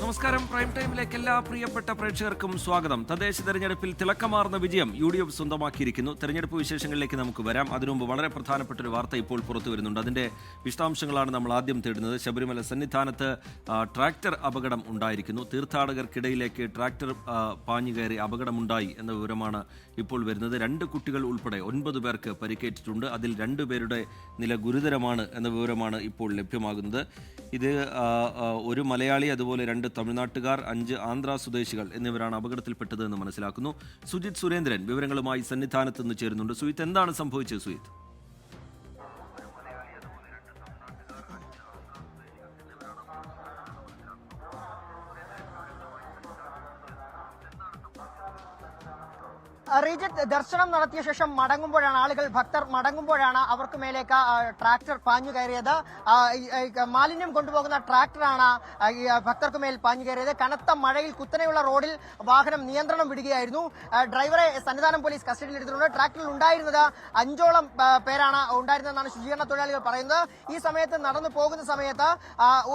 നമസ്കാരം. പ്രൈം ടൈമിലേക്ക് എല്ലാ പ്രിയപ്പെട്ട പ്രേക്ഷകർക്കും സ്വാഗതം. തദ്ദേശ തെരഞ്ഞെടുപ്പിൽ തിളക്കമാർന്ന വിജയം UDF സ്വന്തമാക്കിയിരിക്കുന്നു. തെരഞ്ഞെടുപ്പ് വിശേഷങ്ങളിലേക്ക് നമുക്ക് വരാം. അതിനുമുമ്പ് വളരെ പ്രധാനപ്പെട്ട ഒരു വാർത്ത ഇപ്പോൾ പുറത്തു വരുന്നുണ്ട്. അതിന്റെ വിശദാംശങ്ങളാണ് നമ്മൾ ആദ്യം തേടുന്നത്. ശബരിമല സന്നിധാനത്ത് ട്രാക്ടർ അപകടം ഉണ്ടായിരിക്കുന്നു. തീർത്ഥാടകർക്കിടയിലേക്ക് ട്രാക്ടർ പാഞ്ഞുകയറി അപകടമുണ്ടായി എന്ന വിവരമാണ് ഇപ്പോൾ വരുന്നത്. 2 കുട്ടികൾ ഉൾപ്പെടെ 9 പേർക്ക് പരിക്കേറ്റിട്ടുണ്ട്. അതിൽ 2 പേരുടെ നില ഗുരുതരമാണ് എന്ന വിവരമാണ് ഇപ്പോൾ ലഭ്യമാകുന്നത്. ഇത് ഒരു മലയാളി, അതുപോലെ 2 തമിഴ്നാട്ടുകാർ, 5 ആന്ധ്ര സ്വദേശികൾ എന്നിവരാണ് അപകടത്തിൽപ്പെട്ടത് എന്ന് മനസ്സിലാക്കുന്നു. സുജിത് സുരേന്ദ്രൻ വിവരങ്ങളുമായി സന്നിധാനത്ത് നിന്ന് ചേരുന്നുണ്ട്. സുജിത്ത്, എന്താണ് സംഭവിച്ചത്? സുജിത്ത്, റീജിത്ത്, ദർശനം നടത്തിയ ശേഷം മടങ്ങുമ്പോഴാണ് ഭക്തർ മടങ്ങുമ്പോഴാണ് അവർക്ക് മേലേക്ക് ട്രാക്ടർ പാഞ്ഞു കയറിയത്. മാലിന്യം കൊണ്ടുപോകുന്ന ട്രാക്ടറാണ് ഭക്തർക്ക് മേൽ പാഞ്ഞു കയറിയത്. കനത്ത മഴയിൽ കുത്തനെയുള്ള റോഡിൽ വാഹനം നിയന്ത്രണം വിടുകയായിരുന്നു. ഡ്രൈവറെ സന്നിധാനം പോലീസ് കസ്റ്റഡിയിലെടുത്തിട്ടുണ്ട്. ട്രാക്ടറിൽ ഉണ്ടായിരുന്നത് 5ഓളം പേരാണ് ഉണ്ടായിരുന്നതെന്നാണ് ശുചീകരണ തൊഴിലാളികൾ പറയുന്നത്. ഈ സമയത്ത് നടന്നു പോകുന്ന സമയത്ത്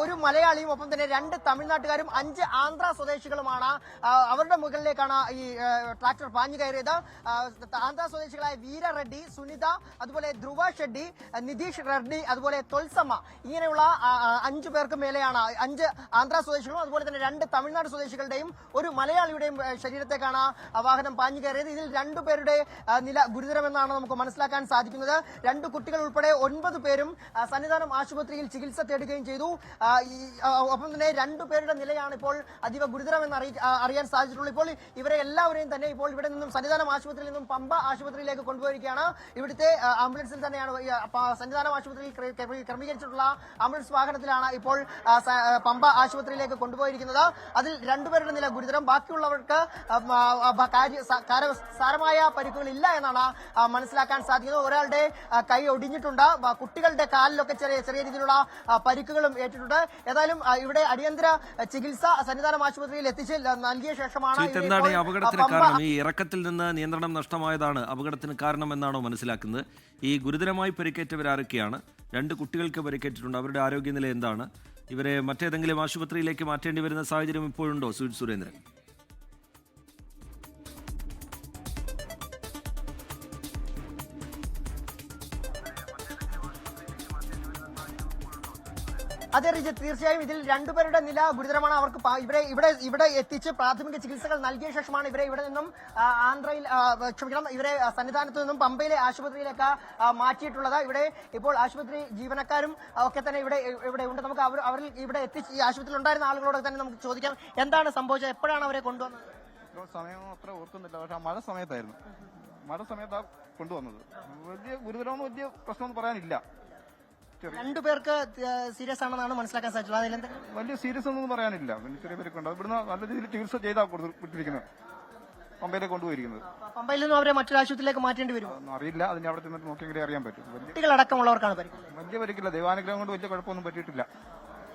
ഒരു മലയാളിയും ഒപ്പം തന്നെ 2 തമിഴ്നാട്ടുകാരും 5 ആന്ധ്ര സ്വദേശികളുമാണ് അവരുടെ മുകളിലേക്കാണ് ഈ ട്രാക്ടർ പാഞ്ഞു കയറിയത്. ആന്ധ്ര സ്വദേശികളായ വീര റെഡ്ഡി, സുനിത, അതുപോലെ ധ്രുവ ഷെഡ്ഡി, നിതീഷ് റെഡ്ഡി, അതുപോലെ തൊൽസമ്മ, ഇങ്ങനെയുള്ള 5 പേർക്ക് മേലെയാണ് 5 ആന്ധ്ര സ്വദേശികളും അതുപോലെ തന്നെ 2 തമിഴ്നാട് സ്വദേശികളുടെയും ഒരു മലയാളിയുടെയും ശരീരത്തേക്കാണ് വാഹനം പാഞ്ഞു കയറിയത്. ഇതിൽ 2 പേരുടെ നില ഗുരുതരമെന്നാണ് നമുക്ക് മനസ്സിലാക്കാൻ സാധിക്കുന്നത്. 2 കുട്ടികൾ ഉൾപ്പെടെ 9 പേരും സന്നിധാനം ആശുപത്രിയിൽ ചികിത്സ തേടുകയും ചെയ്തു. ഒപ്പം തന്നെ 2 പേരുടെ നിലയാണ് ഇപ്പോൾ അതീവ ഗുരുതരമെന്ന് അറിയാൻ സാധിച്ചിട്ടുള്ളൂ. ഇപ്പോൾ ഇവരെ എല്ലാവരെയും തന്നെ ഇപ്പോൾ ഇവിടെ നിന്നും സന്നിധാനം ആശുപത്രിയിൽ നിന്നും പമ്പ ആശുപത്രിയിലേക്ക് കൊണ്ടുപോയിരിക്കുകയാണ്. ഇവിടുത്തെ ആംബുലൻസിൽ തന്നെയാണ് സന്നിധാനം ആശുപത്രിയിൽ ക്രമീകരിച്ചിട്ടുള്ള ആംബുലൻസ് വാഹനത്തിലാണ് ഇപ്പോൾ പമ്പ ആശുപത്രിയിലേക്ക് കൊണ്ടുപോയിരിക്കുന്നത്. അതിൽ 2 പേരുടെ നില ഗുരുതരം, ബാക്കിയുള്ളവർക്ക് സാരമായ പരിക്കുകളില്ല എന്നാണ് മനസ്സിലാക്കാൻ സാധിക്കുന്നത്. ഒരാളുടെ കൈ ഒടിഞ്ഞിട്ടുണ്ട്. കുട്ടികളുടെ കാലിലൊക്കെ ചെറിയ രീതിയിലുള്ള പരിക്കുകളും ഏറ്റിട്ടുണ്ട്. ഏതായാലും ഇവിടെ അടിയന്തര ചികിത്സ സന്നിധാനം ആശുപത്രിയിൽ എത്തിച്ച് നൽകിയ ശേഷമാണ് അപകടത്തിന് കാരണം ഈ ഇറക്കത്തിൽ നിന്ന് നിയന്ത്രണം നഷ്ടമായതാണ് അപകടത്തിന് കാരണമെന്നാണോ മനസ്സിലാക്കുന്നത്? ഈ ഗുരുതരമായി പരിക്കേറ്റവരാരൊക്കെയാണ്? 2 കുട്ടികൾക്ക് പരിക്കേറ്റിട്ടുണ്ട്. അവരുടെ ആരോഗ്യനില എന്താണ്? ഇവരെ മറ്റേതെങ്കിലും ആശുപത്രിയിലേക്ക് മാറ്റേണ്ടി വരുന്ന സാഹചര്യം ഇപ്പോഴുണ്ടോ? സുജിത് സുരേന്ദ്രൻ. അതെ റിജിത്ത്, തീർച്ചയായും ഇതിൽ 2 പേരുടെ നില ഗുരുതരമാണ്. അവർക്ക് ഇവിടെ എത്തിച്ച് പ്രാഥമിക ചികിത്സകൾ നൽകിയ ശേഷമാണ് ഇവരെ ഇവിടെ നിന്നും ഇവരെ സന്നിധാനത്ത് നിന്നും പമ്പയിലെ ആശുപത്രിയിലേക്ക് മാറ്റിയിട്ടുള്ളത്. ഇവിടെ ഇപ്പോൾ ആശുപത്രി ജീവനക്കാരും ഒക്കെ തന്നെ ഇവിടെ ഉണ്ട്. നമുക്ക് അവരിൽ ഇവിടെ എത്തിച്ച് ഈ ആശുപത്രിയിൽ ഉണ്ടായിരുന്ന ആളുകളോട് തന്നെ നമുക്ക് ചോദിക്കാം, എന്താണ് സംഭവിച്ചത്, എപ്പോഴാണ് അവരെ കൊണ്ടുവന്നത്? സമയം അത്ര ഓർക്കുന്നില്ല, പക്ഷെ മഴ സമയത്തായിരുന്നു. മഴ സമയത്താണ് കൊണ്ടുവന്നത്. വലിയ ഗുരുതരമൊന്നും വലിയ പ്രശ്നമൊന്നും പറയാനില്ല. 2 പേർക്ക് സീരിയസ് ആണെന്നാണ് മനസ്സിലാക്കാൻ സാധിച്ചത്. വലിയ സീരിയസ് ഒന്നും പറയാനില്ല. ചെറിയ പേരൊക്കെ ഇവിടുന്ന് നല്ല രീതിയിൽ ചികിത്സ ചെയ്താൽ വിട്ടിരിക്കുന്നത്, പമ്പയിലേക്ക് കൊണ്ടുപോയിരിക്കുന്നത്. പമ്പയിൽ നിന്നും അവരെ മറ്റൊരു ആശുപത്രിയിലേക്ക് മാറ്റേണ്ടി വരും. അറിയില്ല, അതിന് അവിടെ ചെന്നിട്ട് നോക്കിയെങ്കിലേ അറിയാൻ പറ്റും. കുട്ടികളടക്കമുള്ളവർക്കാണ് വലിയ പരിക്കില്ല. ദൈവാനുഗ്രഹം കൊണ്ട് വലിയ കുഴപ്പമൊന്നും പറ്റിയിട്ടില്ല.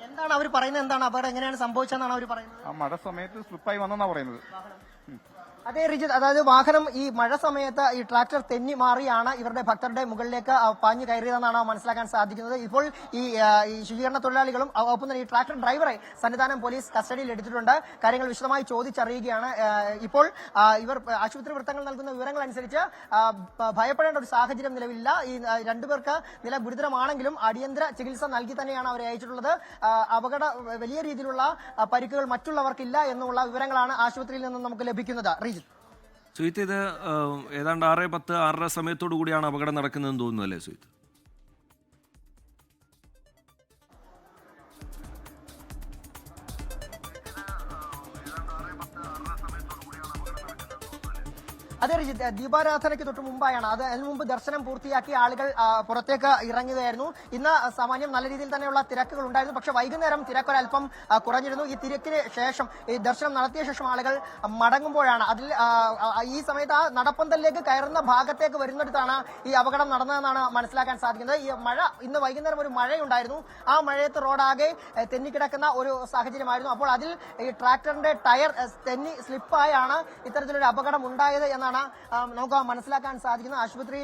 എന്താണ് അവർ പറയുന്നത്? എന്താണ് അപകടം, എങ്ങനെയാണ് സംഭവിച്ചതെന്നാണ് അവർ പറയുന്നത്? ആ മഴ സമയത്ത് സ്ലിപ്പായി വന്നെന്നാ പറയുന്നത്. അതെ റിജിത്ത്, അതായത് വാഹനം ഈ മഴ സമയത്ത് ഈ ട്രാക്ടർ തെന്നി മാറിയാണ് ഇവരുടെ ഭക്തരുടെ മുകളിലേക്ക് പാഞ്ഞു കയറിയതെന്നാണ് മനസ്സിലാക്കാൻ സാധിക്കുന്നത്. ഇപ്പോൾ ഈ ശുചീകരണ തൊഴിലാളികളും ഒപ്പം തന്നെ ഈ ട്രാക്ടർ ഡ്രൈവറെ സന്നിധാനം പോലീസ് കസ്റ്റഡിയിൽ എടുത്തിട്ടുണ്ട്. കാര്യങ്ങൾ വിശദമായി ചോദിച്ചറിയുകയാണ്. ഇപ്പോൾ ഇവർ ആശുപത്രി വൃത്തങ്ങൾ നൽകുന്ന വിവരങ്ങൾ അനുസരിച്ച് ഭയപ്പെടേണ്ട ഒരു സാഹചര്യം നിലവിലില്ല. ഈ 2 പേർക്ക് നില ഗുരുതരമാണെങ്കിലും അടിയന്തര ചികിത്സ നൽകി തന്നെയാണ് അവരെ അയച്ചിട്ടുള്ളത്. വലിയ രീതിയിലുള്ള പരിക്കുകൾ മറ്റുള്ളവർക്കില്ല എന്നുള്ള വിവരങ്ങളാണ് ആശുപത്രിയിൽ നിന്നും നമുക്ക് ലഭിക്കുന്നത്. സുജിത്ത്, ഇത് ഏതാണ്ട് 6:10, 6:30 സമയത്തോടു കൂടിയാണ് അപകടം നടക്കുന്നതെന്ന് തോന്നുന്നു അല്ലേ സുജിത്ത്? അതെ റിജിത്ത്, ദീപാരാധനയ്ക്ക് തൊട്ട് മുമ്പായാണ് അതിനു മുമ്പ് ദർശനം പൂർത്തിയാക്കി ആളുകൾ പുറത്തേക്ക് ഇറങ്ങുകയായിരുന്നു. ഇന്ന് സാമാന്യം നല്ല രീതിയിൽ തന്നെയുള്ള തിരക്കുകൾ ഉണ്ടായിരുന്നു. പക്ഷെ വൈകുന്നേരം തിരക്കൊരൽപ്പം കുറഞ്ഞിരുന്നു. ഈ തിരക്കിന് ശേഷം ഈ ദർശനം നടത്തിയ ശേഷം ആളുകൾ മടങ്ങുമ്പോഴാണ് ഈ സമയത്ത് ആ നടപ്പന്തലിലേക്ക് കയറുന്ന ഭാഗത്തേക്ക് വരുന്നിടത്താണ് ഈ അപകടം നടന്നതെന്നാണ് മനസ്സിലാക്കാൻ സാധിക്കുന്നത്. ഈ മഴ ഇന്ന് വൈകുന്നേരം ഒരു മഴയുണ്ടായിരുന്നു. ആ മഴയത്ത് റോഡാകെ തെന്നിക്കിടക്കുന്ന ഒരു സാഹചര്യമായിരുന്നു. അപ്പോൾ അതിൽ ഈ ട്രാക്ടറിന്റെ ടയർ തെന്നി സ്ലിപ്പായാണ് ഇത്തരത്തിലൊരു അപകടം ഉണ്ടായത് എന്നാണ് എന്നാണ് നമുക്ക് മനസ്സിലാക്കാൻ സാധിക്കുന്നത്. ആശുപത്രി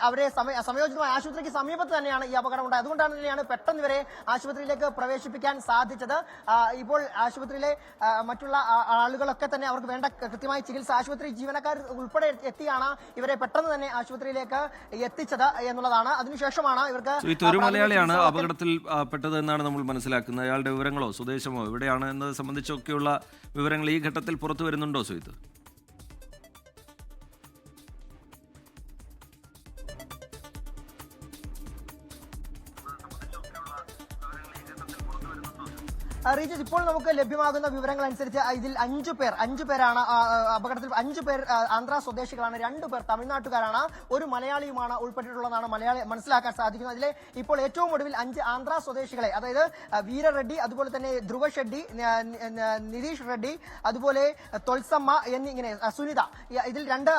അവരെ സമയോചിതമായ ആശുപത്രിക്ക് സമീപത്ത് തന്നെയാണ് ഈ അപകടം ഉണ്ടായത്. അതുകൊണ്ടാണ് തന്നെയാണ് പെട്ടെന്ന് ഇവരെ ആശുപത്രിയിലേക്ക് പ്രവേശിപ്പിക്കാൻ സാധിച്ചത്. ഇപ്പോൾ ആശുപത്രിയിലെ മറ്റുള്ള ആളുകളൊക്കെ തന്നെ അവർക്ക് വേണ്ട കൃത്യമായ ചികിത്സ ആശുപത്രി ജീവനക്കാർ ഉൾപ്പെടെ എത്തിയാണ് ഇവരെ പെട്ടെന്ന് തന്നെ ആശുപത്രിയിലേക്ക് എത്തിച്ചത് എന്നുള്ളതാണ്. അതിനുശേഷമാണ് ഇവർക്ക് ഒരു മലയാളിയാണ് അപകടത്തിൽ പെട്ടത് എന്നാണ് നമ്മൾ മനസ്സിലാക്കുന്നത്. അയാളുടെ വിവരങ്ങളോ സ്വദേശമോ എവിടെയാണ് എന്നത് സംബന്ധിച്ചൊക്കെയുള്ള വിവരങ്ങൾ ഈ ഘട്ടത്തിൽ പുറത്തു വരുന്നുണ്ടോ സുഹിത്ത്? റീജസ്, ഇപ്പോൾ നമുക്ക് ലഭ്യമാകുന്ന വിവരങ്ങൾ അനുസരിച്ച് ഇതിൽ 5 പേരാണ് അപകടത്തിൽ. 5 പേർ ആന്ധ്ര സ്വദേശികളാണ്, 2 പേർ തമിഴ്നാട്ടുകാരാണ്, ഒരു മലയാളിയുമാണ് ഉൾപ്പെട്ടിട്ടുള്ളതാണ് മനസ്സിലാക്കാൻ സാധിക്കുന്നത്. അതിലെ ഇപ്പോൾ ഏറ്റവും ഒടുവിൽ 5 ആന്ധ്ര സ്വദേശികളെ, അതായത് വീര റെഡ്ഡി, അതുപോലെ തന്നെ ധ്രുവ ഷെഡ്ഡി, നിതീഷ് റെഡ്ഡി, അതുപോലെ തൊൽസമ്മ എന്നിങ്ങനെ സുനിത, ഇതിൽ 2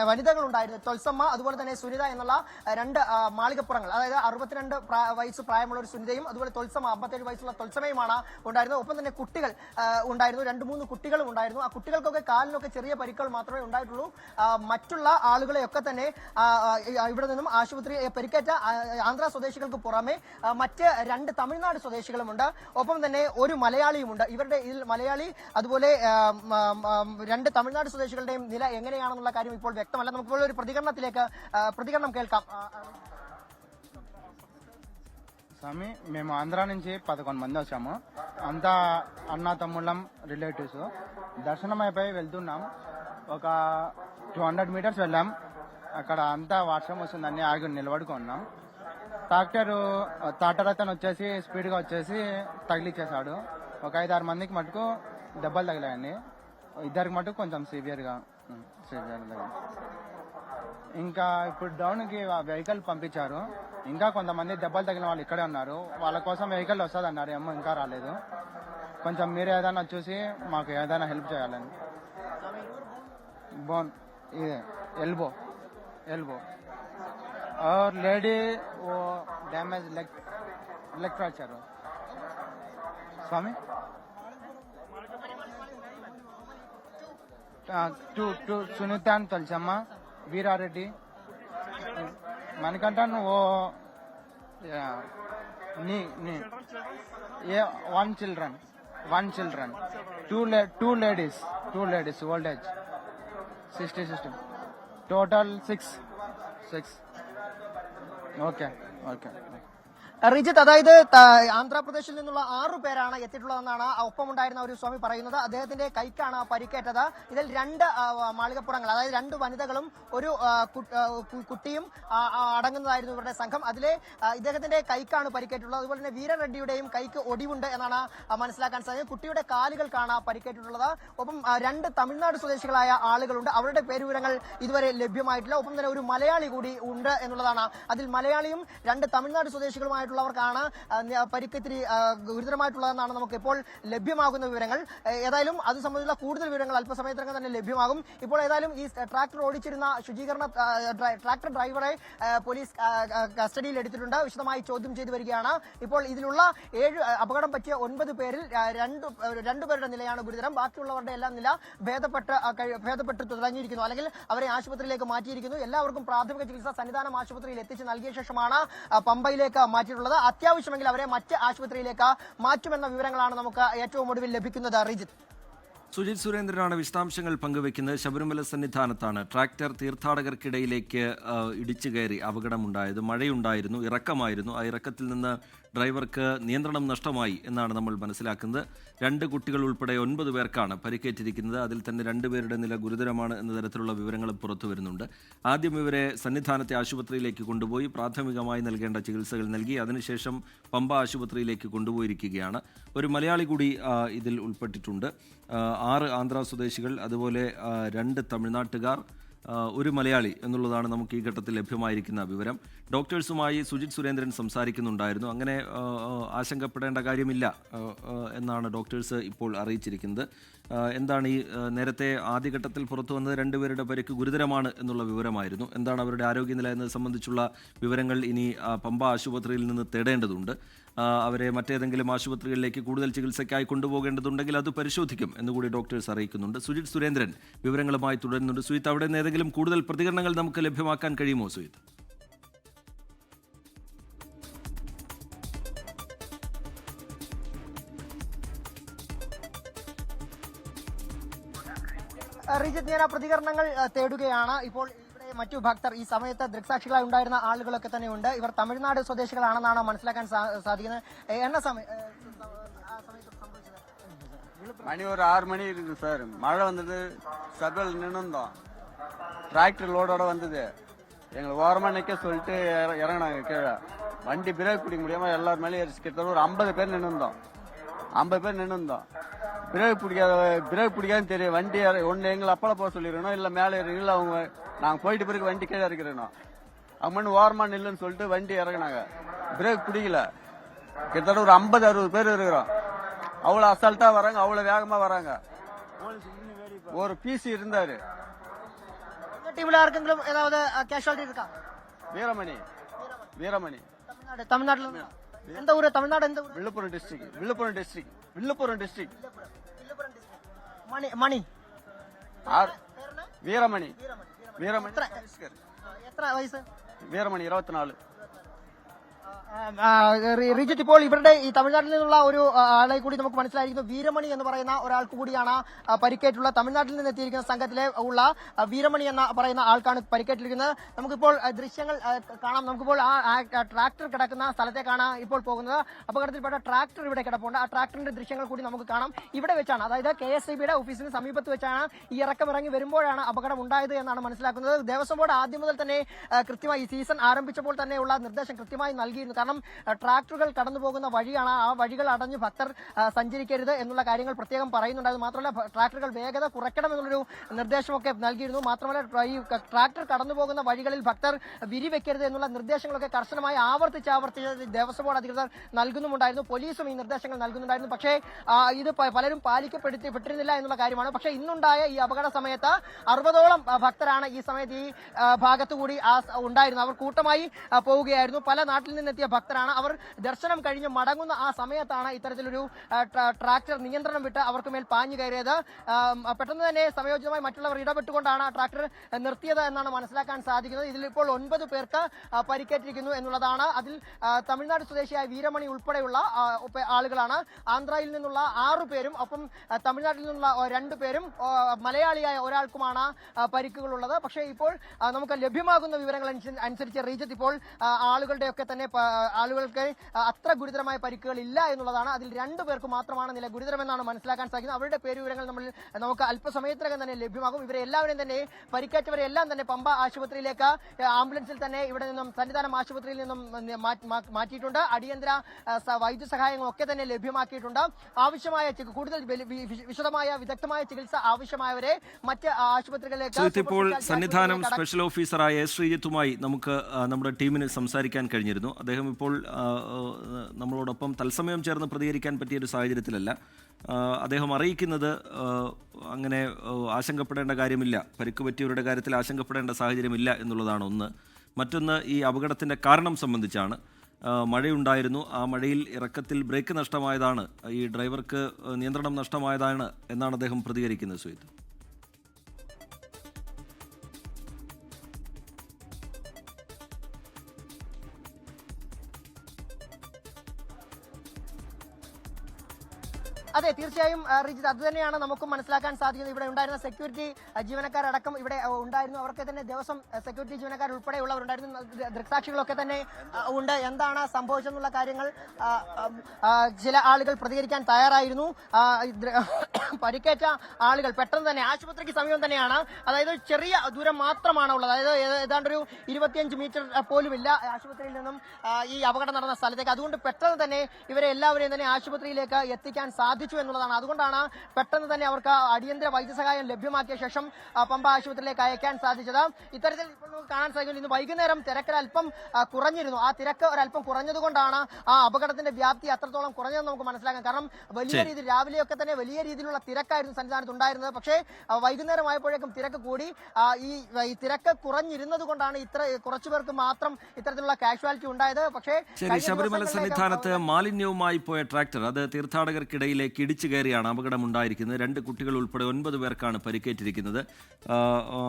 വനിതകൾ ഉണ്ടായിരുന്നു. തൊൽസമ്മ അതുപോലെ തന്നെ സുനിത എന്നുള്ള 2 മാളികപ്പുറങ്ങൾ, അതായത് 62 വയസ്സ് പ്രായമുള്ള ഒരു സുനിതയും അതുപോലെ തൊൽസമ്മ 57 വയസ്സുള്ള തൊൽസമ്മയുമാണ് ഉണ്ടായിരുന്നു. ഒപ്പം തന്നെ കുട്ടികൾ ഉണ്ടായിരുന്നു, 2-3 കുട്ടികളും ഉണ്ടായിരുന്നു. ആ കുട്ടികൾക്കൊക്കെ കാലിനൊക്കെ ചെറിയ പരിക്കുകൾ മാത്രമേ ഉണ്ടായിട്ടുള്ളൂ. മറ്റുള്ള ആളുകളെയൊക്കെ തന്നെ ഇവിടെ നിന്നും ആശുപത്രി പരിക്കേറ്റ ആന്ധ്ര സ്വദേശികൾക്ക് പുറമെ മറ്റ് 2 തമിഴ്നാട് സ്വദേശികളുമുണ്ട്. ഒപ്പം തന്നെ ഒരു മലയാളിയുമുണ്ട്. ഇവരുടെ ഇതിൽ മലയാളി അതുപോലെ 2 തമിഴ്നാട് സ്വദേശികളുടെയും നില എങ്ങനെയാണെന്നുള്ള കാര്യം ഇപ്പോൾ വ്യക്തമല്ല. നമുക്കിപ്പോൾ ഒരു പ്രതികരണം കേൾക്കാം. స్వామి మేము ఆంధ్ర నుంచి 11 మంది వచ్చాము. అంతా అన్న తమ్ముళ్ళం రిలేటివ్స్. దర్శనం అయిపోయి వెళ్తున్నాం. ఒక 200 మీటర్స్ వెళ్ళాం. అక్కడ అంతా వర్షం వస్తుందని ఆగి నిలబడుకున్నాం. టాటర్ అతను వచ్చేసి స్పీడ్ గా వచ్చేసి తగిలిచ్చేసాడు. ఒక 5-6 మందికి మటుకు దెబ్బలు తగిలాయండి. 2 మటుకు కొంచెం సివియర్ తగిలింది. ఇంకా ఇప్పుడు డౌన్ కి వెహికల్ పంపించారు. ఇంకా కొంతమంది దెబ్బలు తగిలిన వాళ్ళు ఇక్కడే ఉన్నారు. వాళ్ళ కోసం వెహికల్ వస్తుంది అన్నారు, ఏమో ఇంకా రాలేదు. కొంచెం మీరు ఏదైనా చూసి మాకు ఏదైనా హెల్ప్ చేయాలని. బోన్ ఇది ఎల్బో और लेडी वो damage leg fracture. Swami to Sunita Tulasamma, Veerareddy, Manikandan ఓ one children, two ladies old age 60 total 6. Okay. Rijith, അതായത് ആന്ധ്രാപ്രദേശിൽ നിന്നുള്ള 6 പേരാണ് എത്തിയിട്ടുള്ളതെന്നാണ് ഒപ്പമുണ്ടായിരുന്ന ഒരു സ്വാമി പറയുന്നത്. അദ്ദേഹത്തിന്റെ കൈക്കാണ് പരിക്കേറ്റത്. ഇതിൽ 2 മാളികപ്പുറങ്ങൾ, അതായത് 2 വനിതകളും ഒരു കുട്ടിയും അടങ്ങുന്നതായിരുന്നു ഇവരുടെ സംഘം. അതിലെ ഇദ്ദേഹത്തിന്റെ കൈക്കാണ് പരിക്കേറ്റുള്ളത്. അതുപോലെ തന്നെ വീര റെഡ്ഡിയുടെയും കൈക്ക് ഒടിവുണ്ട് എന്നാണ് മനസ്സിലാക്കാൻ സാധിക്കുന്നത്. കുട്ടിയുടെ കാലുകൾക്കാണ് പരിക്കേറ്റിട്ടുള്ളത്. ഒപ്പം 2 തമിഴ്നാട് സ്വദേശികളായ ആളുകളുണ്ട്. അവരുടെ പേരുവിവരങ്ങൾ ഇതുവരെ ലഭ്യമായിട്ടില്ല. ഒപ്പം തന്നെ ഒരു മലയാളി കൂടി ഉണ്ട് എന്നുള്ളതാണ്. അതിൽ മലയാളിയും 2 തമിഴ്നാട് സ്വദേശികളുമായിട്ടുള്ളവർക്കാണ് പരിക്കിത്തിരി ഗുരുതരമായിട്ടുള്ളതെന്നാണ് നമുക്ക് ഇപ്പോൾ ലഭ്യമാകുന്ന വിവരങ്ങൾ. ഏതായാലും അത് സംബന്ധിച്ചുള്ള കൂടുതൽ വിവരങ്ങൾ അല്പസമയത്തിനകം തന്നെ ലഭ്യമാകും. ഇപ്പോൾ ഏതായാലും ഈ ട്രാക്ടർ ഓടിച്ചിരുന്ന ട്രാക്ടർ ഡ്രൈവറെ പോലീസ് കസ്റ്റഡിയിൽ എടുത്തിട്ടുണ്ട്. വിശദമായി ചോദ്യം ചെയ്തു വരികയാണ്. ഇപ്പോൾ ഇതിലുള്ള 7 അപകടം പറ്റിയ 9 പേരിൽ 2 പേരുടെ നിലയാണ് ഗുരുതരം. ബാക്കിയുള്ളവരുടെ എല്ലാം നില ഭേദപ്പെട്ട് തുടങ്ങിയിരിക്കുന്നു, അല്ലെങ്കിൽ അവരെ ആശുപത്രിയിലേക്ക് മാറ്റിയിരിക്കുന്നു. എല്ലാവർക്കും പ്രാഥമിക ചികിത്സ സന്നിധാനം ആശുപത്രിയിൽ എത്തിച്ച് നൽകിയ ശേഷമാണ് പമ്പയിലേക്ക് മാറ്റിയിട്ടുള്ളത്. അത്യാവശ്യമെങ്കിൽ അവരെ മറ്റ് ആശുപത്രിയിലേക്ക് മാറ്റുമെന്ന വിവരങ്ങളാണ് നമുക്ക് ഏറ്റവും ഒടുവിൽ ലഭിക്കുന്നത്. റിജിത്ത്, സുജിത് സുരേന്ദ്രനാണ് വിശദാംശങ്ങൾ പങ്കുവെക്കുന്നത്. ശബരിമല സന്നിധാനത്താണ് ട്രാക്ടർ തീർത്ഥാടകർക്കിടയിലേക്ക് ഇടിച്ചു കയറി അപകടമുണ്ടായത്. മഴയുണ്ടായിരുന്നു, ഇറക്കമായിരുന്നു. ആ ഇറക്കത്തിൽ നിന്ന് ഡ്രൈവർക്ക് നിയന്ത്രണം നഷ്ടമായി എന്നാണ് നമ്മൾ മനസ്സിലാക്കുന്നത്. 2 കുട്ടികൾ ഉൾപ്പെടെ 9 പേർക്കാണ് പരിക്കേറ്റിരിക്കുന്നത്. അതിൽ തന്നെ 2 പേരുടെ നില ഗുരുതരമാണ് എന്ന തരത്തിലുള്ള വിവരങ്ങളും പുറത്തു വരുന്നുണ്ട്. ആദ്യം ഇവരെ സന്നിധാനത്തെ ആശുപത്രിയിലേക്ക് കൊണ്ടുപോയി പ്രാഥമികമായി നൽകേണ്ട ചികിത്സകൾ നൽകി. അതിനുശേഷം പമ്പ ആശുപത്രിയിലേക്ക് കൊണ്ടുപോയിരിക്കുകയാണ്. ഒരു മലയാളി കൂടി ഇതിൽ ഉൾപ്പെട്ടിട്ടുണ്ട്. 6 ആന്ധ്ര സ്വദേശികൾ, അതുപോലെ 2 തമിഴ്നാട്ടുകാർ, ഒരു മലയാളി എന്നുള്ളതാണ് നമുക്ക് ഈ ഘട്ടത്തിൽ ലഭ്യമായിരിക്കുന്ന വിവരം. ഡോക്ടേഴ്സുമായി സുജിത് സുരേന്ദ്രൻ സംസാരിക്കുന്നുണ്ടായിരുന്നു. അങ്ങനെ ആശങ്കപ്പെടേണ്ട കാര്യമില്ല എന്നാണ് ഡോക്ടേഴ്സ് ഇപ്പോൾ അറിയിച്ചിരിക്കുന്നത്. എന്താണ് ഈ നേരത്തെ ആദ്യഘട്ടത്തിൽ പുറത്തു വന്നത് 2 പേരുടെ പരിക്ക് ഗുരുതരമാണ് എന്നുള്ള വിവരമായിരുന്നു. എന്താണ് അവരുടെ ആരോഗ്യനില എന്നത് സംബന്ധിച്ചുള്ള വിവരങ്ങൾ ഇനി പമ്പ ആശുപത്രിയിൽ നിന്ന് തേടേണ്ടതുണ്ട്. അവരെ മറ്റേതെങ്കിലും ആശുപത്രികളിലേക്ക് കൂടുതൽ ചികിത്സയ്ക്കായി കൊണ്ടുപോകേണ്ടതുണ്ടെങ്കിൽ അത് പരിശോധിക്കും എന്നുകൂടി ഡോക്ടേഴ്സ് അറിയിക്കുന്നുണ്ട്. സുജിത് സുരേന്ദ്രൻ വിവരങ്ങളുമായി തുടരുന്നുണ്ട്. സുജിത്ത്, അവിടെ നിന്ന് ഏതെങ്കിലും കൂടുതൽ പ്രതികരണങ്ങൾ നമുക്ക് ലഭ്യമാക്കാൻ കഴിയുമോ സുജിത്ത്? റിജിത്ത്, ഞാൻ ആ പ്രതികരണങ്ങൾ തേടുകയാണ്. ഇപ്പോൾ ഇവിടെ മറ്റു ഭക്തർ, ഈ സമയത്ത് ദൃക്സാക്ഷികളായി ഉണ്ടായിരുന്ന ആളുകളൊക്കെ തന്നെ ഉണ്ട്. ഇവർ തമിഴ്നാട് സ്വദേശികളാണെന്നാണ് മനസ്സിലാക്കാൻ സാധിക്കുന്നത്. மணி ஒரு 6 மணி இருக்குது சார். மழை வந்தது, சர்வல் நின்றுந்தோம். டிராக்டர் லோடோட வந்தது. எங்களை ஓரமா நிக்க சொல்லிட்டு இறங்கினாங்க கீழே. வண்டி பிரேக் பிடிக்க முடியாம எல்லாரும் மேலே கிட்டத்தட்ட ஒரு 50 பேர் நின்றுந்தோம். 50 பேர் நின்றுந்தோம். பிரேக் பிடிக்காதுன்னு தெரியும். வண்டி ஒன்னு எங்களை அப்பள போக சொல்லிடணும், இல்ல மேலே இல்ல அவங்க நாங்க போயிட்டு பிறகு வண்டி கீழே இறக்கிறோம். அவங்க மண்ணு ஓரமா நில்லுன்னு சொல்லிட்டு வண்டி இறங்கினாங்க. பிரேக் பிடிக்கல. கிட்டத்தட்ட ஒரு 50-60 பேர் இருக்கிறோம். அவ்வளவு அசால்ட்டா வராங்க, அவ்வளவு வேகமா வராங்க. ஒரு பிசி இருந்தாரு. ടീമിൽ ആർക്കെങ്കിലും ഏതാവത് കാഷ്വാലിറ്റി എടുക്കാം? வீரமணி തമിഴ്നാട്ടിൽ നിന്ന് എന്താ ഊര്? തമിഴ്നാട് എന്താ ഊര്? விழுப்புரம் டிஸ்ட்ரிக்ட். മണി வீரமணி എത്ര വയസ്സ്? வீரமணி 24. റിജിത്ത്, ഇപ്പോൾ ഇവരുടെ ഈ തമിഴ്നാട്ടിൽ നിന്നുള്ള ഒരു ആളെ കൂടി നമുക്ക് മനസ്സിലായിരിക്കുന്നു. വീരമണി എന്ന് പറയുന്ന ഒരാൾക്ക് കൂടിയാണ് പരിക്കേറ്റുള്ള. തമിഴ്നാട്ടിൽ നിന്ന് എത്തിയിരിക്കുന്ന സംഘത്തിലെ ഉള്ള വീരമണി എന്ന പറയുന്ന ആൾക്കാണ് പരിക്കേറ്റിരിക്കുന്നത്. നമുക്കിപ്പോൾ ദൃശ്യങ്ങൾ കാണാം. നമുക്കിപ്പോൾ ആ ട്രാക്ടർ കിടക്കുന്ന സ്ഥലത്തേക്കാണ് ഇപ്പോൾ പോകുന്നത്. അപകടത്തിൽപ്പെട്ട ട്രാക്ടർ ഇവിടെ കിടപ്പുണ്ട്. ആ ട്രാക്ടറിന്റെ ദൃശ്യങ്ങൾ കൂടി നമുക്ക് കാണാം. ഇവിടെ വെച്ചാണ്, അതായത് KSEBയുടെ ഓഫീസിന് സമീപത്ത് വെച്ചാണ് ഈ ഇറങ്ങി വരുമ്പോഴാണ് അപകടം ഉണ്ടായത് എന്നാണ് മനസ്സിലാക്കുന്നത്. ദേവസ്വം ബോർഡ് ആദ്യം മുതൽ തന്നെ കൃത്യമായി ഈ സീസൺ ആരംഭിച്ചപ്പോൾ തന്നെയുള്ള നിർദ്ദേശം കൃത്യമായി നൽകിയിരുന്നു. കാരണം ട്രാക്ടറുകൾ കടന്നു പോകുന്ന വഴിയാണ്, ആ വഴികൾ അടഞ്ഞ് ഭക്തർ സഞ്ചരിക്കരുത് എന്നുള്ള കാര്യങ്ങൾ പ്രത്യേകം പറയുന്നുണ്ടായിരുന്നു. മാത്രമല്ല ട്രാക്ടറുകൾ വേഗത കുറയ്ക്കണമെന്നുള്ളൊരു നിർദ്ദേശമൊക്കെ നൽകിയിരുന്നു. മാത്രമല്ല ഈ ട്രാക്ടർ കടന്നു പോകുന്ന വഴികളിൽ ഭക്തർ വിരിവെക്കരുത് എന്നുള്ള നിർദ്ദേശങ്ങളൊക്കെ കർശനമായി ആവർത്തിച്ച് ദേവസ്വം ബോർഡ് അധികൃതർ നൽകുന്നുണ്ടായിരുന്നു. പോലീസും ഈ നിർദ്ദേശങ്ങൾ നൽകുന്നുണ്ടായിരുന്നു. പക്ഷേ ഇത് പലരും പാലിക്കപ്പെട്ടിരുന്നില്ല എന്നുള്ള കാര്യമാണ്. പക്ഷേ ഇന്നുണ്ടായ ഈ അപകട സമയത്ത് 60ഓളം ഭക്തരാണ് ഈ സമയത്ത് ഈ ഭാഗത്തുകൂടി ഉണ്ടായിരുന്നു. അവർ കൂട്ടമായി പോവുകയായിരുന്നു. പല നാട്ടിൽ നിന്നെത്തിയ ഭക്തരാണ്. അവർ ദർശനം കഴിഞ്ഞ് മടങ്ങുന്ന ആ സമയത്താണ് ഇത്തരത്തിലൊരു ട്രാക്ടർ നിയന്ത്രണം വിട്ട് അവർക്ക് മേൽ പാഞ്ഞു കയറിയത്. പെട്ടെന്ന് തന്നെ സമയോചിതമായി മറ്റുള്ളവർ ഇടപെട്ടുകൊണ്ടാണ് ട്രാക്ടർ നിർത്തിയത് എന്നാണ് മനസ്സിലാക്കാൻ സാധിക്കുന്നത്. ഇതിൽ ഇപ്പോൾ 9 പേർക്ക് പരിക്കേറ്റിരിക്കുന്നു എന്നുള്ളതാണ്. അതിൽ തമിഴ്നാട് സ്വദേശിയായ വീരമണി ഉൾപ്പെടെയുള്ള ആളുകളാണ്. ആന്ധ്രയിൽ നിന്നുള്ള 6 പേരും ഒപ്പം തമിഴ്നാട്ടിൽ നിന്നുള്ള 2 പേരും മലയാളിയായ ഒരാൾക്കുമാണ് പരിക്കുകളുള്ളത്. പക്ഷേ ഇപ്പോൾ നമുക്ക് ലഭ്യമാകുന്ന വിവരങ്ങൾ അനുസരിച്ച് റീജിത്ത്, ഇപ്പോൾ ആളുകൾക്ക് അത്ര ഗുരുതരമായ പരിക്കുകൾ ഇല്ല എന്നുള്ളതാണ്. അതിൽ 2 പേർക്ക് മാത്രമാണ് നില ഗുരുതരമെന്നാണ് മനസ്സിലാക്കാൻ സാധിക്കുന്നത്. അവരുടെ പേരുവിവരങ്ങൾ നമുക്ക് അല്പസമയത്തിനകം തന്നെ ലഭ്യമാകും. ഇവരെ എല്ലാവരെയും തന്നെ, പരിക്കേറ്റവരെ എല്ലാം തന്നെ പമ്പ ആശുപത്രിയിലേക്ക് ആംബുലൻസിൽ തന്നെ ഇവിടെ നിന്നും സന്നിധാനം ആശുപത്രിയിൽ നിന്നും മാറ്റിയിട്ടുണ്ട്. അടിയന്തര വൈദ്യസഹായങ്ങൾ ഒക്കെ തന്നെ ലഭ്യമാക്കിയിട്ടുണ്ട്. ആവശ്യമായ കൂടുതൽ വിശദമായ വിദഗ്ധമായ ചികിത്സ ആവശ്യമായവരെ മറ്റ് ആശുപത്രികളിലേക്ക്. ഇപ്പോൾ സന്നിധാനം സ്പെഷ്യൽ ഓഫീസറായ ശ്രീജിത്തുമായി നമുക്ക് നമ്മുടെ ടീമിന് സംസാരിക്കാൻ കഴിഞ്ഞിരുന്നു. അദ്ദേഹം ഇപ്പോൾ നമ്മളോടൊപ്പം തത്സമയം ചേർന്ന് പ്രതികരിക്കാൻ പറ്റിയൊരു സാഹചര്യത്തിലല്ല. അദ്ദേഹം അറിയിക്കുന്നത് അങ്ങനെ ആശങ്കപ്പെടേണ്ട കാര്യമില്ല, പരിക്ക് പറ്റിയവരുടെ കാര്യത്തിൽ ആശങ്കപ്പെടേണ്ട സാഹചര്യമില്ല എന്നുള്ളതാണ് ഒന്ന്. മറ്റൊന്ന്, ഈ അപകടത്തിൻ്റെ കാരണം സംബന്ധിച്ചാണ്. മഴയുണ്ടായിരുന്നു, ആ മഴയിൽ ഇറക്കത്തിൽ ബ്രേക്ക് നഷ്ടമായതാണ്, ഈ ഡ്രൈവർക്ക് നിയന്ത്രണം നഷ്ടമായതാണ് എന്നാണ് അദ്ദേഹം പ്രതികരിക്കുന്നത്. സുഹൃത്ത്, അതെ, തീർച്ചയായും റിജിത്ത്, അത് തന്നെയാണ് നമുക്കും മനസ്സിലാക്കാൻ സാധിക്കുന്നത്. ഇവിടെ ഉണ്ടായിരുന്ന സെക്യൂരിറ്റി ജീവനക്കാരടക്കം ഇവിടെ ഉണ്ടായിരുന്നു. അവർക്ക് തന്നെ ദേവസ്വം സെക്യൂരിറ്റി ജീവനക്കാർ ഉൾപ്പെടെയുള്ളവരുണ്ടായിരുന്നു. ദൃക്സാക്ഷികളൊക്കെ തന്നെ ഉണ്ട്. എന്താണ് സംഭവിച്ചെന്നുള്ള കാര്യങ്ങൾ ചില ആളുകൾ പ്രതികരിക്കാൻ തയ്യാറായിരുന്നു. പരിക്കേറ്റ ആളുകൾ പെട്ടെന്ന് തന്നെ ആശുപത്രിക്ക് സമീപം തന്നെയാണ്, അതായത് ചെറിയ ദൂരം മാത്രമാണ് ഉള്ളത്. അതായത് ഏതാണ്ടൊരു 25 മീറ്റർ പോലുമില്ല ആശുപത്രിയിൽ നിന്നും ഈ അപകടം നടന്ന സ്ഥലത്തേക്ക്. അതുകൊണ്ട് പെട്ടെന്ന് തന്നെ ഇവരെ എല്ലാവരെയും തന്നെ ആശുപത്രിയിലേക്ക് എത്തിക്കാൻ സാധിച്ചു സംഭവിച്ചു എന്നുള്ളതാണ്. അതുകൊണ്ടാണ് പെട്ടെന്ന് തന്നെ അവർക്ക് അടിയന്തര വൈദ്യസഹായം ലഭ്യമാക്കിയ ശേഷം പമ്പ ആശുപത്രിയിലേക്ക് അയക്കാൻ സാധിച്ചത്. ഇത്തരത്തിൽ ഇപ്പോൾ നമുക്ക് കാണാൻ സാധിക്കും, ഇന്ന് വൈകുന്നേരം തിരക്ക് അല്പം കുറഞ്ഞിരുന്നു. ആ തിരക്ക് ഒരല്പം കുറഞ്ഞതുകൊണ്ടാണ് ആ അപകടത്തിന്റെ വ്യാപ്തി അത്രത്തോളം കുറഞ്ഞതെന്ന് നമുക്ക് മനസ്സിലാക്കാം. കാരണം വലിയ രീതിയിൽ രാവിലെയൊക്കെ തന്നെ വലിയ രീതിയിലുള്ള തിരക്കായിരുന്നു സന്നിധാനത്ത് ഉണ്ടായിരുന്നത്. പക്ഷേ വൈകുന്നേരം ആയപ്പോഴേക്കും തിരക്ക് കൂടി. ഈ തിരക്ക് കുറഞ്ഞിരുന്നത് കൊണ്ടാണ് ഇത്ര കുറച്ചു പേർക്ക് മാത്രം ഇത്തരത്തിലുള്ള കാഷ്വാലിറ്റി ഉണ്ടായത്. പക്ഷേ ശരി, ശബരിമല സന്നിധാനത്ത് മാലിന്യവുമായി പോയ ട്രാക്ടർ അത് തീർത്ഥാടകർക്കിടയിലേക്ക് ഇടിച്ചു കയറിയാണ് അപകടമുണ്ടായിരിക്കുന്നത്. 2 കുട്ടികൾ ഉൾപ്പെടെ 9 പേർക്കാണ് പരിക്കേറ്റിരിക്കുന്നത്.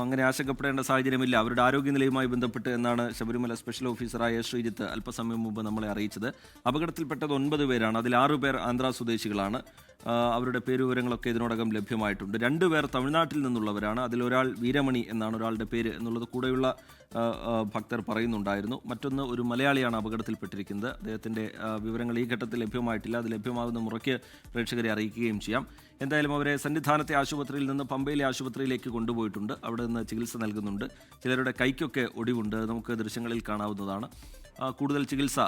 അങ്ങനെ ആശങ്കപ്പെടേണ്ട സാഹചര്യമില്ല അവരുടെ ആരോഗ്യനിലയുമായി ബന്ധപ്പെട്ട് എന്നാണ് ശബരിമല സ്പെഷ്യൽ ഓഫീസറായ ശ്രീജിത്ത് അല്പസമയം മുമ്പ് നമ്മളെ അറിയിച്ചത്. അപകടത്തിൽപ്പെട്ടത് 9 പേരാണ്. അതിൽ 6 പേർ ആന്ധ്ര സ്വദേശികളാണ്. അവരുടെ പേരുവിവരങ്ങളൊക്കെ ഇതിനോടകം ലഭ്യമായിട്ടുണ്ട്. 2 പേർ തമിഴ്നാട്ടിൽ നിന്നുള്ളവരാണ്. അതിലൊരാൾ വീരമണി എന്നാണ് ഒരാളുടെ പേര് എന്നുള്ളത് കൂടെയുള്ള ഭക്തർ പറയുന്നുണ്ടായിരുന്നു. മറ്റൊന്ന് ഒരു മലയാളിയാണ് അപകടത്തിൽപ്പെട്ടിരിക്കുന്നത്. അദ്ദേഹത്തിൻ്റെ വിവരങ്ങൾ ഈ ഘട്ടത്തിൽ ലഭ്യമായിട്ടില്ല. അത് ലഭ്യമാകുന്ന മുറയ്ക്ക് പ്രേക്ഷകരെ അറിയിക്കുകയും ചെയ്യാം. എന്തായാലും അവരെ സന്നിധാനത്തെ ആശുപത്രിയിൽ നിന്ന് പമ്പയിലെ ആശുപത്രിയിലേക്ക് കൊണ്ടുപോയിട്ടുണ്ട്. അവിടെ നിന്ന് ചികിത്സ നൽകുന്നുണ്ട്. ചിലരുടെ കൈക്കൊക്കെ ഒടിവുണ്ട്, നമുക്ക് ദൃശ്യങ്ങളിൽ കാണാവുന്നതാണ്. കൂടുതൽ ചികിത്സ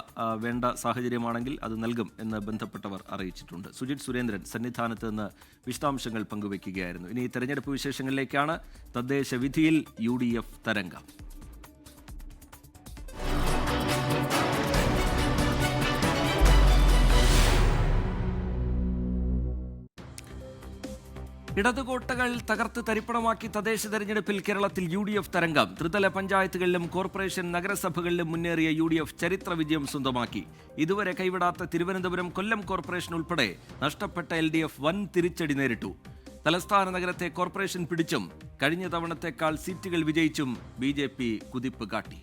വേണ്ട സാഹചര്യമാണെങ്കിൽ അത് നൽകും എന്ന് ബന്ധപ്പെട്ടവർ അറിയിച്ചിട്ടുണ്ട്. സുജിത് സുരേന്ദ്രൻ സന്നിധാനത്ത് നിന്ന് വിശദാംശങ്ങൾ പങ്കുവയ്ക്കുകയായിരുന്നു. ഇനി തെരഞ്ഞെടുപ്പ് വിശേഷങ്ങളിലേക്കാണ്. തദ്ദേശ വിധിയിൽ UDF തരംഗം. ഇടതുകോട്ടകൾ തകർത്ത് തരിപ്പണമാക്കി തദ്ദേശ തെരഞ്ഞെടുപ്പിൽ കേരളത്തിൽ UDF തരംഗം. ത്രിതല പഞ്ചായത്തുകളിലും കോർപ്പറേഷൻ നഗരസഭകളിലും മുന്നേറിയ UDF ചരിത്ര വിജയം സ്വന്തമാക്കി. ഇതുവരെ കൈവിടാത്ത തിരുവനന്തപുരം, കൊല്ലം കോർപ്പറേഷൻ ഉൾപ്പെടെ നഷ്ടപ്പെട്ട LDF വൻ തിരിച്ചടി നേരിട്ടു. തലസ്ഥാന നഗരത്തെ കോർപ്പറേഷൻ പിടിച്ചും കഴിഞ്ഞ തവണത്തേക്കാൾ സീറ്റുകൾ വിജയിച്ചും BJP കുതിപ്പ് കാട്ടി.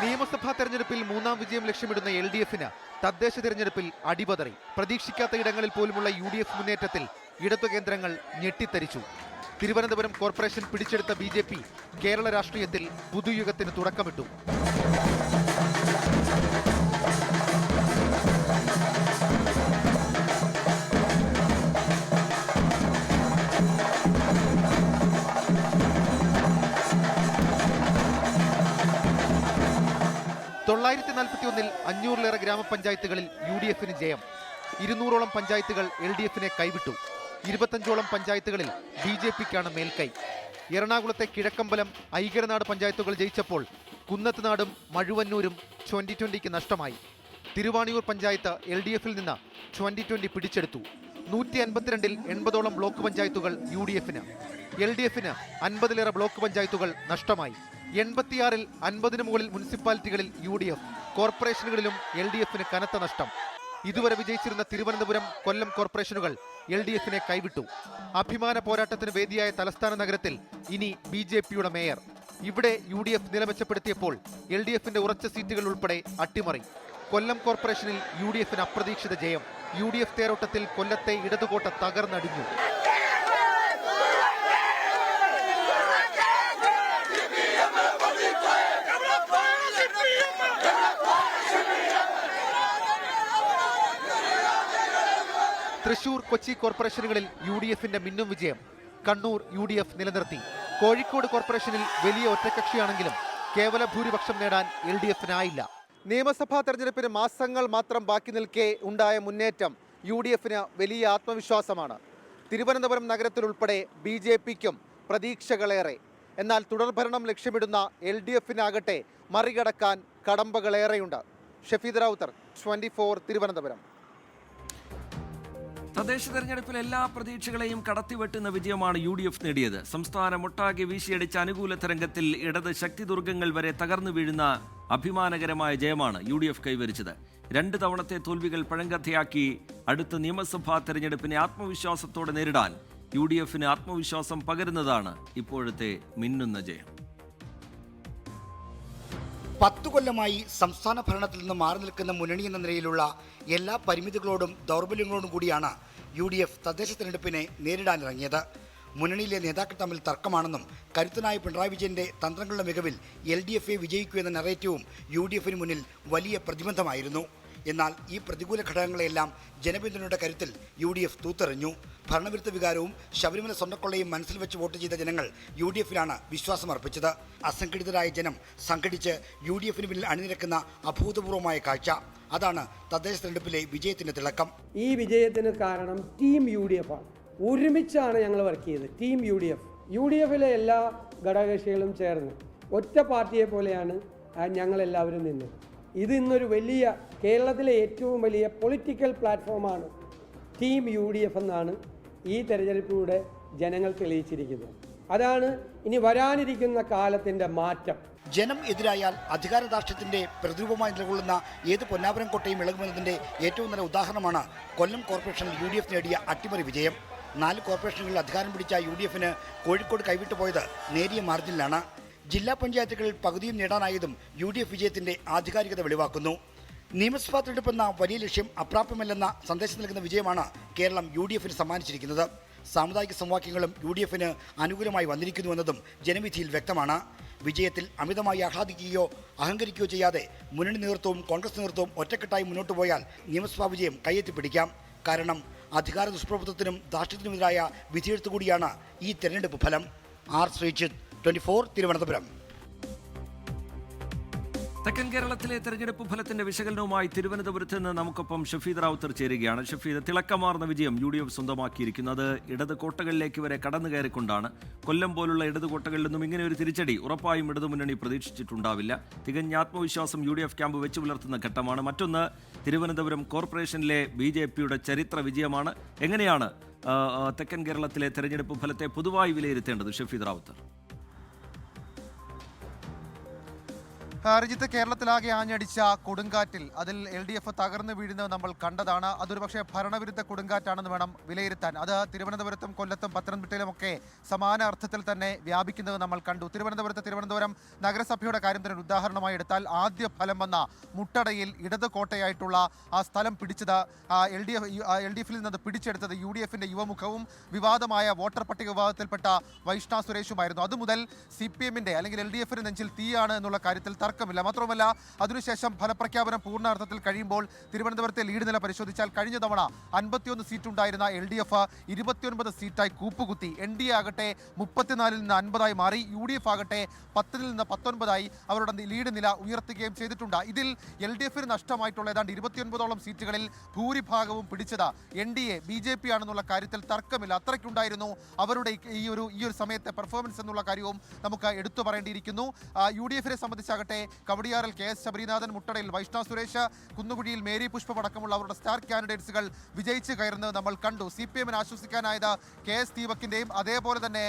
നിയമസഭാ തെരഞ്ഞെടുപ്പിൽ 3ാം വിജയം ലക്ഷ്യമിടുന്ന LDFന് തദ്ദേശ തെരഞ്ഞെടുപ്പിൽ അടിപതറി. പ്രതീക്ഷിക്കാത്ത ഇടങ്ങളിൽ പോലുമുള്ള UDF മുന്നേറ്റത്തിൽ ഇടതു കേന്ദ്രങ്ങൾ ഞെട്ടിത്തരിച്ചു. തിരുവനന്തപുരം കോർപ്പറേഷൻ പിടിച്ചെടുത്ത BJP കേരള രാഷ്ട്രീയത്തിൽ പുതുയുഗത്തിന് തുടക്കമിട്ടു. ൽ 500-ലേറെ ഗ്രാമപഞ്ചായത്തുകളിൽ UDFന് ജയം. 200ഓളം പഞ്ചായത്തുകൾ LDFനെ കൈവിട്ടു. 25ഓളം പഞ്ചായത്തുകളിൽ BJPക്കാണ് മേൽക്കൈ. എറണാകുളത്തെ കിഴക്കമ്പലം, ഐകരനാട് പഞ്ചായത്തുകൾ ജയിച്ചപ്പോൾ കുന്നത്തുനാടും മഴുവന്നൂരും 2020ക്ക് നഷ്ടമായി. തിരുവാണിയൂർ പഞ്ചായത്ത് LDFിൽ നിന്ന് 2020 പിടിച്ചെടുത്തു. 152-ൽ 80ഓളം ബ്ലോക്ക് പഞ്ചായത്തുകൾ UDFന്. LDFന് 50-ലേറെ ബ്ലോക്ക് പഞ്ചായത്തുകൾ നഷ്ടമായി. 86-ൽ 50-ന് മുകളിൽ മുനിസിപ്പാലിറ്റികളിൽ UDF, കോർപ്പറേഷനുകളിലും LDFന് കനത്ത നഷ്ടം. ഇതുവരെ വിജയിച്ചിരുന്ന തിരുവനന്തപുരം, കൊല്ലം കോർപ്പറേഷനുകൾ LDFനെ കൈവിട്ടു. അഭിമാന പോരാട്ടത്തിന് വേദിയായ തലസ്ഥാന നഗരത്തിൽ ഇനി BJPയുടെ മേയർ. ഇവിടെ UDF നിലമെച്ചപ്പെടുത്തിയപ്പോൾ LDFന്റെ ഉറച്ച സീറ്റുകൾ ഉൾപ്പെടെ അട്ടിമറി. കൊല്ലം കോർപ്പറേഷനിൽ UDFന് അപ്രതീക്ഷിത ജയം. UDF തേരോട്ടത്തിൽ കൊല്ലത്തെ ഇടതുകോട്ട തകർന്നടിഞ്ഞു. തൃശൂർ, കൊച്ചി കോർപ്പറേഷനുകളിൽ UDFന്റെ മിന്നും വിജയം. കണ്ണൂർ UDF നിലനിർത്തി. കോഴിക്കോട് കോർപ്പറേഷനിൽ വലിയ ഒറ്റക്കക്ഷിയാണെങ്കിലും കേവല ഭൂരിപക്ഷം നേടാൻ LDFനായില്ല. നിയമസഭാ തെരഞ്ഞെടുപ്പിന് മാസങ്ങൾ മാത്രം ബാക്കി നിൽക്കെ ഉണ്ടായ മുന്നേറ്റം UDFന് വലിയ ആത്മവിശ്വാസമാണ്. തിരുവനന്തപുരം നഗരത്തിലുൾപ്പെടെ BJPക്കും പ്രതീക്ഷകളേറെ. എന്നാൽ തുടർഭരണം ലക്ഷ്യമിടുന്ന LDFനാകട്ടെ മറികടക്കാൻ കടമ്പകളേറെയുണ്ട്. ഷഫീദ് റൌത്തർ, 24 തിരുവനന്തപുരം. തദ്ദേശ തെരഞ്ഞെടുപ്പിൽ എല്ലാ പ്രതീക്ഷകളെയും കടത്തിവെട്ടുന്ന വിജയമാണ് UDF നേടിയത്. സംസ്ഥാനമൊട്ടാകെ വീശിയടിച്ച അനുകൂല തരംഗത്തിൽ ഇടത് ശക്തിദുർഗങ്ങൾ വരെ തകർന്നു വീഴുന്ന അഭിമാനകരമായ ജയമാണ് UDF കൈവരിച്ചത്. 2 തവണത്തെ തോൽവികൾ പഴങ്കഥയാക്കി അടുത്ത നിയമസഭാ തെരഞ്ഞെടുപ്പിനെ ആത്മവിശ്വാസത്തോടെ നേരിടാൻ UDFന് ആത്മവിശ്വാസം പകരുന്നതാണ് ഇപ്പോഴത്തെ മിന്നുന്ന ജയം. 10 കൊല്ലമായി സംസ്ഥാന ഭരണത്തിൽ നിന്ന് മാറി നിൽക്കുന്ന മുന്നണി എന്ന നിലയിലുള്ള എല്ലാ പരിമിതികളോടും ദൗർബല്യങ്ങളോടും കൂടിയാണ് UDF തദ്ദേശ തെരഞ്ഞെടുപ്പിനെ നേരിടാനിറങ്ങിയത്. മുന്നണിയിലെ നേതാക്കൾ തമ്മിൽ തർക്കമാണെന്നും കരുത്തനായ പിണറായി വിജയന്റെ തന്ത്രങ്ങളുടെ മികവിൽ LDFയെ വിജയിക്കൂ എന്ന നെറേറ്റീവും UDFന് മുന്നിൽ വലിയ പ്രതിബന്ധമായിരുന്നു. എന്നാൽ ഈ പ്രതികൂല ഘടകങ്ങളെല്ലാം ജനപിന്തുണയുടെ കരുത്തിൽ UDF തൂത്തെറിഞ്ഞു. ഭരണവിരുദ്ധ വികാരവും ശബരിമല സ്വർണ്ണക്കൊള്ളയും മനസ്സിൽ വെച്ച് വോട്ട് ചെയ്ത ജനങ്ങൾ UDFിലാണ് വിശ്വാസം അർപ്പിച്ചത്. അസംഘടിതരായ ജനം സംഘടിച്ച് UDFിന് പിന്നിൽ അണിനിരക്കുന്ന അഭൂതപൂർവമായ കാഴ്ച. അതാണ് തദ്ദേശ തെരഞ്ഞെടുപ്പിലെ വിജയത്തിന്റെ തിളക്കം. ഈ വിജയത്തിന് കാരണം ടീം UDF ആണ്. ഒരുമിച്ചാണ് ഞങ്ങൾ വർക്ക് ചെയ്തത്. ടീം UDFിലെ എല്ലാ ഘടകകക്ഷികളും ചേർന്ന് ഒറ്റ പാർട്ടിയെ പോലെയാണ് ഞങ്ങളെല്ലാവരും നിന്നത്. ഇത് ഇന്നൊരു വലിയ കേരളത്തിലെ ഏറ്റവും വലിയ പൊളിറ്റിക്കൽ പ്ലാറ്റ്ഫോമാണ് ടീം UDF എന്നാണ് ഈ തെരഞ്ഞെടുപ്പിലൂടെ ജനങ്ങൾ തെളിയിച്ചിരിക്കുന്നത്. അതാണ് ഇനി വരാനിരിക്കുന്ന കാലത്തിൻ്റെ മാറ്റം. ജനം എതിരായാൽ അധികാരദാർഷ്ട്യത്തിന്റെ പ്രതിരൂപമായി നിലകൊള്ളുന്ന ഏത് പൊന്നാപുരം കോട്ടയും ഇളകുമെന്നതിന്റെ ഏറ്റവും നല്ല ഉദാഹരണമാണ് കൊല്ലം കോർപ്പറേഷനിൽ UDF നേടിയ അട്ടിമറി വിജയം. 4 കോർപ്പറേഷനുകളിൽ അധികാരം പിടിച്ച UDFിന് കോഴിക്കോട് കൈവിട്ടു പോയത് നേരിയ മാർജിനിലാണ്. ജില്ലാ പഞ്ചായത്തുകളിൽ പകുതിയും നേടാനായതും UDF വിജയത്തിന്റെ ആധികാരികത വെളിവാക്കുന്നു. നിയമസഭാ തെരഞ്ഞെടുപ്പെന്ന വലിയ ലക്ഷ്യം അപ്രാപ്യമല്ലെന്ന സന്ദേശം നൽകുന്ന വിജയമാണ് കേരളം UDFിന് സമ്മാനിച്ചിരിക്കുന്നത്. സാമുദായിക സമവാക്യങ്ങളും UDFിന് അനുകൂലമായി വന്നിരിക്കുന്നുവെന്നതും ജനവിധിയിൽ വ്യക്തമാണ്. വിജയത്തിൽ അമിതമായി ആഹ്ലാദിക്കുകയോ അഹങ്കരിക്കുകയോ ചെയ്യാതെ മുന്നണി നേതൃത്വവും കോൺഗ്രസ് നേതൃത്വവും ഒറ്റക്കെട്ടായി മുന്നോട്ട് പോയാൽ നിയമസഭാ വിജയം കയ്യെത്തിപ്പിടിക്കാം. കാരണം അധികാര ദുഷ്പ്രഭുത്വത്തിനും ധാർഷ്ട്യത്തിനുമെതിരായ വിധിയെഴുത്തു കൂടിയാണ് ഈ തെരഞ്ഞെടുപ്പ് ഫലം. ആർ ശ്രീജിത്ത്, 24 തിരുവനന്തപുരം. തെക്കൻ കേരളത്തിലെ തെരഞ്ഞെടുപ്പ് ഫലത്തിന്റെ വിശകലനവുമായി തിരുവനന്തപുരത്ത് നിന്ന് നമുക്കൊപ്പം ഷഫീദ് റാവുത്തർ ചേരുകയാണ്. ഷഫീദ്, തിളക്കമാർന്ന വിജയം UDF സ്വന്തമാക്കിയിരിക്കുന്നത് ഇടത് കോട്ടകളിലേക്ക് വരെ കടന്നു കയറിക്കൊണ്ടാണ്. കൊല്ലം പോലുള്ള ഇടത് കോട്ടകളിൽ നിന്നും ഇങ്ങനെ ഒരു തിരിച്ചടി ഉറപ്പായും ഇടതുമുന്നണി പ്രതീക്ഷിച്ചിട്ടുണ്ടാവില്ല. തികഞ്ഞ ആത്മവിശ്വാസം UDF ക്യാമ്പ് വെച്ചു പുലർത്തുന്ന ഘട്ടമാണ്. മറ്റൊന്ന്, തിരുവനന്തപുരം കോർപ്പറേഷനിലെ BJPയുടെ ചരിത്ര വിജയമാണ്. എങ്ങനെയാണ് തെക്കൻ കേരളത്തിലെ തെരഞ്ഞെടുപ്പ് ഫലത്തെ പൊതുവായി വിലയിരുത്തേണ്ടത് ഷഫീദ് റാവുത്തർ? രജിത്ത്, കേരളത്തിലാകെ ആഞ്ഞടിച്ച കൊടുങ്കാറ്റിൽ അതിൽ LDF തകർന്നു വീഴുന്നത് നമ്മൾ കണ്ടതാണ്. അതൊരു പക്ഷേ ഭരണവിരുദ്ധ കൊടുങ്കാറ്റാണെന്ന് വേണം വിലയിരുത്താൻ. അത് തിരുവനന്തപുരത്തും കൊല്ലത്തും പത്തനംതിട്ടയിലുമൊക്കെ സമാന അർത്ഥത്തിൽ തന്നെ വ്യാപിക്കുന്നത് നമ്മൾ കണ്ടു. തിരുവനന്തപുരം നഗരസഭയുടെ കാര്യം തന്നെ ഉദാഹരണമായി എടുത്താൽ ആദ്യ ഫലം വന്ന മുട്ടടയിൽ ഇടത് കോട്ടയായിട്ടുള്ള ആ സ്ഥലം പിടിച്ചത് LDFിൽ നിന്ന് പിടിച്ചെടുത്തത് UDFിന്റെ യുവമുഖവും വിവാദമായ വോട്ടർ പട്ടിക വിഭാഗത്തിൽപ്പെട്ട വൈഷ്ണ സുരേഷുമായിരുന്നു. അതുമുതൽ CPMന്റെ അല്ലെങ്കിൽ LDFിന് നെഞ്ചിൽ തീയാണ് എന്നുള്ള കാര്യത്തിൽ തർക്കമില്ല. മാത്രമല്ല, അതിനുശേഷം ഫലപ്രഖ്യാപനം പൂർണ്ണാർത്ഥത്തിൽ കഴിയുമ്പോൾ തിരുവനന്തപുരത്തെ ലീഡ് നില പരിശോധിച്ചാൽ കഴിഞ്ഞ തവണ 51 സീറ്റുണ്ടായിരുന്ന LDF 29 സീറ്റായി കൂപ്പുകുത്തി. NDA ആകട്ടെ 34-ൽ നിന്ന് 50ആയി മാറി. UDF ആകട്ടെ 10-ൽ നിന്ന് 19ആയി അവരുടെ ലീഡ് നില ഉയർത്തുകയും ചെയ്തിട്ടുണ്ട്. ഇതിൽ LDFിന് നഷ്ടമായിട്ടുള്ള ഏതാണ്ട് 29ഓളം സീറ്റുകളിൽ ഭൂരിഭാഗവും പിടിച്ചത് NDA BJP ആണെന്നുള്ള കാര്യത്തിൽ തർക്കമില്ല. അത്രയ്ക്കുണ്ടായിരുന്നു അവരുടെ ഈ ഒരു സമയത്തെ പെർഫോമൻസ് എന്നുള്ള കാര്യവും നമുക്ക് എടുത്തു പറയേണ്ടിയിരിക്കുന്നു. UDFിനെ സംബന്ധിച്ചാകട്ടെ കവടിയാറിൽ KS ശബരിനാഥൻ, മുട്ടടയിൽ വൈഷ്ണ സുരേഷ്, കുന്നുകുഴിയിൽ മേരി പുഷ്പം അടക്കമുള്ള അവരുടെ സ്റ്റാർ കാൻഡിഡേറ്റ്സുകൾ വിജയിച്ച് കയറുന്നത് നമ്മൾ കണ്ടു. CPMന് ആശ്വസിക്കാനായത് KS ദീപകിന്റെയും അതേപോലെ തന്നെ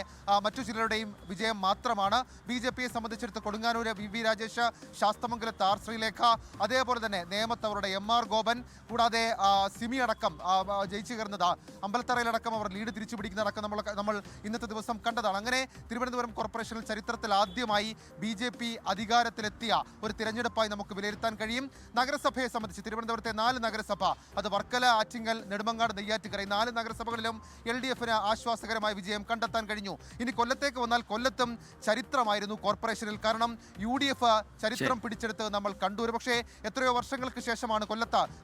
മറ്റു ചിലരുടെയും വിജയം മാത്രമാണ്. BJPയെ സംബന്ധിച്ചിടത്ത് കൊടുങ്ങാനൂര് VV രാജേഷ്, ശാസ്തമംഗലത്ത് R ശ്രീലേഖ, അതേപോലെ തന്നെ നേമത്ത് അവരുടെ MR ഗോപൻ, കൂടാതെ സിമി അടക്കം ജയിച്ചു കയറുന്നത്, അമ്പലത്തറയിലടക്കം അവർ ലീഡ് തിരിച്ചു പിടിക്കുന്നതടക്കം നമ്മൾ ഇന്നത്തെ ദിവസം കണ്ടതാണ്. അങ്ങനെ തിരുവനന്തപുരം കോർപ്പറേഷനിൽ ചരിത്രത്തിൽ ആദ്യമായി BJP അധികാരത്തിലെത്തിയ ഒരു തിരഞ്ഞെടുപ്പായി നമുക്ക് വിലയിരുത്താൻ കഴിയും. നഗരസഭയെ സംബന്ധിച്ച് തിരുവനന്തപുരത്തെ 4 നഗരസഭ, അത് വർക്കല, ആറ്റിങ്ങൽ, നെടുമങ്ങാട്, നെയ്യാറ്റിൻകര, 4 നഗരസഭകളിലും LDFിന് ആശ്വാസകരമായ വിജയം കണ്ടെത്താൻ കഴിഞ്ഞു. ഇനി കൊല്ലത്തേക്ക് വന്നാൽ കൊല്ലത്തും ചരിത്രമായിരുന്നു കോർപ്പറേഷനിൽ. കാരണം UDF ചരിത്രം പിടിച്ചെടുത്ത് നമ്മൾ കണ്ടു. ഒരു പക്ഷേ എത്രയോ വർഷങ്ങൾക്ക് ശേഷമാണ്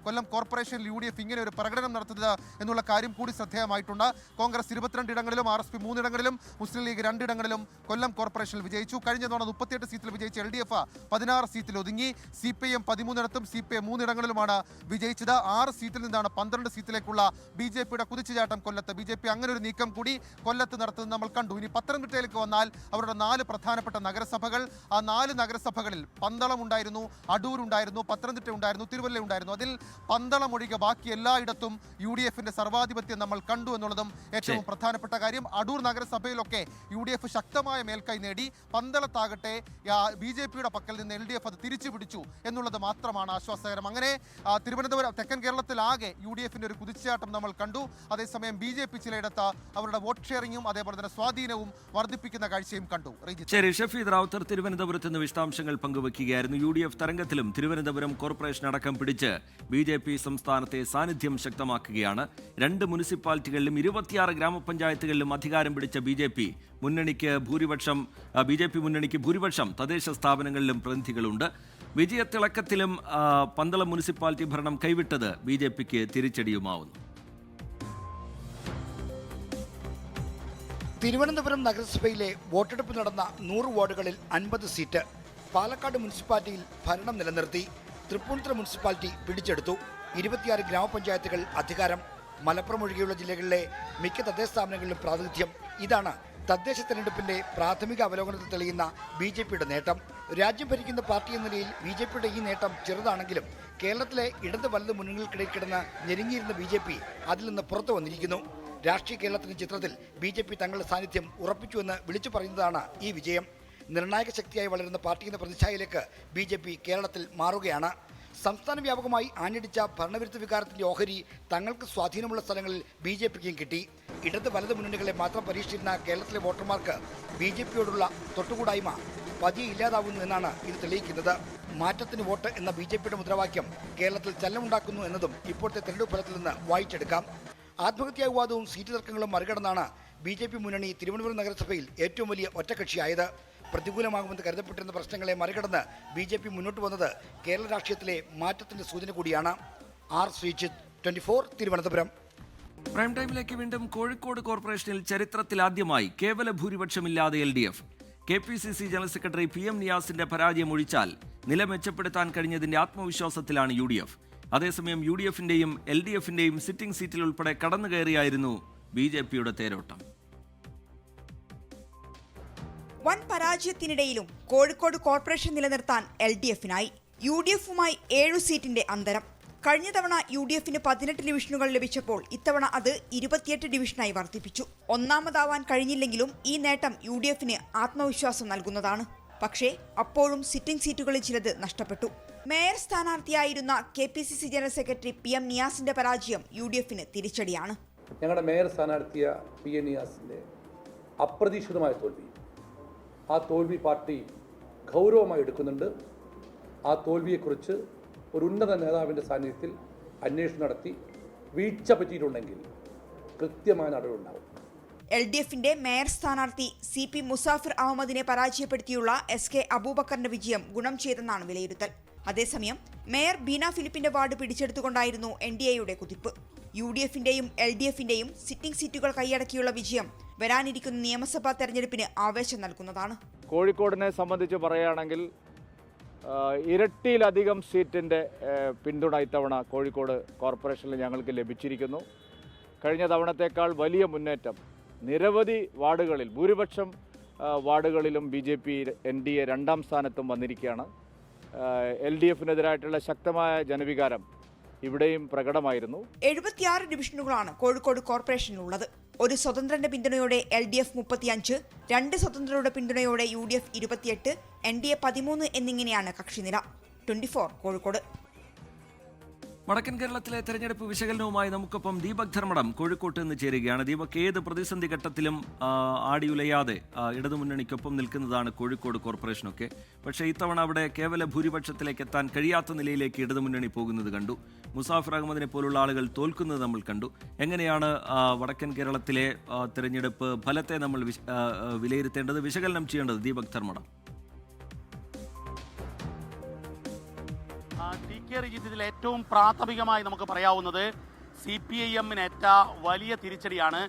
കൊല്ലം കോർപ്പറേഷനിൽ UDF ഇങ്ങനെ ഒരു പ്രകടനം നടത്തുന്നത് എന്നുള്ള കാര്യം കൂടി ശ്രദ്ധേയമായിട്ടുണ്ട്. കോൺഗ്രസ് 22 ഇടങ്ങളിലും RSP 3 ഇടങ്ങളിലും മുസ്ലിം ലീഗ് 2 ഇടങ്ങളിലും കൊല്ലം കോർപ്പറേഷനിൽ വിജയിച്ചു. കഴിഞ്ഞ തവണ 38 സീറ്റിൽ വിജയിച്ച LDF 16 സീറ്റിൽ ഒതുങ്ങി. CPM 13 CPM 3 ഇടങ്ങളിലുമാണ് വിജയിച്ചത്. 6 സീറ്റിൽ നിന്നാണ് 12 സീറ്റിലേക്കുള്ള BJPയുടെ കുതിച്ചുചാട്ടം കൊല്ലത്ത്. BJP അങ്ങനെ ഒരു നീക്കം കൂടി കൊല്ലത്ത് നടത്തുന്നത് നമ്മൾ കണ്ടു. ഇനി പത്തനംതിട്ടയിലേക്ക് വന്നാൽ അവരുടെ 4 പ്രധാനപ്പെട്ട നഗരസഭകൾ, ആ 4 നഗരസഭകളിൽ പന്തളം ഉണ്ടായിരുന്നു, അടൂർ ഉണ്ടായിരുന്നു, പത്തനംതിട്ട ഉണ്ടായിരുന്നു, തിരുവല്ല ഉണ്ടായിരുന്നു. അതിൽ പന്തളം ഒഴികെ ബാക്കി എല്ലായിടത്തും UDFിന്റെ സർവാധിപത്യം നമ്മൾ കണ്ടു എന്നുള്ളതും ഏറ്റവും പ്രധാനപ്പെട്ട കാര്യം. അടൂർ നഗരസഭയിലൊക്കെ UDF ശക്തമായ മേൽക്കൈ നേടി. പന്തളത്താകട്ടെ BJPയുടെ പക്കൽ നിന്ന് LDF അത് തിരിച്ചു പിടിച്ചു എന്നുള്ളത് മാത്രമാണ് ആശ്വാസകരം. അങ്ങനെ തിരുവനന്തപുരം തെക്കൻ കേരളത്തിലാകെ UDFിന്റെ ഒരു കുതിച്ചുചാട്ടം നമ്മൾ കണ്ടു. അതേസമയം BJP ചിലയിടത്ത് അവരുടെ വോട്ട് ഷെയറിങ്ങും അതേപോലെ തന്നെ സ്വാധീനവും വർദ്ധിപ്പിക്കുന്ന കാഴ്ചയും കണ്ടു. ശരി, ഷഫീദ് റാവുത്തർ തിരുവനന്തപുരത്ത് നിന്ന് വിശദാംശങ്ങൾ പങ്കുവയ്ക്കുകയായിരുന്നു. UDF തരംഗത്തിലും തിരുവനന്തപുരം കോർപ്പറേഷൻ അടക്കം പിടിച്ച് BJP സംസ്ഥാനത്തെ സാന്നിധ്യം ശക്തമാക്കുകയാണ്. 2 മുനിസിപ്പാലിറ്റികളിലും 26 ഗ്രാമപഞ്ചായത്തുകളിലും അധികാരം പിടിച്ച BJP മുന്നണിക്ക് ഭൂരിപക്ഷം തദ്ദേശ സ്ഥാപനങ്ങളിലും പ്രതിനിധികളുണ്ട്. വിജയത്തിളക്കത്തിലും പന്തളം മുനിസിപ്പാലിറ്റി ഭരണം കൈവിട്ടത് BJPക്ക് തിരിച്ചടിയുമാവുന്നു. തിരുവനന്തപുരം നഗരസഭയിലെ വോട്ടെടുപ്പ് നടന്ന 100 വാർഡുകളിൽ 50 സീറ്റ്. പാലക്കാട് മുനിസിപ്പാലിറ്റിയിൽ ഭരണം നിലനിർത്തി. തൃപ്പൂണിത്തുറ മുനിസിപ്പാലിറ്റി പിടിച്ചെടുത്തു. 26 ഗ്രാമപഞ്ചായത്തുകൾ അധികാരം. മലപ്പുറം ഒഴികെയുള്ള ജില്ലകളിലെ മിക്ക തദ്ദേശ സ്ഥാപനങ്ങളിലും പ്രാതിനിധ്യം. ഇതാണ് തദ്ദേശ തെരഞ്ഞെടുപ്പിന്റെ പ്രാഥമിക അവലോകനത്തിൽ തെളിയുന്ന BJPയുടെ നേട്ടം. രാജ്യം ഭരിക്കുന്ന പാർട്ടി എന്ന നിലയിൽ BJPയുടെ ഈ നേട്ടം ചെറുതാണെങ്കിലും കേരളത്തിലെ ഇടത് വലത് മുന്നണികൾക്കിടയിൽ കിടന്ന് ഞെരുങ്ങിയിരുന്ന BJP അതിൽ നിന്ന് പുറത്തു വന്നിരിക്കുന്നു. രാഷ്ട്രീയ കേരളത്തിന്റെ ചിത്രത്തിൽ BJP തങ്ങളുടെ സാന്നിധ്യം ഉറപ്പിച്ചുവെന്ന് വിളിച്ചു പറയുന്നതാണ് ഈ വിജയം. നിർണായക ശക്തിയായി വളരുന്ന പാർട്ടി എന്ന പ്രതിച്ഛായയിലേക്ക് BJP കേരളത്തിൽ മാറുകയാണ്. സംസ്ഥാന വ്യാപകമായി ആഞ്ഞടിച്ച ഭരണവിരുദ്ധ വികാരത്തിന്റെ ഓഹരി തങ്ങൾക്ക് സ്വാധീനമുള്ള സ്ഥലങ്ങളിൽ BJPക്കും കിട്ടി. ഇടത് വലത് മുന്നണികളെ മാത്രം പരീക്ഷിച്ചിരുന്ന കേരളത്തിലെ വോട്ടർമാർക്ക് BJPയോടുള്ള തൊട്ടുകൂടായ്മ പതിയെ ഇല്ലാതാവുന്നു എന്നാണ് ഇത് തെളിയിക്കുന്നത്. മാറ്റത്തിന് വോട്ട് എന്ന BJPയുടെ മുദ്രാവാക്യം കേരളത്തിൽ ചലനമുണ്ടാക്കുന്നു എന്നതും ഇപ്പോഴത്തെ തെരഞ്ഞെടുപ്പ് ഫലത്തിൽ നിന്ന് വായിച്ചെടുക്കാം. ആത്മഹത്യാ വിവാദവും സീറ്റ് തർക്കങ്ങളും മറികടന്നാണ് BJP മുന്നണി തിരുവനന്തപുരം നഗരസഭയിൽ ഏറ്റവും വലിയ ഒറ്റക്കക്ഷിയായത്. പ്രതികൂലമാകുമെന്ന് കരുതപ്പെട്ടിരുന്ന പ്രശ്നങ്ങളെ മറികടന്ന് BJP മുന്നോട്ട് വന്നത് കേരള രാഷ്ട്രീയത്തിലെ മാറ്റത്തിന്റെ സൂചന കൂടിയാണ്. ശ്രീജിത്ത്, 24 തിരുവനന്തപുരം. പ്രൈം ടൈമിലേക്ക് വീണ്ടും. കോഴിക്കോട് കോർപ്പറേഷനിൽ ചരിത്രത്തിലാദ്യമായി കേവല ഭൂരിപക്ഷമില്ലാതെ LDF. KPCC general secretary PM നിയാസിന്റെ പരാജയം ഒഴിച്ചാൽ നില മെച്ചപ്പെടുത്താൻ കഴിഞ്ഞതിന്റെ ആത്മവിശ്വാസത്തിലാണ് UDF. അതേസമയം UDFന്റെയും LDFന്റെയും സിറ്റിംഗ് സീറ്റിൽ ഉൾപ്പെടെ കടന്നുകയറിയായിരുന്നു BJPയുടെ തേരോട്ടം. വൻ പരാജയത്തിനിടയിലും കോഴിക്കോട് കോർപ്പറേഷൻ നിലനിർത്താൻ LDFനായി. UDFുമായി 7 സീറ്റിന്റെ അന്തരം. കഴിഞ്ഞ തവണ UDFന് 18 ഡിവിഷനുകൾ ലഭിച്ചപ്പോൾ ഇത്തവണ അത് 28 ഡിവിഷനായി വർദ്ധിപ്പിച്ചു. ഒന്നാമതാവാൻ കഴിഞ്ഞില്ലെങ്കിലും ഈ നേട്ടം UDFന് ആത്മവിശ്വാസം നൽകുന്നതാണ്. പക്ഷേ അപ്പോഴും സിറ്റിംഗ് സീറ്റുകളിൽ ചിലത് നഷ്ടപ്പെട്ടു. മേയർ സ്ഥാനാർത്ഥിയായിരുന്ന KPCC ജനറൽ സെക്രട്ടറി PM നിയാസിന്റെ പരാജയം UDFന് തിരിച്ചടിയാണ്. ഞങ്ങളുടെ മേയർ സ്ഥാനാർത്ഥിയ PM നിയാസിന്റെ അപ്രതീക്ഷിതമായ തോൽവി, ആ തോൽവി പാർട്ടി ഗൗരവമായി എടുക്കുന്നുണ്ട്. ആ തോൽവിയെക്കുറിച്ച് ഒരു ഉന്നത നേതാവിൻ്റെ സാന്നിധ്യത്തിൽ അന്വേഷണം നടത്തി വീഴ്ച പറ്റിയിട്ടുണ്ടെങ്കിൽ കൃത്യമായ നടപടിയുണ്ടാവും. LDFന്റെ മേയർ സ്ഥാനാർത്ഥി CP മുസാഫിർ അഹമ്മദിനെ പരാജയപ്പെടുത്തിയുള്ള SK അബൂബക്കറിന്റെ വിജയം ഗുണം ചെയ്തെന്നാണ് വിലയിരുത്തൽ. അതേസമയം മേയർ ബീന ഫിലിപ്പിന്റെ വാർഡ് പിടിച്ചെടുത്തുകൊണ്ടായിരുന്നു NDAയുടെ കുതിപ്പ്. UDFന്റെയും LDFന്റെയും സിറ്റിംഗ് സീറ്റുകൾ കൈയടക്കിയുള്ള വിജയം വരാനിരിക്കുന്ന നിയമസഭാ തെരഞ്ഞെടുപ്പിന് ആവേശം നൽകുന്നതാണ്. കോഴിക്കോടിനെ സംബന്ധിച്ച് പറയുകയാണെങ്കിൽ ഇരട്ടിയിലധികം സീറ്റിൻ്റെ പിന്തുണ ഇത്തവണ കോഴിക്കോട് കോർപ്പറേഷനിൽ ഞങ്ങൾക്ക് ലഭിച്ചിരിക്കുന്നു. കഴിഞ്ഞ തവണത്തേക്കാൾ വലിയ മുന്നേറ്റം നിരവധി വാർഡുകളിൽ, ഭൂരിപക്ഷം വാർഡുകളിലും BJP NDA 2ാം സ്ഥാനത്തും വന്നിരിക്കുകയാണ്. LDFനെതിരായിട്ടുള്ള ശക്തമായ ജനവികാരം ഇവിടെയും പ്രകടമായിരുന്നു. 76 ഡിവിഷനുകളാണ് കോഴിക്കോട് കോർപ്പറേഷനിലുള്ളത്. ഒരു സ്വതന്ത്രന്റെ പിന്തുണയോടെ LDF 35, 2 സ്വതന്ത്രരുടെ പിന്തുണയോടെ UDF 28, NDA 13 എന്നിങ്ങനെയാണ് കക്ഷിനില. 24 കോഴിക്കോട്. വടക്കൻ കേരളത്തിലെ തെരഞ്ഞെടുപ്പ് വിശകലനവുമായി നമുക്കൊപ്പം ദീപക് ധർമ്മടം കോഴിക്കോട്ട് നിന്ന് ചേരുകയാണ്. ദീപക്, ഏത് പ്രതിസന്ധി ഘട്ടത്തിലും ആടിയുലയാതെ ഇടതുമുന്നണിക്കൊപ്പം നിൽക്കുന്നതാണ് കോഴിക്കോട് കോർപ്പറേഷനൊക്കെ. പക്ഷേ ഇത്തവണ അവിടെ കേവല ഭൂരിപക്ഷത്തിലേക്ക് എത്താൻ കഴിയാത്ത നിലയിലേക്ക് ഇടതുമുന്നണി പോകുന്നത് കണ്ടു. മുസാഫിർ അഹമ്മദിനെ പോലുള്ള ആളുകൾ തോൽക്കുന്നത് നമ്മൾ കണ്ടു. എങ്ങനെയാണ് വടക്കൻ കേരളത്തിലെ തെരഞ്ഞെടുപ്പ് ഫലത്തെ നമ്മൾ വിലയിരുത്തേണ്ടത്, വിശകലനം ചെയ്യേണ്ടത്? ദീപക് ധർമ്മടം. ഇതിൽ ഏറ്റവും പ്രാഥമികമായി നമുക്ക് പറയാവുന്നത് CPIMനേറ്റ വലിയ തിരിച്ചടിയാണ്.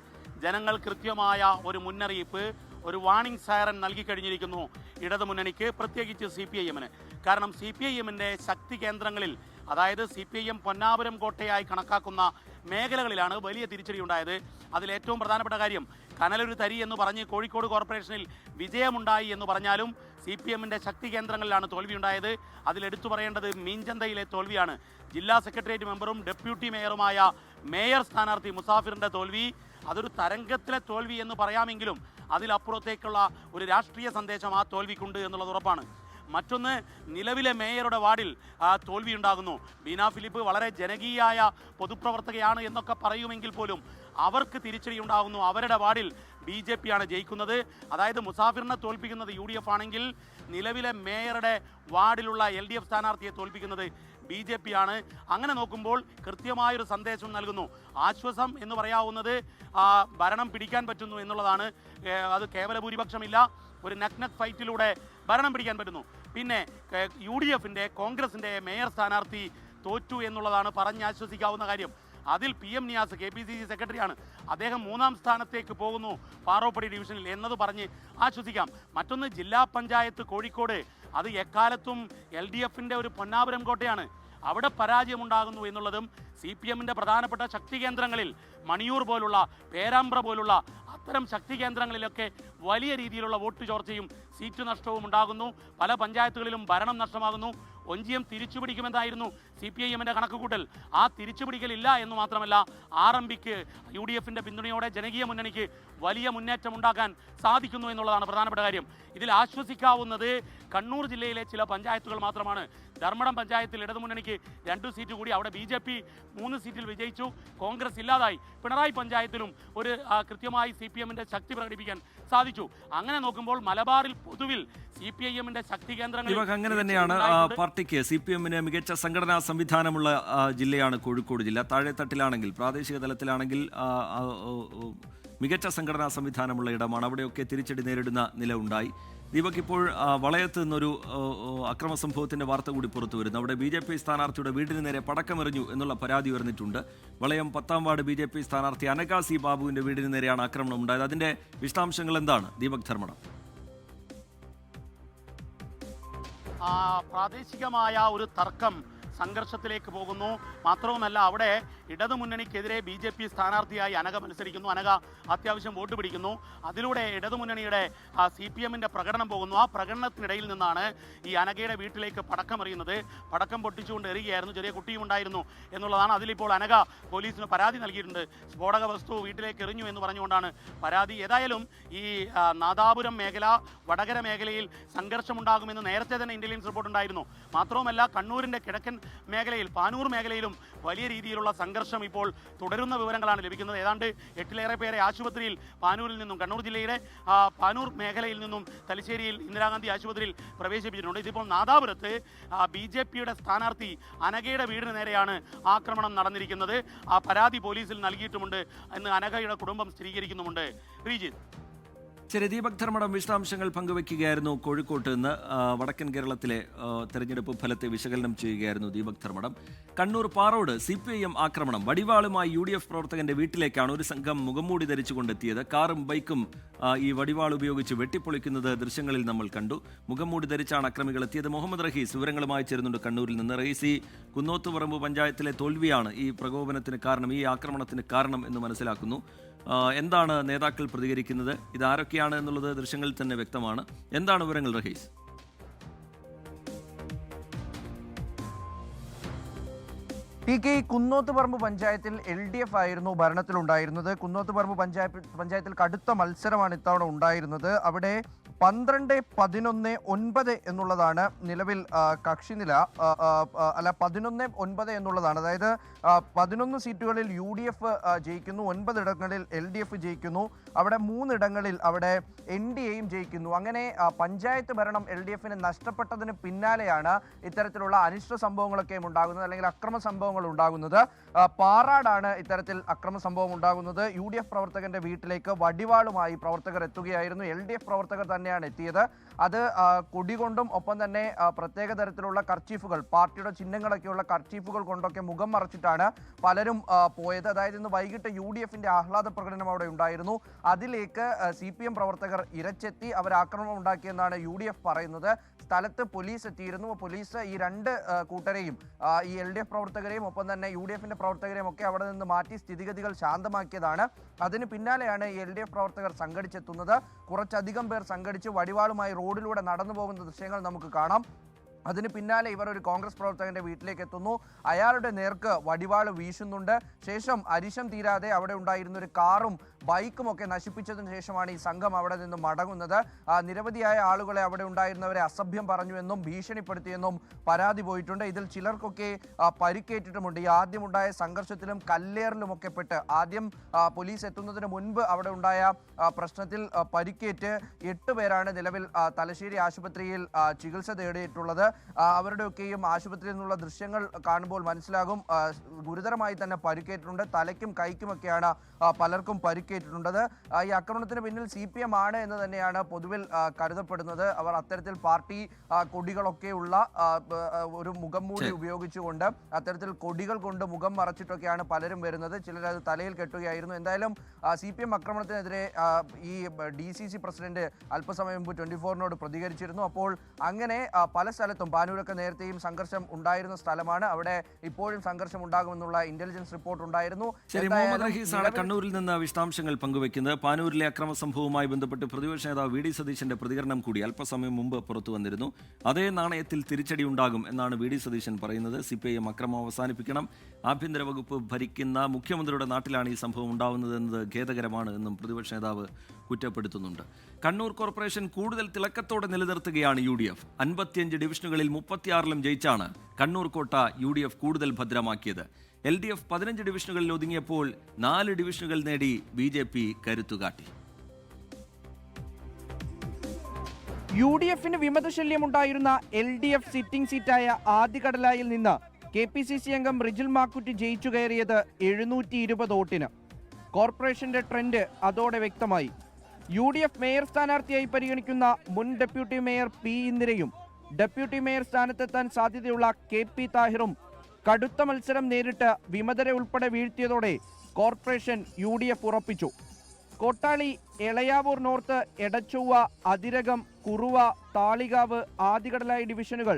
ജനങ്ങൾ കൃത്യമായ ഒരു മുന്നറിയിപ്പ്, ഒരു വാണിംഗ് സൈറൻ നൽകി കഴിഞ്ഞിരിക്കുന്നു ഇടതുമുന്നണിക്ക്, പ്രത്യേകിച്ച് CPIMന്. കാരണം CPIMന്റെ ശക്തി കേന്ദ്രങ്ങളിൽ, അതായത് CPIM പൊന്നാപുരം കോട്ടയായി കണക്കാക്കുന്ന മേഖലകളിലാണ് വലിയ തിരിച്ചടി ഉണ്ടായത്. അതിലേറ്റവും പ്രധാനപ്പെട്ട കാര്യം, കനലൊരു തരി എന്ന് പറഞ്ഞ് കോഴിക്കോട് കോർപ്പറേഷനിൽ വിജയമുണ്ടായി എന്ന് പറഞ്ഞാലും CPMന്റെ ശക്തി കേന്ദ്രങ്ങളിലാണ് തോൽവിയുണ്ടായത്. അതിലെടുത്തു പറയേണ്ടത് മീൻചന്തയിലെ തോൽവിയാണ്. ജില്ലാ സെക്രട്ടേറിയറ്റ് മെമ്പറും ഡെപ്യൂട്ടി മേയറുമായ മേയർ സ്ഥാനാർത്ഥി മുസാഫിറിന്റെ തോൽവി അതൊരു തരംഗത്തിലെ തോൽവി എന്ന് പറയാമെങ്കിലും അതിലപ്പുറത്തേക്കുള്ള ഒരു രാഷ്ട്രീയ സന്ദേശം ആ തോൽവിക്കുണ്ട് എന്നുള്ളത് ഉറപ്പാണ്. മറ്റൊന്ന്, നിലവിലെ മേയറുടെ വാർഡിൽ തോൽവിയുണ്ടാകുന്നു. ബീന ഫിലിപ്പ് വളരെ ജനകീയായ പൊതുപ്രവർത്തകയാണ് എന്നൊക്കെ പറയുമെങ്കിൽ പോലും അവർക്ക് തിരിച്ചടി ഉണ്ടാകുന്നു. അവരുടെ വാർഡിൽ BJP ആണ് ജയിക്കുന്നത്. അതായത് മുസാഫിറിനെ തോൽപ്പിക്കുന്നത് UDF ആണെങ്കിൽ നിലവിലെ മേയറുടെ വാർഡിലുള്ള LDF സ്ഥാനാർത്ഥിയെ തോൽപ്പിക്കുന്നത് BJP ആണ്. അങ്ങനെ നോക്കുമ്പോൾ കൃത്യമായൊരു സന്ദേശം നൽകുന്നു. ആശ്വാസം എന്ന് പറയാവുന്നത് ഭരണം പിടിക്കാൻ പറ്റുന്നു എന്നുള്ളതാണ്. അത് കേവല ഭൂരിപക്ഷമില്ല, ഒരു നക്ക് ഫൈറ്റിലൂടെ ഭരണം പിടിക്കാൻ പറ്റുന്നു. പിന്നെ UDFന്റെ കോൺഗ്രസിൻ്റെ മേയർ സ്ഥാനാർത്ഥി തോറ്റു എന്നുള്ളതാണ് പറഞ്ഞാശ്വസിക്കാവുന്ന കാര്യം. അതിൽ PM നിയാസ് KPCC സെക്രട്ടറിയാണ്. അദ്ദേഹം 3ാം സ്ഥാനത്തേക്ക് പോകുന്നു പാറോപ്പടി ഡിവിഷനിൽ എന്നത് പറഞ്ഞ് ആശ്വസിക്കാം. മറ്റൊന്ന്, ജില്ലാ പഞ്ചായത്ത് കോഴിക്കോട്, അത് എക്കാലത്തും LDFന്റെ ഒരു പൊന്നാപുരം കോട്ടയാണ്. അവിടെ പരാജയമുണ്ടാകുന്നു എന്നുള്ളതും CPMന്റെ പ്രധാനപ്പെട്ട ശക്തി കേന്ദ്രങ്ങളിൽ മണിയൂർ പോലുള്ള, പേരാമ്പ്ര പോലുള്ള അത്തരം ശക്തി കേന്ദ്രങ്ങളിലൊക്കെ വലിയ രീതിയിലുള്ള വോട്ട് ചോർച്ചയും സീറ്റ് നഷ്ടവും ഉണ്ടാകുന്നു. പല പഞ്ചായത്തുകളിലും ഭരണം നഷ്ടമാകുന്നു. ഒഞ്ചിയം തിരിച്ചുപിടിക്കുമെന്നായിരുന്നു CPIMന്റെ കണക്കുകൂട്ടൽ. ആ തിരിച്ചുപിടിക്കലില്ല എന്ന് മാത്രമല്ല, RMPക്ക് UDFന്റെ പിന്തുണയോടെ ജനകീയ മുന്നണിക്ക് വലിയ മുന്നേറ്റം ഉണ്ടാക്കാൻ സാധിക്കുന്നു എന്നുള്ളതാണ് പ്രധാനപ്പെട്ട കാര്യം. ഇതിൽ ആശ്വസിക്കാവുന്നത് കണ്ണൂർ ജില്ലയിലെ ചില പഞ്ചായത്തുകൾ മാത്രമാണ്. ധർമ്മടം പഞ്ചായത്തിൽ ഇടതുമുന്നണിക്ക് 2 സീറ്റ് കൂടി, അവിടെ BJP 3 സീറ്റിൽ വിജയിച്ചു, കോൺഗ്രസ് ഇല്ലാതായി. പിണറായി പഞ്ചായത്തിലും ഒരു കൃത്യമായി CPMന്റെ ശക്തി പ്രകടിപ്പിക്കാൻ സാധിച്ചു. അങ്ങനെ നോക്കുമ്പോൾ മലബാറിൽ പൊതുവിൽ CPIMന്റെ ശക്തി കേന്ദ്രങ്ങൾ അങ്ങനെ തന്നെയാണ്. പാർട്ടിക്ക് CPMന് മികച്ച സംഘടനാ സംവിധാനമുള്ള ജില്ലയാണ് കോഴിക്കോട് ജില്ല. താഴെത്തട്ടിലാണെങ്കിൽ, പ്രാദേശിക തലത്തിലാണെങ്കിൽ മികച്ച സംഘടനാ സംവിധാനമുള്ള ഇടമാണ്. അവിടെയൊക്കെ തിരിച്ചടി നേരിടുന്ന നില ഉണ്ടായി. ദീപക്, ഇപ്പോൾ വളയത്ത് നിന്നൊരു അക്രമ സംഭവത്തിന്റെ വാർത്ത കൂടി പുറത്തു വരുന്നു. അവിടെ BJP സ്ഥാനാർത്ഥിയുടെ വീടിന് നേരെ പടക്കമെറിഞ്ഞു എന്നുള്ള പരാതി ഉയർന്നിട്ടുണ്ട്. വളയം 10ാം വാർഡ് BJP സ്ഥാനാർത്ഥി അനഘ C. ബാബുവിന്റെ വീടിന് നേരെയാണ് ആക്രമണം ഉണ്ടായത്. അതിന്റെ വിശദാംശങ്ങൾ എന്താണ് ദീപക് ധർമ്മടം? പ്രാദേശികമായ ഒരു തർക്കം സംഘർഷത്തിലേക്ക് പോകുന്നു. മാത്രവുമല്ല, അവിടെ ഇടതുമുന്നണിക്കെതിരെ BJP സ്ഥാനാർത്ഥിയായി അനഘ മത്സരിക്കുന്നു. അനഘ അത്യാവശ്യം വോട്ട് പിടിക്കുന്നു. അതിലൂടെ ഇടതുമുന്നണിയുടെ CPMന്റെ പ്രകടനം പോകുന്നു. ആ പ്രകടനത്തിനിടയിൽ നിന്നാണ് ഈ അനഘയുടെ വീട്ടിലേക്ക് പടക്കമെറിയുന്നത്. പടക്കം പൊട്ടിച്ചുകൊണ്ട് എറിയുകയായിരുന്നു. ചെറിയ കുട്ടിയും ഉണ്ടായിരുന്നു എന്നുള്ളതാണ്. അതിലിപ്പോൾ അനഘ പോലീസിന് പരാതി നൽകിയിട്ടുണ്ട്. സ്ഫോടക വസ്തു വീട്ടിലേക്ക് എറിഞ്ഞു എന്ന് പറഞ്ഞുകൊണ്ടാണ് പരാതി. ഏതായാലും ഈ നാദാപുരം മേഖല, വടകര മേഖലയിൽ സംഘർഷമുണ്ടാകുമെന്ന് നേരത്തെ തന്നെ ഇന്റലിജൻസ് റിപ്പോർട്ട് ഉണ്ടായിരുന്നു. മാത്രവുമല്ല, കണ്ണൂരിന്റെ കിഴക്കൻ മേഖലയിൽ, പാനൂർ മേഖലയിലും വലിയ രീതിയിലുള്ള സംഘർഷം ഇപ്പോൾ തുടരുന്ന വിവരങ്ങളാണ് ലഭിക്കുന്നത്. ഏതാണ്ട് 8ലേറെ പേരെ ആശുപത്രിയിൽ പാനൂരിൽ നിന്നും, കണ്ണൂർ ജില്ലയുടെ പാനൂർ മേഖലയിൽ നിന്നും തലശ്ശേരിയിൽ ഇന്ദിരാഗാന്ധി ആശുപത്രിയിൽ പ്രവേശിപ്പിച്ചിട്ടുണ്ട്. ഇതിപ്പോൾ നാദാപുരത്ത് BJPയുടെ സ്ഥാനാർത്ഥി അനഘയുടെ വീടിന് നേരെയാണ് ആക്രമണം നടന്നിരിക്കുന്നത്. ആ പരാതി പോലീസിൽ നൽകിയിട്ടുമുണ്ട് എന്ന് അനഘയുടെ കുടുംബം സ്ഥിരീകരിക്കുന്നുമുണ്ട്. ശ്രീജിത്ത്. ശരി, ദീപക് ധർമ്മടം വിശദാംശങ്ങൾ പങ്കുവയ്ക്കുകയായിരുന്നു. കോഴിക്കോട്ട് നിന്ന് വടക്കൻ കേരളത്തിലെ തെരഞ്ഞെടുപ്പ് ഫലത്തെ വിശകലനം ചെയ്യുകയായിരുന്നു ദീപക് ധർമ്മടം. കണ്ണൂർ പാറോട് CPIM ആക്രമണം. വടിവാളുമായി UDF പ്രവർത്തകന്റെ വീട്ടിലേക്കാണ് ഒരു സംഘം മുഖംമൂടി ധരിച്ചുകൊണ്ടെത്തിയത്. കാറും ബൈക്കും ഈ വടിവാൾ ഉപയോഗിച്ച് വെട്ടിപ്പൊളിക്കുന്നത് ദൃശ്യങ്ങളിൽ നമ്മൾ കണ്ടു. മുഖംമൂടി ധരിച്ചാണ് അക്രമികൾ എത്തിയത്. മുഹമ്മദ് റഹീസ് വിവരങ്ങളുമായി ചേരുന്നുണ്ട് കണ്ണൂരിൽ നിന്ന്. റഹീസ്, കുന്നോത്തുപറമ്പ് പഞ്ചായത്തിലെ തോൽവിയാണ് ഈ പ്രകോപനത്തിന് കാരണം, ഈ ആക്രമണത്തിന് കാരണം എന്ന് മനസ്സിലാക്കുന്നു. എന്താണ് നേതാക്കൾ പ്രതികരിക്കുന്നത്? ഇതാരൊക്കെയാണ് എന്നുള്ളത് ദൃശ്യങ്ങളിൽ തന്നെ വ്യക്തമാണ്. എന്താണ് വിവരങ്ങൾ റഹീസ്? PK, കുന്നോത്തുപറമ്പ് പഞ്ചായത്തിൽ LDF ആയിരുന്നു ഭരണത്തിലുണ്ടായിരുന്നത്. കുന്നോത്തുപറമ്പ് പഞ്ചായത്തിൽ കടുത്ത മത്സരമാണ് ഇത്തവണ ഉണ്ടായിരുന്നത്. അവിടെ 12-11-9 എന്നുള്ളതാണ് നിലവിൽ കക്ഷിനില. അല്ല, 11-9 എന്നുള്ളതാണ്. അതായത് 11 സീറ്റുകളിൽ UDF ജയിക്കുന്നു, 9 ഇടങ്ങളിൽ LDF ജയിക്കുന്നു. അവിടെ 3 ഇടങ്ങളിൽ അവിടെ NDAയും ജയിക്കുന്നു. അങ്ങനെ പഞ്ചായത്ത് ഭരണം LDFന് നഷ്ടപ്പെട്ടതിന് പിന്നാലെയാണ് ഇത്തരത്തിലുള്ള അനിഷ്ട സംഭവങ്ങളൊക്കെ ഉണ്ടാകുന്നത്, അല്ലെങ്കിൽ അക്രമ സംഭവങ്ങൾ ഉണ്ടാകുന്നത്. പാറാടാണ് ഇത്തരത്തിൽ അക്രമ സംഭവം ഉണ്ടാകുന്നത്. UDF പ്രവർത്തകന്റെ വീട്ടിലേക്ക് വടിവാളുമായി പ്രവർത്തകർ എത്തുകയായിരുന്നു. LDF പ്രവർത്തകർ തന്നെയാണ് എത്തിയത്. അത് കൊടികൊണ്ടും ഒപ്പം തന്നെ പ്രത്യേക തരത്തിലുള്ള കർച്ചീഫുകൾ, പാർട്ടിയുടെ ചിഹ്നങ്ങളൊക്കെയുള്ള കർച്ചീഫുകൾ കൊണ്ടൊക്കെ മുഖം മറച്ചിട്ടാണ് പലരും പോയത്. അതായത് ഇന്ന് വൈകിട്ട് UDFന്റെ ആഹ്ലാദ പ്രകടനം അവിടെ ഉണ്ടായിരുന്നു. അതിലേക്ക് CPM പ്രവർത്തകർ ഇരച്ചെത്തി അവർ ആക്രമണം ഉണ്ടാക്കിയെന്നാണ് UDF പറയുന്നത്. സ്ഥലത്ത് പോലീസ് എത്തിയിരുന്നു. പോലീസ് ഈ 2 കൂട്ടരെയും, ഈ LDF പ്രവർത്തകരെയും ഒപ്പം തന്നെ UDFന്റെ പ്രവർത്തകരെയും ഒക്കെ അവിടെ നിന്ന് മാറ്റി സ്ഥിതിഗതികൾ ശാന്തമാക്കിയതാണ്. അതിന് പിന്നാലെയാണ് ഈ LDF പ്രവർത്തകർ സംഘടിച്ചെത്തുന്നത്. കുറച്ചധികം പേർ സംഘടിച്ച് വടിവാളുമായി റോഡിലൂടെ നടന്നു പോകുന്ന ദൃശ്യങ്ങൾ നമുക്ക് കാണാം. അതിന് പിന്നാലെ ഇവർ ഒരു കോൺഗ്രസ് പ്രവർത്തകന്റെ വീട്ടിലേക്ക് എത്തുന്നു. അയാളുടെ നേർക്ക് വടിവാള് വീശുന്നുണ്ട്. ശേഷം അരിശം തീരാതെ അവിടെ ഉണ്ടായിരുന്ന ഒരു കാറും ബൈക്കും ഒക്കെ നശിപ്പിച്ചതിന് ശേഷമാണ് ഈ സംഘം അവിടെ നിന്ന് മടങ്ങുന്നത്. നിരവധിയായ ആളുകളെ അവിടെ ഉണ്ടായിരുന്നവരെ അസഭ്യം പറഞ്ഞുവെന്നും ഭീഷണിപ്പെടുത്തിയെന്നും പരാതി പോയിട്ടുണ്ട്. ഇതിൽ ചിലർക്കൊക്കെ പരിക്കേറ്റിട്ടുമുണ്ട്. ഈ ആദ്യമുണ്ടായ സംഘർഷത്തിലും കല്ലേറിലുമൊക്കെ പെട്ട് ആദ്യം പോലീസ് എത്തുന്നതിന് മുൻപ് അവിടെ ഉണ്ടായ പ്രശ്നത്തിൽ പരിക്കേറ്റ് 8 പേരാണ് നിലവിൽ തലശ്ശേരി ആശുപത്രിയിൽ ചികിത്സ തേടിയിട്ടുള്ളത്. അവരുടെയൊക്കെയും ആശുപത്രിയിൽ നിന്നുള്ള ദൃശ്യങ്ങൾ കാണുമ്പോൾ മനസ്സിലാകും ഗുരുതരമായി തന്നെ പരിക്കേറ്റിട്ടുണ്ട്. തലയ്ക്കും കൈക്കുമൊക്കെയാണ് പലർക്കും പരിക്കേറ്റത്. പൊക്കിയിട്ടുണ്ട്. ഈ ആക്രമണത്തിന് പിന്നിൽ CPM ആണ് എന്ന് തന്നെയാണ് പൊതുവിൽ കരുതപ്പെടുന്നത്. അവർ അത്തരത്തിൽ പാർട്ടി കൊടികളൊക്കെയുള്ള ഒരു മുഖം മൂടി ഉപയോഗിച്ചുകൊണ്ട് അത്തരത്തിൽ കൊടികൾ കൊണ്ട് മുഖം മറച്ചിട്ടൊക്കെയാണ് പലരും വരുന്നത്. ചിലർ അത് തലയിൽ കെട്ടുകയായിരുന്നു. എന്തായാലും CPM ആക്രമണത്തിനെതിരെ ഈ DCC പ്രസിഡന്റ് അല്പസമയം മുമ്പ് 24-നോട് പ്രതികരിച്ചിരുന്നു. അപ്പോൾ അങ്ങനെ പല സ്ഥലത്തും പാനൂരൊക്കെ നേരത്തെയും സംഘർഷം ഉണ്ടായിരുന്ന സ്ഥലമാണ്. അവിടെ ഇപ്പോഴും സംഘർഷം ഉണ്ടാകുമെന്നുള്ള ഇന്റലിജൻസ് റിപ്പോർട്ട് ഉണ്ടായിരുന്നു. ശരി, മുഹമ്മദ് റഹീസാണ് കണ്ണൂരിൽ നിന്ന് വിശദാംശങ്ങൾ പങ്കുവയ്ക്കുന്നത്. പാനൂരിലെ അക്രമ സംഭവവുമായി ബന്ധപ്പെട്ട് പ്രതിപക്ഷ നേതാവ് VD സതീശന്റെ പ്രതികരണം കൂടി അല്പസമയം മുമ്പ് പുറത്തു വന്നിരുന്നു. അതേ നാണയത്തിൽ തിരിച്ചടി ഉണ്ടാകും എന്നാണ് VD സതീശൻ പറയുന്നത്. CPIM അക്രമം അവസാനിപ്പിക്കണം. ആഭ്യന്തര വകുപ്പ് ഭരിക്കുന്ന മുഖ്യമന്ത്രിയുടെ നാട്ടിലാണ് ഈ സംഭവം ഉണ്ടാവുന്നതെന്നത് ഖേദകരമാണ് എന്നും പ്രതിപക്ഷ നേതാവ് കുറ്റപ്പെടുത്തുന്നുണ്ട്. കണ്ണൂർ കോർപ്പറേഷൻ കൂടുതൽ തിളക്കത്തോടെ നിലനിർത്തുകയാണ് UDF. 55 ഡിവിഷനുകളിൽ 36ലും ജയിച്ചാണ് കണ്ണൂർ കോട്ട UDF കൂടുതൽ ഭദ്രമാക്കിയത്. LDF 15 ഡിവിഷനുകളിൽ ഒതുങ്ങിയപ്പോൾ 4 ഡിവിഷനുകൾ നേടി BJP കരുത്തുകാട്ടി. UDFന് വിമതശല്യമുണ്ടായിരുന്ന LDF സിറ്റിംഗ് സീറ്റായ ആദികടലായിൽ നിന്ന് KPCC അംഗം റിജിൽ മാക്കുറ്റി ജയിച്ചു കയറിയത് 720 വോട്ടിന്. കോർപ്പറേഷന്റെ ട്രെൻഡ് അതോടെ വ്യക്തമായി. UDF മേയർ സ്ഥാനാർത്ഥിയായി പരിഗണിക്കുന്ന മുൻ ഡെപ്യൂട്ടി മേയർ P ഇന്ദിരയും ഡെപ്യൂട്ടി മേയർ സ്ഥാനത്തെത്താൻ സാധ്യതയുള്ള KP താഹിറും കടുത്ത മത്സരം നേരിട്ട് വിമതരെ ഉൾപ്പെടെ വീഴ്ത്തിയതോടെ കോർപ്പറേഷൻ UDF ഉറപ്പിച്ചു. കോട്ടാളി, എളയാവൂർ നോർത്ത്, എടച്ചൊവ്വ, അതിരകം, കുറുവ, താളികാവ്, ആദികടലായി ഡിവിഷനുകൾ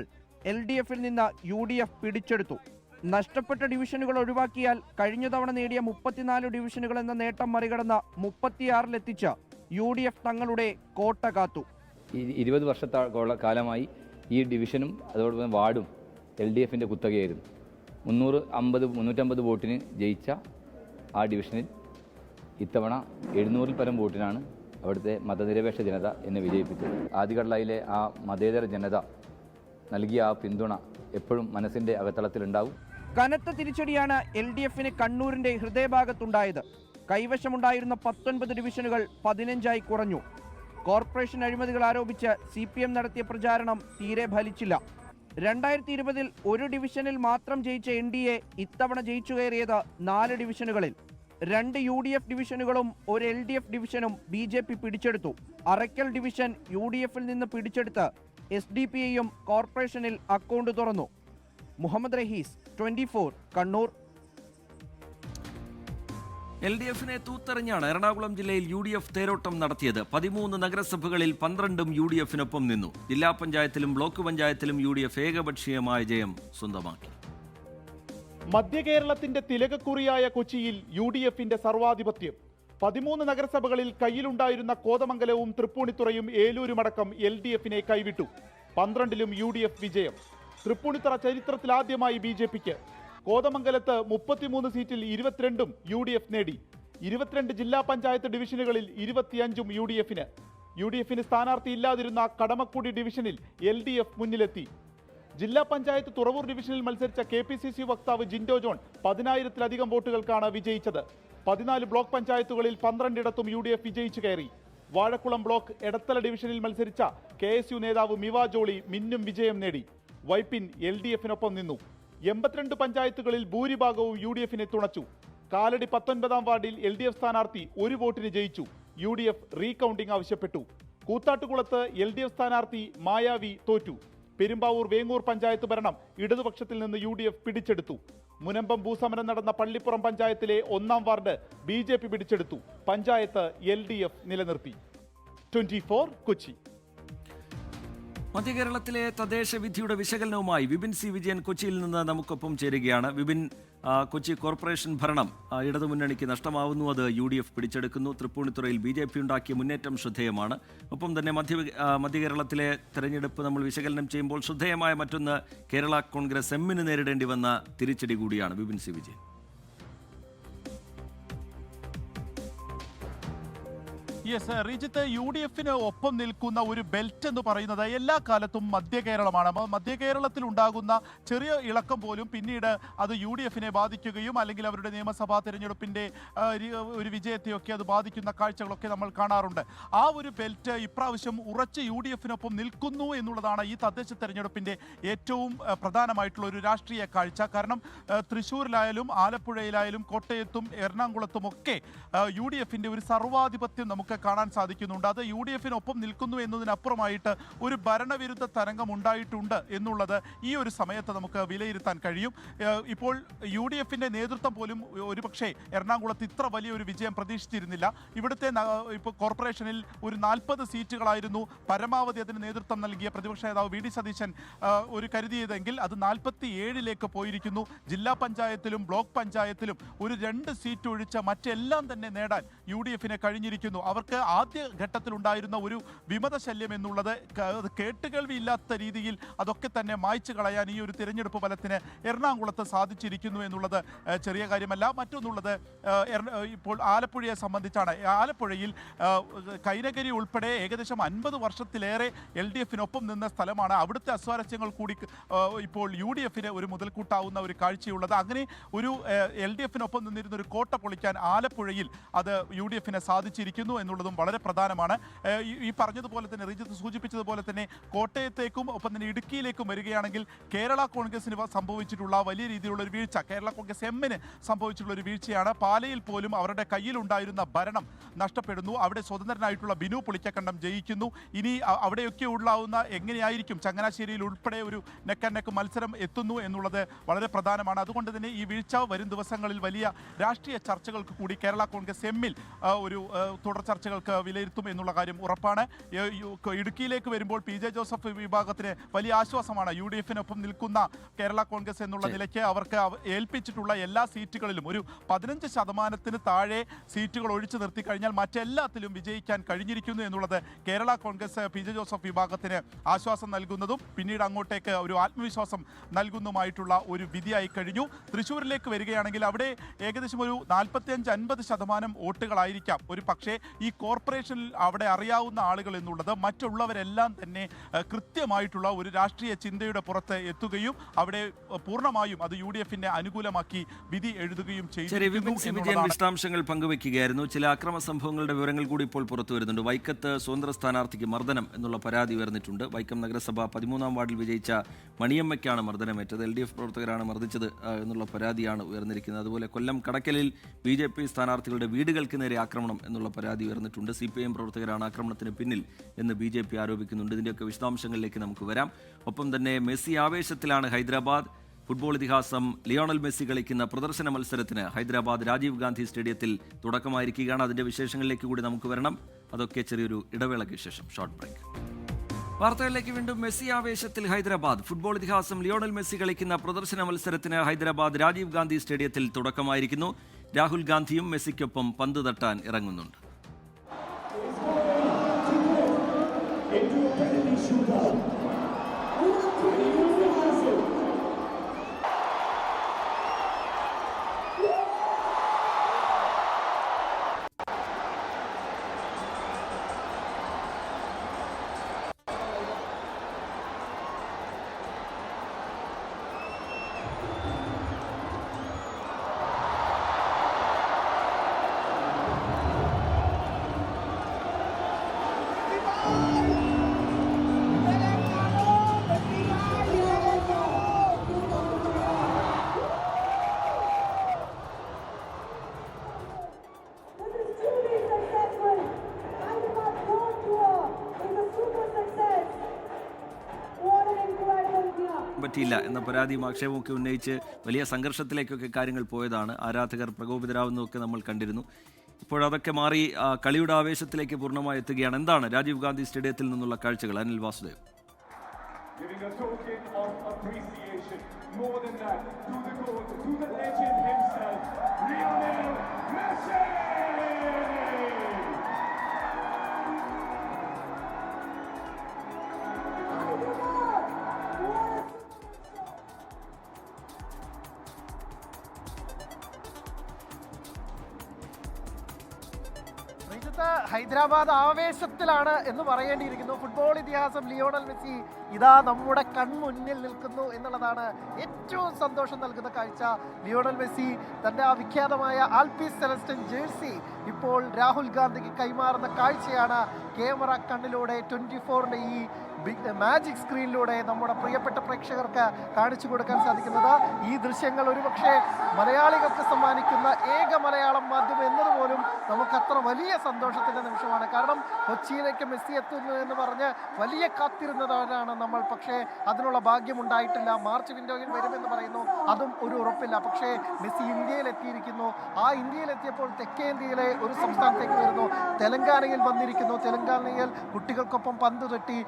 LDFൽ നിന്ന് UDF പിടിച്ചെടുത്തു. നഷ്ടപ്പെട്ട ഡിവിഷനുകൾ ഒഴിവാക്കിയാൽ കഴിഞ്ഞ തവണ നേടിയ 34 ഡിവിഷനുകൾ എന്ന നേട്ടം മറികടന്ന് 36-ലെത്തിച്ച് UDF തങ്ങളുടെ കോട്ട കാത്തു. 20 വർഷക്കാലമായി ഈ ഡിവിഷനും അതോടൊപ്പം വാർഡും LDFന്റെ കുത്തകയായിരുന്നു. 350 വോട്ടിന് ജയിച്ച ആ ഡിവിഷനിൽ ഇത്തവണ 700-ൽ പരം വോട്ടിനാണ് അവിടുത്തെ മതനിരപേക്ഷ ജനത എന്നെ വിജയിപ്പിച്ചത്. ആദികടലായിലെ ആ മതേതര ജനത നൽകിയ ആ പിന്തുണ എപ്പോഴും മനസ്സിന്റെ അകത്തളത്തിലുണ്ടാവും. കനത്ത തിരിച്ചടിയാണ് LDFന് കണ്ണൂരിന്റെ ഹൃദയഭാഗത്തുണ്ടായത്. കൈവശമുണ്ടായിരുന്ന 19 ഡിവിഷനുകൾ 15ആയി കുറഞ്ഞു. കോർപ്പറേഷൻ അഴിമതികൾ ആരോപിച്ച് CPM നടത്തിയ പ്രചാരണം തീരെ ഫലിച്ചില്ല. 2020-ൽ ഒരു ഡിവിഷനിൽ മാത്രം ജയിച്ച NDA ഇത്തവണ ജയിച്ചു കയറിയത് 4 ഡിവിഷനുകളിൽ. 2 UDF ഡിവിഷനുകളും ഒരു LDF ഡിവിഷനും BJP പിടിച്ചെടുത്തു. അറയ്ക്കൽ ഡിവിഷൻ UDFൽ നിന്ന് പിടിച്ചെടുത്ത് SDPIയും കോർപ്പറേഷനിൽ അക്കൗണ്ട് തുറന്നു. മുഹമ്മദ് റഹീസ്, 24, കണ്ണൂർ. LDFനെ തൂത്തെറിഞ്ഞാണ് എറണാകുളം ജില്ലയിൽ UDF തേരോട്ടം നടത്തിയത്. 13 നഗരസഭകളിൽ 12ഉം UDFനൊപ്പം നിന്നു. ജില്ലാ പഞ്ചായത്തിലും ബ്ലോക്ക് പഞ്ചായത്തിലും UDF ഏകപക്ഷീയമായ ജയം സ്വന്തമാക്കി. മധ്യ കേരളത്തിന്റെ തിലകക്കുറിയായ കൊച്ചിയിൽ UDFന്റെ സർവാധിപത്യം. 13 നഗരസഭകളിൽ കയ്യിലുണ്ടായിരുന്ന കോതമംഗലവും തൃപ്പൂണിത്തുറയും ഏലൂരുമടക്കം LDFനെ കൈവിട്ടു. 12ലും UDF വിജയം. തൃപ്പൂണിത്തുറ ചരിത്രത്തിലാദ്യമായി BJPക്ക്. കോതമംഗലത്ത് 33 സീറ്റിൽ 22ഉം UDF നേടി. 22 ജില്ലാ പഞ്ചായത്ത് ഡിവിഷനുകളിൽ 25ഉം UDFന്. UDFന് സ്ഥാനാർത്ഥിയില്ലാതിരുന്ന കടമക്കുടി ഡിവിഷനിൽ LDF മുന്നിലെത്തി. ജില്ലാ പഞ്ചായത്ത് തുറവൂർ ഡിവിഷനിൽ മത്സരിച്ച KPCC വക്താവ് ജിൻഡോ ജോൺ 10,000-ലധികം വോട്ടുകൾക്കാണ് വിജയിച്ചത്. 14 ബ്ലോക്ക് പഞ്ചായത്തുകളിൽ 12ഇടത്തും UDF വിജയിച്ചു കയറി. വാഴക്കുളം ബ്ലോക്ക് എടത്തല ഡിവിഷനിൽ മത്സരിച്ച KSU നേതാവ് മിവ ജോളി മിന്നും വിജയം നേടി. വൈപ്പിൻ LDFനൊപ്പം നിന്നു. 82 പഞ്ചായത്തുകളിൽ ഭൂരിഭാഗവും UDFനെ തുണച്ചു. കാലടി 19-ാം വാർഡിൽ LDF സ്ഥാനാർത്ഥി 1 വോട്ടിന് ജയിച്ചു. UDF റീകൗണ്ടിംഗ് ആവശ്യപ്പെട്ടു. കൂത്താട്ടുകുളത്ത് LDF സ്ഥാനാർത്ഥി മായാവി തോറ്റു. പെരുമ്പാവൂർ വേങ്ങൂർ പഞ്ചായത്ത് ഭരണം ഇടതുപക്ഷത്തിൽ നിന്ന് UDF പിടിച്ചെടുത്തു. മുനമ്പം ഭൂസമരം നടന്ന പള്ളിപ്പുറം പഞ്ചായത്തിലെ 1-ാം വാർഡ് BJP പിടിച്ചെടുത്തു. പഞ്ചായത്ത് LDF നിലനിർത്തി. 24 കൊച്ചി. മധ്യകേരളത്തിലെ തദ്ദേശ വിധിയുടെ വിശകലനവുമായി വിപിൻ സി വിജയൻ കൊച്ചിയിൽ നിന്ന് നമുക്കൊപ്പം ചേരുകയാണ്. വിപിൻ, കൊച്ചി കോർപ്പറേഷൻ ഭരണം ഇടതുമുന്നണിക്ക് നഷ്ടമാവുന്നു. അത് UDF പിടിച്ചെടുക്കുന്നു. തൃപ്പൂണിത്തുറയിൽ BJP ഉണ്ടാക്കിയ മുന്നേറ്റം ശ്രദ്ധേയമാണ്. ഒപ്പം തന്നെ മധ്യകേരളത്തിലെ തെരഞ്ഞെടുപ്പ് നമ്മൾ വിശകലനം ചെയ്യുമ്പോൾ ശ്രദ്ധേയമായ മറ്റൊന്ന് കേരള കോൺഗ്രസ് എമ്മിന് നേരിടേണ്ടി വന്ന തിരിച്ചടി കൂടിയാണ്. Vipin C Vijayan. Yes Rejith, U D എഫിന് ഒപ്പം നിൽക്കുന്ന ഒരു ബെൽറ്റ് എന്ന് പറയുന്നത് എല്ലാ കാലത്തും മധ്യ കേരളമാണ്. മധ്യ കേരളത്തിൽ ഉണ്ടാകുന്ന ചെറിയ ഇളക്കം പോലും പിന്നീട് അത് യു ഡി എഫിനെ ബാധിക്കുകയും അല്ലെങ്കിൽ അവരുടെ നിയമസഭാ തെരഞ്ഞെടുപ്പിന്റെ ഒരു വിജയത്തെയൊക്കെ അത് ബാധിക്കുന്ന കാഴ്ചകളൊക്കെ നമ്മൾ കാണാറുണ്ട്. ആ ഒരു ബെൽറ്റ് ഇപ്രാവശ്യം ഉറച്ച് യു ഡി എഫിനൊപ്പം നിൽക്കുന്നു എന്നുള്ളതാണ് ഈ തദ്ദേശ തെരഞ്ഞെടുപ്പിന്റെ ഏറ്റവും പ്രധാനമായിട്ടുള്ള ഒരു രാഷ്ട്രീയ കാഴ്ച. കാരണം തൃശ്ശൂരിലായാലും ആലപ്പുഴയിലായാലും കോട്ടയത്തും എറണാകുളത്തും ഒക്കെ യു ഡി എഫിന്റെ ഒരു സർവാധിപത്യം നമുക്ക് കാണാൻ സാധിക്കുന്നുണ്ട്. അത് യു ഡി എഫിനൊപ്പം നിൽക്കുന്നു എന്നതിനപ്പുറമായിട്ട് ഒരു ഭരണവിരുദ്ധ തരംഗം ഉണ്ടായിട്ടുണ്ട് എന്നുള്ളത് ഈ ഒരു സമയത്ത് നമുക്ക് വിലയിരുത്താൻ കഴിയും. ഇപ്പോൾ യു ഡി എഫിന്റെ നേതൃത്വം പോലും ഒരുപക്ഷെ എറണാകുളത്ത് ഇത്ര വലിയൊരു വിജയം പ്രതീക്ഷിച്ചിരുന്നില്ല. ഇവിടുത്തെ ഇപ്പോൾ കോർപ്പറേഷനിൽ ഒരു 40 സീറ്റുകളായിരുന്നു പരമാവധി അതിന് നേതൃത്വം നൽകിയ പ്രതിപക്ഷ നേതാവ് വി ഡി സതീശൻ ഒരു കരുതിയതെങ്കിൽ അത് 47ലേക്ക് പോയിരിക്കുന്നു. ജില്ലാ പഞ്ചായത്തിലും ബ്ലോക്ക് പഞ്ചായത്തിലും ഒരു 2 സീറ്റ് ഒഴിച്ച് മറ്റെല്ലാം തന്നെ നേടാൻ യു ഡി എഫിന് കഴിഞ്ഞിരിക്കുന്നു. അവർക്ക് ആദ്യ ഘട്ടത്തിലുണ്ടായിരുന്ന ഒരു വിമതശല്യം എന്നുള്ളത് കേട്ടുകേൾവിയില്ലാത്ത രീതിയിൽ അതൊക്കെ തന്നെ മായ്ച്ചു കളയാൻ ഈ ഒരു തിരഞ്ഞെടുപ്പ് ഫലത്തിന് എറണാകുളത്ത് സാധിച്ചിരിക്കുന്നു എന്നുള്ളത് ചെറിയ കാര്യമല്ല. മറ്റൊന്നുള്ളത് ഇപ്പോൾ ആലപ്പുഴയെ സംബന്ധിച്ചാണ്. ആലപ്പുഴയിൽ കൈനഗരി ഉൾപ്പെടെ ഏകദേശം 50 വർഷത്തിലേറെ എൽ ഡി എഫിനൊപ്പം നിന്ന സ്ഥലമാണ്. അവിടുത്തെ അസ്വാരസ്യങ്ങൾ കൂടി ഇപ്പോൾ യു ഡി എഫിന് ഒരു മുതൽക്കൂട്ടാവുന്ന ഒരു കാഴ്ചയുള്ളത്. അങ്ങനെ ഒരു എൽ ഡി എഫിനൊപ്പം നിന്നിരുന്ന ഒരു കോട്ട പൊളിക്കാൻ ആലപ്പുഴയിൽ അത് യു ഡി എഫിന് സാധിച്ചിരിക്കുന്നു എന്നുള്ളതും വളരെ പ്രധാനമാണ്. ഈ പറഞ്ഞതുപോലെ തന്നെ റിജിത്ത് സൂചിപ്പിച്ചതുപോലെ തന്നെ കോട്ടയത്തേക്കും ഒപ്പം തന്നെ ഇടുക്കിയിലേക്കും വരികയാണെങ്കിൽ കേരള കോൺഗ്രസിന് സംഭവിച്ചിട്ടുള്ള വലിയ രീതിയിലുള്ള ഒരു വീഴ്ച, കേരള കോൺഗ്രസ് എമ്മിന് സംഭവിച്ചിട്ടുള്ള ഒരു വീഴ്ചയാണ്. പാലയിൽ പോലും അവരുടെ കയ്യിലുണ്ടായിരുന്ന ഭരണം നഷ്ടപ്പെടുന്നു. അവിടെ സ്വതന്ത്രനായിട്ടുള്ള ബിനു പുളിക്കക്കണ്ടം ജയിക്കുന്നു. ഇനി അവിടെയൊക്കെ ഉള്ളാവുന്ന എങ്ങനെയായിരിക്കും ചങ്ങനാശ്ശേരിയിൽ ഉൾപ്പെടെ ഒരു നെക്ക് ആൻഡ് നെക്ക് മത്സരം എത്തുന്നു എന്നുള്ളത് വളരെ പ്രധാനമാണ്. അതുകൊണ്ട് തന്നെ ഈ വീഴ്ച വരും ദിവസങ്ങളിൽ വലിയ രാഷ്ട്രീയ ചർച്ചകൾക്ക് കൂടി കേരള കോൺഗ്രസ് എമ്മിൽ ഒരു തുടർ ചർച്ചകൾക്ക് വിലയിരുത്തും എന്നുള്ള കാര്യം ഉറപ്പാണ്. ഇടുക്കിയിലേക്ക് വരുമ്പോൾ പി ജെ ജോസഫ് വിഭാഗത്തിന് വലിയ ആശ്വാസമാണ്. യു ഡി എഫിനൊപ്പം നിൽക്കുന്ന കേരള കോൺഗ്രസ് എന്നുള്ള നിലയ്ക്ക് അവർക്ക് ഏൽപ്പിച്ചിട്ടുള്ള എല്ലാ സീറ്റുകളിലും ഒരു 15% താഴെ സീറ്റുകൾ ഒഴിച്ചു നിർത്തി കഴിഞ്ഞാൽ മറ്റെല്ലാത്തിലും വിജയിക്കാൻ കഴിഞ്ഞിരിക്കുന്നു എന്നുള്ളത് Kerala Congress P J Joseph വിഭാഗത്തിന് ആശ്വാസം നൽകുന്നതും പിന്നീട് അങ്ങോട്ടേക്ക് ഒരു ആത്മവിശ്വാസം നൽകുന്നതുമായിട്ടുള്ള ഒരു വിധിയായി കഴിഞ്ഞു. തൃശ്ശൂരിലേക്ക് വരികയാണെങ്കിൽ അവിടെ ഏകദേശം ഒരു 45-50% വോട്ടുകളായിരിക്കാം ഒരു പക്ഷേ ഈ കോർപ്പറേഷനിൽ അവിടെ അറിയാവുന്ന ആളുകൾ എന്നുള്ളത് മറ്റുള്ളവരെല്ലാം തന്നെ കൃത്യമായിട്ടുള്ള ഒരു രാഷ്ട്രീയ ചിന്തയുടെ പുറത്ത് എത്തുകയും അവിടെ പൂർണ്ണമായും അത് യു ഡി എഫിനെ അനുകൂലമാക്കി വിധി എഴുതുകയും ചെയ്തു. വിശദാംശങ്ങൾ പങ്കുവെക്കുകയായിരുന്നു. ചില അക്രമ സംഭവങ്ങളുടെ വിവരങ്ങൾ കൂടി ഇപ്പോൾ പുറത്തു വരുന്നുണ്ട്. വൈക്കത്ത് സ്വതന്ത്ര സ്ഥാനാർത്ഥിക്ക് മർദ്ദനം എന്നുള്ള പരാതി ഉയർന്നിട്ടുണ്ട്. വൈക്കം നഗരസഭ 13-ാം വാർഡിൽ വിജയിച്ച മണിയമ്മയ്ക്കാണ് മർദ്ദനമേറ്റത്. LDF പ്രവർത്തകരാണ് മർദ്ദിച്ചത് എന്നുള്ള പരാതിയാണ് ഉയർന്നിരിക്കുന്നത്. അതുപോലെ കൊല്ലം കടക്കലിൽ BJP സ്ഥാനാർത്ഥികളുടെ വീടുകൾക്ക് നേരെ ആക്രമണം എന്നുള്ള പരാതി ഉയർന്നിട്ടുണ്ട്. CPIM പ്രവർത്തകരാണ് ആക്രമണത്തിന് പിന്നിൽ എന്ന് BJP ആരോപിക്കുന്നുണ്ട്. ഇതിൻ്റെയൊക്കെ വിശദാംശങ്ങളിലേക്ക് നമുക്ക് വരാം. ഒപ്പം തന്നെ മെസ്സി ആവേശത്തിലാണ് ഹൈദരാബാദ്. ഫുട്ബോൾ ഇതിഹാസം ലിയോണൽ മെസ്സി കളിക്കുന്ന പ്രദർശന മത്സരത്തിന് ഹൈദരാബാദ് രാജീവ് ഗാന്ധി സ്റ്റേഡിയത്തിൽ തുടക്കമായിരിക്കുകയാണ്. അതിൻ്റെ വിശേഷങ്ങളിലേക്ക് കൂടി നമുക്ക് വരണം. അതൊക്കെ ചെറിയൊരു ഇടവേളയ്ക്ക് ശേഷം ഷോർട്ട് ബ്രേക്ക്. വാർത്തകളിലേക്ക് വീണ്ടും. മെസ്സി ആവേശത്തിൽ ഹൈദരാബാദ്. ഫുട്ബോൾ ഇതിഹാസം ലിയോണൽ മെസ്സി കളിക്കുന്ന പ്രദർശന മത്സരത്തിന് ഹൈദരാബാദ് രാജീവ് ഗാന്ധി സ്റ്റേഡിയത്തിൽ തുടക്കമായിരിക്കുന്നു. രാഹുൽ ഗാന്ധിയും മെസ്സിക്കൊപ്പം പന്ത് തട്ടാൻ ഇറങ്ങുന്നുണ്ട്. പറ്റിയില്ല എന്ന പരാതിയും ആക്ഷേപമൊക്കെ ഉന്നയിച്ച് വലിയ സംഘർഷത്തിലേക്കൊക്കെ കാര്യങ്ങൾ പോയതാണ്. ആരാധകർ പ്രകോപിതരാവുന്നതൊക്കെ നമ്മൾ കണ്ടിരുന്നു. ഇപ്പോഴതൊക്കെ മാറി കളിയുടെ ആവേശത്തിലേക്ക് പൂർണ്ണമായി എത്തുകയാണ്. എന്താണ് രാജീവ് ഗാന്ധി സ്റ്റേഡിയത്തിൽ നിന്നുള്ള കാഴ്ചകൾ? അനിൽ വാസുദേവ്. ഹൈദരാബാദ് ആവേശത്തിലാണ് എന്ന് പറയേണ്ടിയിരിക്കുന്നു. ഫുട്ബോൾ ഇതിഹാസം ലിയോണൽ മെസ്സി ഇതാ നമ്മുടെ കൺമുന്നിൽ നിൽക്കുന്നു എന്നുള്ളതാണ് ഏറ്റവും സന്തോഷം നൽകുന്ന കാഴ്ച. ലിയോണൽ മെസ്സി തന്റെ ആ വിഖ്യാതമായ ആൽപീസ് സെലസ്റ്റൻ ജേഴ്സി ഇപ്പോൾ രാഹുൽ ഗാന്ധിക്ക് കൈമാറുന്ന കാഴ്ചയാണ് ക്യാമറ കണ്ണിലൂടെ 24ന്റെ ഈ മാജിക് സ്ക്രീനിലൂടെ നമ്മുടെ പ്രിയപ്പെട്ട പ്രേക്ഷകർക്ക് കാണിച്ചു കൊടുക്കാൻ സാധിക്കുന്നത്. ഈ ദൃശ്യങ്ങൾ ഒരുപക്ഷെ മലയാളികൾക്ക് സമ്മാനിക്കുന്ന ഏക മലയാളം മാധ്യമം എന്നതുപോലും നമുക്ക് അത്ര വലിയ സന്തോഷത്തിന്റെ നിമിഷമാണ്. കാരണം കൊച്ചിയിലേക്ക് മെസ്സി എത്തുന്നു എന്ന് പറഞ്ഞ് വലിയ കാത്തിരുന്നവരാണ് നമ്മൾ. പക്ഷേ അതിനുള്ള ഭാഗ്യം ഉണ്ടായിട്ടില്ല. മാർച്ച് വിൻഡോയിൽ വരുമെന്ന് പറയുന്നു, അതും ഒരു ഉറപ്പില്ല. പക്ഷേ മെസ്സി ഇന്ത്യയിൽ എത്തിയിരിക്കുന്നു. ആ ഇന്ത്യയിലെത്തിയപ്പോൾ തെക്കേ ഇന്ത്യയിലെ ഒരു സംസ്ഥാനത്തേക്ക് വരുന്നു. തെലങ്കാനയിൽ വന്നിരിക്കുന്നു. തെലങ്കാനയിൽ കുട്ടികൾക്കൊപ്പം പന്ത് തട്ടി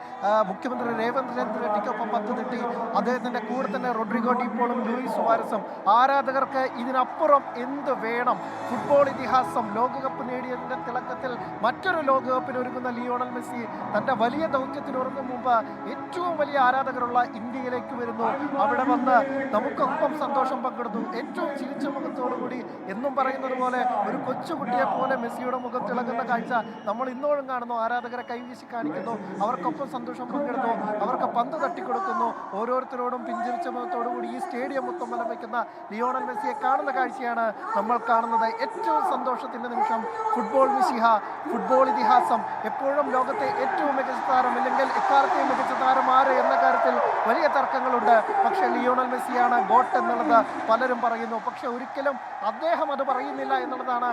മുഖ്യമന്ത്രി രേവന്ത് റെഡ്ഡിക്കൊപ്പം പന്ത് തട്ടി. അദ്ദേഹത്തിന്റെ കൂടെ തന്നെ റോഡ്രിഗോ ഡിപ്പോളും ലൂയിസ് സുവാരസും. ആരാധകർക്ക് ഇതിനപ്പുറം എന്ത് വേണം? ഫുട്ബോൾ ഇതിഹാസം ലോകകപ്പ് നേടിയതിന്റെ തിളക്കത്തിൽ മറ്റൊരു ലോകകപ്പിന് ഒരുങ്ങുന്ന ലിയോണൽ മെസ്സി തന്റെ വലിയ ദൗത്യത്തിന് ഒരുങ്ങും മുമ്പ് ഏറ്റവും വലിയ ആരാധകരുള്ള ഇന്ത്യയിലേക്ക് വരുന്നു. അവിടെ വന്ന് നമുക്കൊപ്പം സന്തോഷം പങ്കിടുന്നു. ഏറ്റവും ചിരിച്ച മുഖത്തോടുകൂടി എന്നും പറയുന്നത് പോലെ ഒരു കൊച്ചുകുട്ടിയെ പോലെ മെസ്സിയുടെ മുഖം തിളങ്ങുന്ന കാഴ്ച നമ്മൾ ഇന്നോഴും കാണുന്നു. ആരാധകരെ കൈവീശി കാണിക്കുന്നു, അവർക്കൊപ്പം സന്തോഷം പങ്കിടുന്നു, അവർക്ക് പന്ത് തട്ടിക്കൊടുക്കുന്നു. ഓരോരുത്തരോടും പിഞ്ചിരിച്ച മുഖത്തോടുകൂടി ഈ സ്റ്റേഡിയം മൊത്തം വലം വയ്ക്കുന്ന ലിയോണൽ മെസ്സിയെ കാണുന്ന കാഴ്ചയാണ് നമ്മൾ കാണുന്നത്. ഏറ്റവും സന്തോഷത്തിന്റെ നിമിഷം. ഫുട്ബോൾ മിശിഹ, ഫുട്ബോൾ ഇതിഹാസം, എപ്പോഴും ലോകത്തെ ഏറ്റവും മികച്ച താരം അല്ലെങ്കിൽ എക്കാലത്തെയും മികച്ച താരം ആര് എന്ന കാര്യത്തിൽ വലിയ തർക്കങ്ങളുണ്ട്. പക്ഷേ ലിയോണൽ മെസ്സിയാണ് ഗോട്ട് എന്നുള്ളത് പലരും പറയുന്നു. പക്ഷെ ഒരിക്കലും അദ്ദേഹം അത് പറയുന്നില്ല എന്നുള്ളതാണ്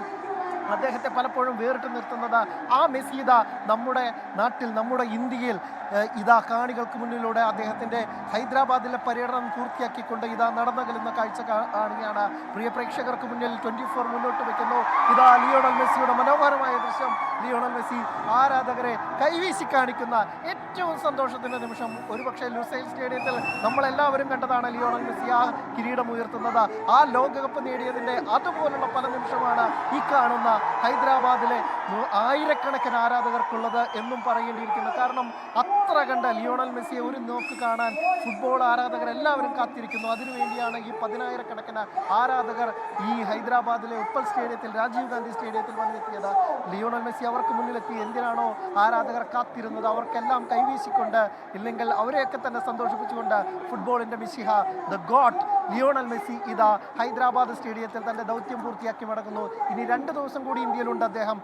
അദ്ദേഹത്തെ പലപ്പോഴും വേറിട്ട് നിർത്തുന്നത്. ആ മെസ്സി ഇതാ നമ്മുടെ നാട്ടിൽ, നമ്മുടെ ഇന്ത്യയിൽ ഇതാ കാണികൾക്ക് മുന്നിലൂടെ അദ്ദേഹത്തിന്റെ ഹൈദരാബാദിലെ പര്യടനം പൂർത്തിയാക്കിക്കൊണ്ട് ഇതാ നടന്നകലുന്ന കാഴ്ച കാണുകയാണ്. പ്രിയ പ്രേക്ഷകർക്ക് മുന്നിൽ 24 മുന്നോട്ട് വെക്കുന്നു. ഇതാ ലിയോണൽ മെസ്സിയുടെ മനോഹരമായ ദൃശ്യം. ലിയോണൽ മെസ്സി ആരാധകരെ കൈവീശി കാണിക്കുന്ന ഏറ്റവും സന്തോഷത്തിന്റെ നിമിഷം. ഒരുപക്ഷെ ലുസൈൽ സ്റ്റേഡിയത്തിൽ നമ്മളെല്ലാവരും കണ്ടതാണ് ലിയോണൽ മെസ്സി ആ കിരീടം ഉയർത്തുന്നത്. ആ ലോകകപ്പ് നേടിയതിന്റെ അതുപോലുള്ള പല നിമിഷമാണ് ഈ കാണുന്ന ഹൈദരാബാദിലെ ആയിരക്കണക്കിന് ആരാധകർക്കുള്ളത് എന്നും പറയേണ്ടിയിരിക്കുന്നു. കാരണം അത്ര കണ്ട ലിയോണൽ മെസ്സിയെ ഒരു നോക്ക് കാണാൻ ഫുട്ബോൾ ആരാധകർ എല്ലാവരും കാത്തിരിക്കുന്നു. അതിനുവേണ്ടിയാണ് ഈ 10,000-കണക്കിന് ആരാധകർ ഈ ഹൈദരാബാദിലെ ഉപ്പൽ സ്റ്റേഡിയത്തിൽ, രാജീവ് ഗാന്ധി സ്റ്റേഡിയത്തിൽ വന്നെത്തിയത്. ലിയോണൽ മെസ്സി അവർക്ക് മുന്നിലെത്തി. എന്തിനാണോ ആരാധകർ കാത്തിരുന്നത് അവർക്കെല്ലാം കൈവീശിക്കൊണ്ട്, ഇല്ലെങ്കിൽ അവരെയൊക്കെ തന്നെ സന്തോഷിപ്പിച്ചുകൊണ്ട് ഫുട്ബോളിന്റെ മിശിഹ, ദ ഗോഡ് ലിയോണൽ മെസ്സി ഇതാ ഹൈദരാബാദ് സ്റ്റേഡിയത്തിൽ തന്റെ ദൗത്യം പൂർത്തിയാക്കി മടങ്ങുന്നു. ഇനി 2 ദിവസം കൂടി ഇന്ത്യയിലുണ്ട് അദ്ദേഹം.